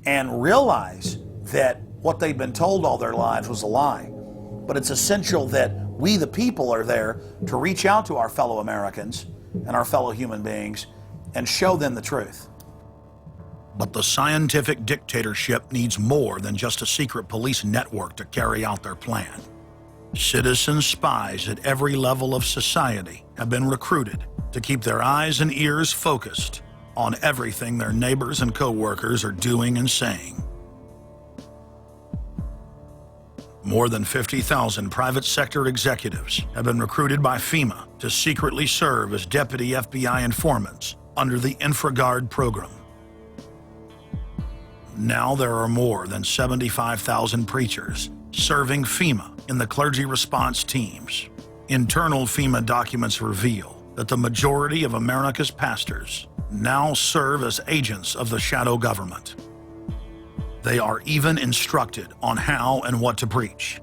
and realize that what they've been told all their lives was a lie. But it's essential that we, the people, are there to reach out to our fellow Americans and our fellow human beings and show them the truth. But the scientific dictatorship needs more than just a secret police network to carry out their plan. Citizen spies at every level of society have been recruited to keep their eyes and ears focused on everything their neighbors and co-workers are doing and saying. More than 50,000 private sector executives have been recruited by FEMA to secretly serve as deputy FBI informants under the InfraGard program. Now there are more than 75,000 preachers serving FEMA in the clergy response teams. Internal FEMA documents reveal that the majority of America's pastors now serve as agents of the shadow government. They are even instructed on how and what to preach.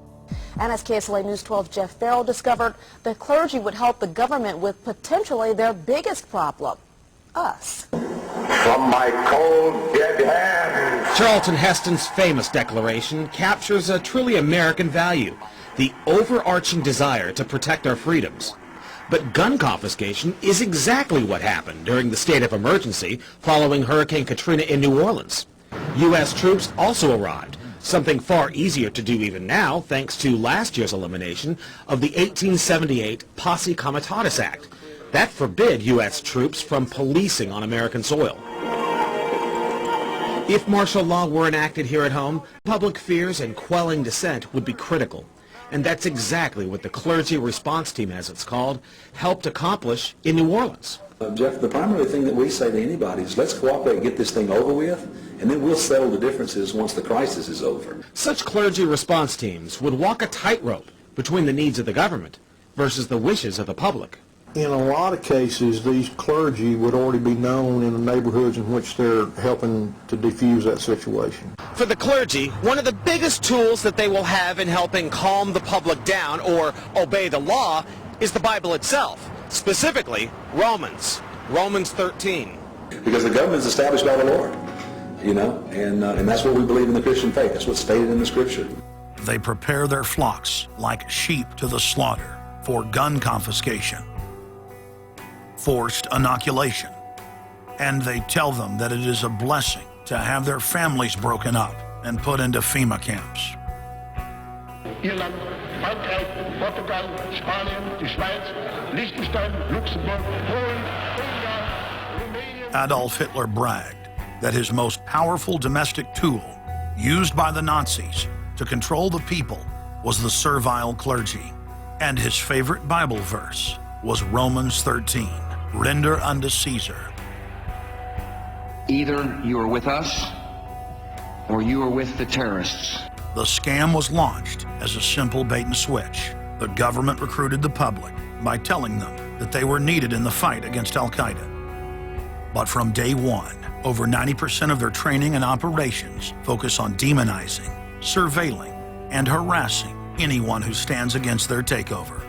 And as KSLA News 12 Jeff Farrell discovered, the clergy would help the government with potentially their biggest problem, us. From my cold, dead hands. Charlton Heston's famous declaration captures a truly American value, the overarching desire to protect our freedoms. But gun confiscation is exactly what happened during the state of emergency following Hurricane Katrina in New Orleans. U.S. troops also arrived, something far easier to do even now thanks to last year's elimination of the 1878 Posse Comitatus Act. That forbid U.S. troops from policing on American soil. If martial law were enacted here at home, public fears and quelling dissent would be critical. And that's exactly what the Clergy Response Team, as it's called, helped accomplish in New Orleans. Jeff, the primary thing that we say to anybody is let's cooperate and get this thing over with, and then we'll settle the differences once the crisis is over. Such clergy response teams would walk a tightrope between the needs of the government versus the wishes of the public. In a lot of cases, these clergy would already be known in the neighborhoods in which they're helping to defuse that situation. For the clergy, one of the biggest tools that they will have in helping calm the public down or obey the law is the Bible itself, specifically Romans 13. Because the government is established by the Lord, you know, and that's what we believe in the Christian faith. That's what's stated in the Scripture. They prepare their flocks like sheep to the slaughter for gun confiscation, forced inoculation, and they tell them that it is a blessing to have their families broken up and put into FEMA camps. Irland, Frankreich, Portugal, Spanien, die Schweiz, Liechtenstein, Luxembourg, Poland, Ungarn, Romania. Adolf Hitler bragged that his most powerful domestic tool, used by the Nazis to control the people, was the servile clergy. And his favorite Bible verse was Romans 13, render unto Caesar. Either you are with us or you are with the terrorists. The scam was launched as a simple bait and switch. The government recruited the public by telling them that they were needed in the fight against Al-Qaeda. But from day one, over 90% of their training and operations focus on demonizing, surveilling, and harassing anyone who stands against their takeover.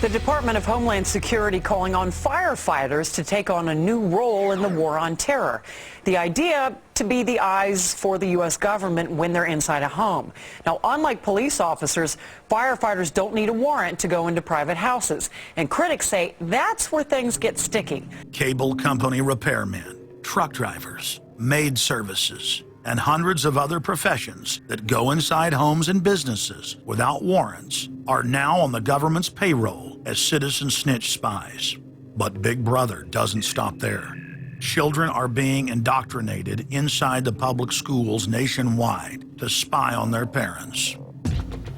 The Department of Homeland Security calling on firefighters to take on a new role in the war on terror. The idea to be the eyes for the U.S. government when they're inside a home. Now, unlike police officers, firefighters don't need a warrant to go into private houses. And critics say that's where things get sticky. Cable company repairmen, truck drivers, maid services, and hundreds of other professions that go inside homes and businesses without warrants are now on the government's payroll as citizen snitch spies. But Big Brother doesn't stop there. Children are being indoctrinated inside the public schools nationwide to spy on their parents.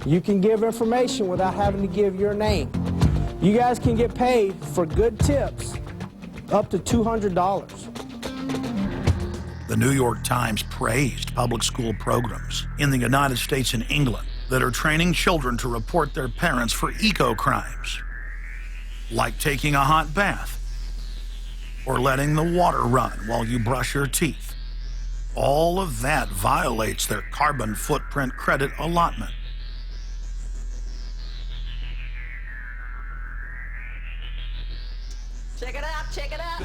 You can give information without having to give your name. You guys can get paid for good tips up to $200. The New York Times praised public school programs in the United States and England that are training children to report their parents for eco-crimes, like taking a hot bath or letting the water run while you brush your teeth. All of that violates their carbon footprint credit allotment. Check it out, check it out.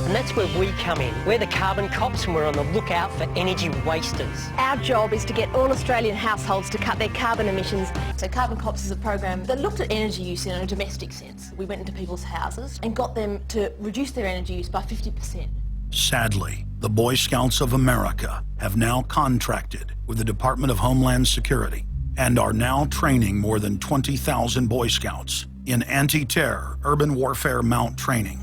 And that's where we come in. We're the carbon cops and we're on the lookout for energy wasters. Our job is to get all Australian households to cut their carbon emissions. So Carbon Cops is a program that looked at energy use in a domestic sense. We went into people's houses and got them to reduce their energy use by 50%. Sadly, the Boy Scouts of America have now contracted with the Department of Homeland Security and are now training more than 20,000 Boy Scouts in anti-terror urban warfare mount training.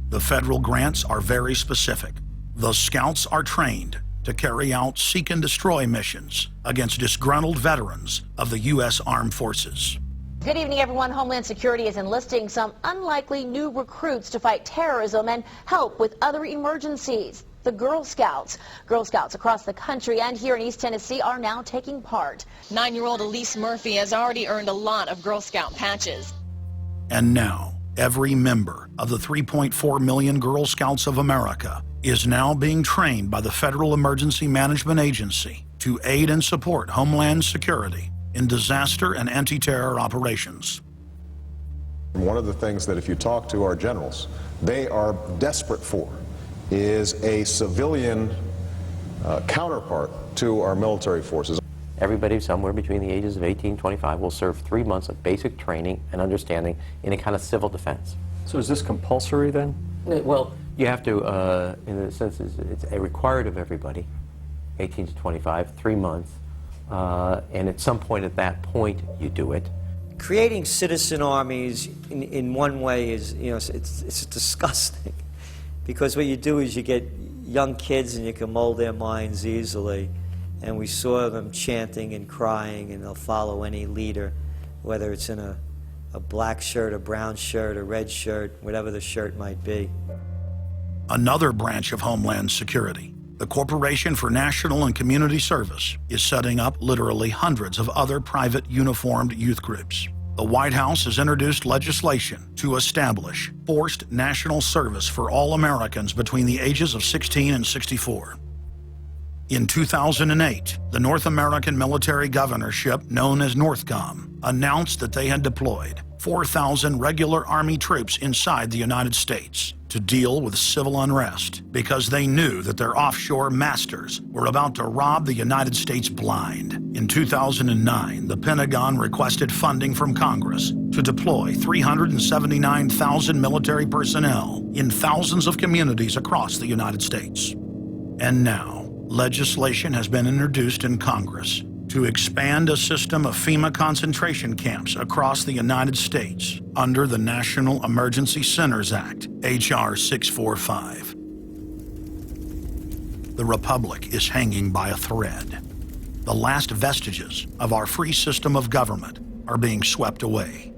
The federal grants are very specific. The Scouts are trained to carry out seek and destroy missions against disgruntled veterans of the U.S. Armed Forces. Good evening, everyone. Homeland Security is enlisting some unlikely new recruits to fight terrorism and help with other emergencies. The Girl Scouts. Girl Scouts across the country and here in East Tennessee are now taking part. 9-year-old Elise Murphy has already earned a lot of Girl Scout patches. And now, every member of the 3.4 million Girl Scouts of America is now being trained by the Federal Emergency Management Agency to aid and support Homeland Security in disaster and anti-terror operations. One of the things that if you talk to our generals, they are desperate for is a civilian counterpart to our military forces. Everybody somewhere between the ages of 18 and 25 will serve 3 months of basic training and understanding in a kind of civil defense. So is this compulsory then? Well, you have to, in a sense, it's required of everybody, 18 to 25, 3 months, and at some point at that point you do it. Creating citizen armies in one way is, it's disgusting, because what you do is you get young kids and you can mold their minds easily. And we saw them chanting and crying, and they'll follow any leader, whether it's in a black shirt, a brown shirt, a red shirt, whatever the shirt might be. Another branch of Homeland Security, the Corporation for National and Community Service, is setting up literally hundreds of other private uniformed youth groups. The White House has introduced legislation to establish forced national service for all Americans between the ages of 16 and 64. In 2008, the North American Military Governorship, known as NORTHCOM, announced that they had deployed 4,000 regular Army troops inside the United States to deal with civil unrest because they knew that their offshore masters were about to rob the United States blind. In 2009, the Pentagon requested funding from Congress to deploy 379,000 military personnel in thousands of communities across the United States. And now, legislation has been introduced in Congress to expand a system of FEMA concentration camps across the United States under the National Emergency Centers Act, H.R. 645. The Republic is hanging by a thread. The last vestiges of our free system of government are being swept away.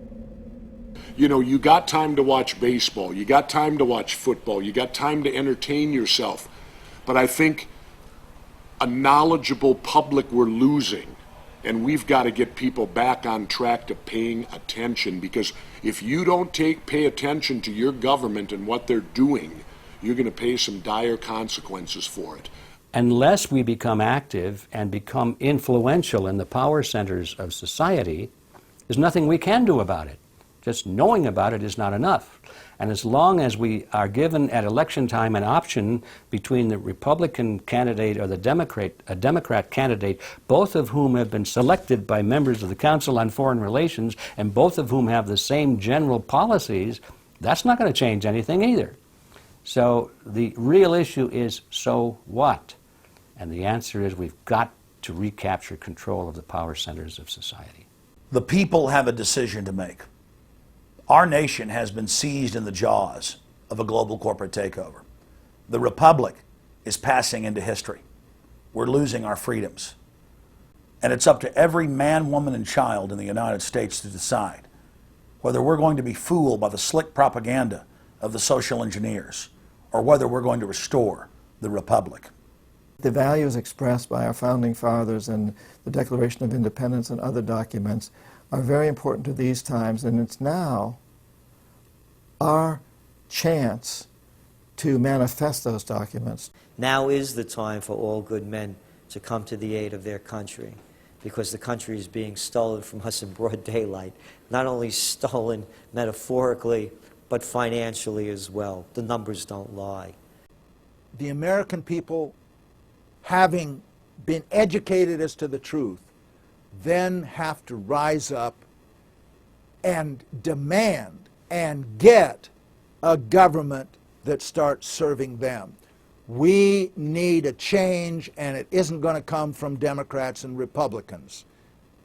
You know, you got time to watch baseball, you got time to watch football, you got time to entertain yourself, but I think a knowledgeable public we're losing, and we've got to get people back on track to paying attention, because if you don't pay attention to your government and what they're doing, you're going to pay some dire consequences for it. Unless we become active and become influential in the power centers of society, there's nothing we can do about it. Just knowing about it is not enough. And as long as we are given at election time an option between the Republican candidate or the Democrat candidate, both of whom have been selected by members of the Council on Foreign Relations and both of whom have the same general policies, that's not going to change anything either. So the real issue is, so what? And the answer is we've got to recapture control of the power centers of society. The people have a decision to make. Our nation has been seized in the jaws of a global corporate takeover. The republic is passing into history. We're losing our freedoms. And it's up to every man, woman, and child in the United States to decide whether we're going to be fooled by the slick propaganda of the social engineers or whether we're going to restore the republic. The values expressed by our founding fathers and the Declaration of Independence and other documents are very important to these times, and it's now our chance to manifest those documents. Now is the time for all good men to come to the aid of their country, because the country is being stolen from us in broad daylight. Not only stolen metaphorically, but financially as well. The numbers don't lie. The American people, having been educated as to the truth, then have to rise up and demand and get a government that starts serving them. We need a change, and it isn't going to come from Democrats and Republicans.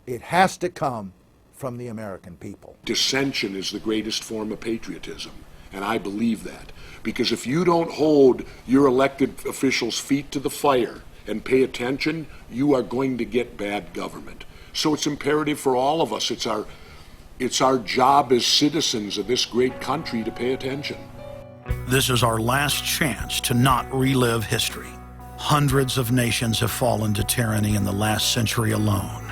It has to come from the American people. Dissension is the greatest form of patriotism, and I believe that. Because if you don't hold your elected officials' feet to the fire and pay attention, you are going to get bad government. So it's imperative for all of us. It's our job as citizens of this great country to pay attention. This is our last chance to not relive history. Hundreds of nations have fallen to tyranny in the last century alone.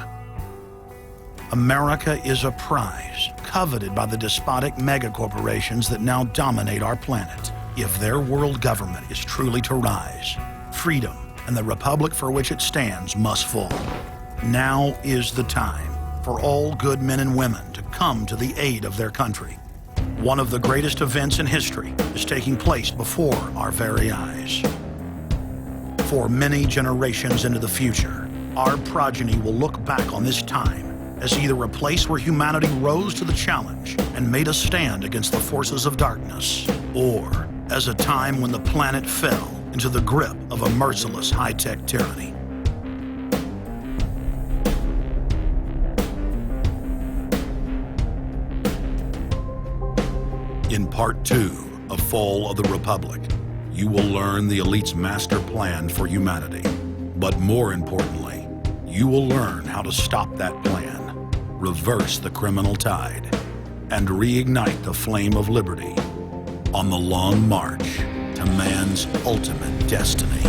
America is a prize coveted by the despotic megacorporations that now dominate our planet. If their world government is truly to rise, freedom and the republic for which it stands must fall. Now is the time for all good men and women to come to the aid of their country. One of the greatest events in history is taking place before our very eyes. For many generations into the future, our progeny will look back on this time as either a place where humanity rose to the challenge and made a stand against the forces of darkness, or as a time when the planet fell into the grip of a merciless high-tech tyranny. In Part 2 of Fall of the Republic, you will learn the elite's master plan for humanity. But more importantly, you will learn how to stop that plan, reverse the criminal tide, and reignite the flame of liberty on the long march to man's ultimate destiny.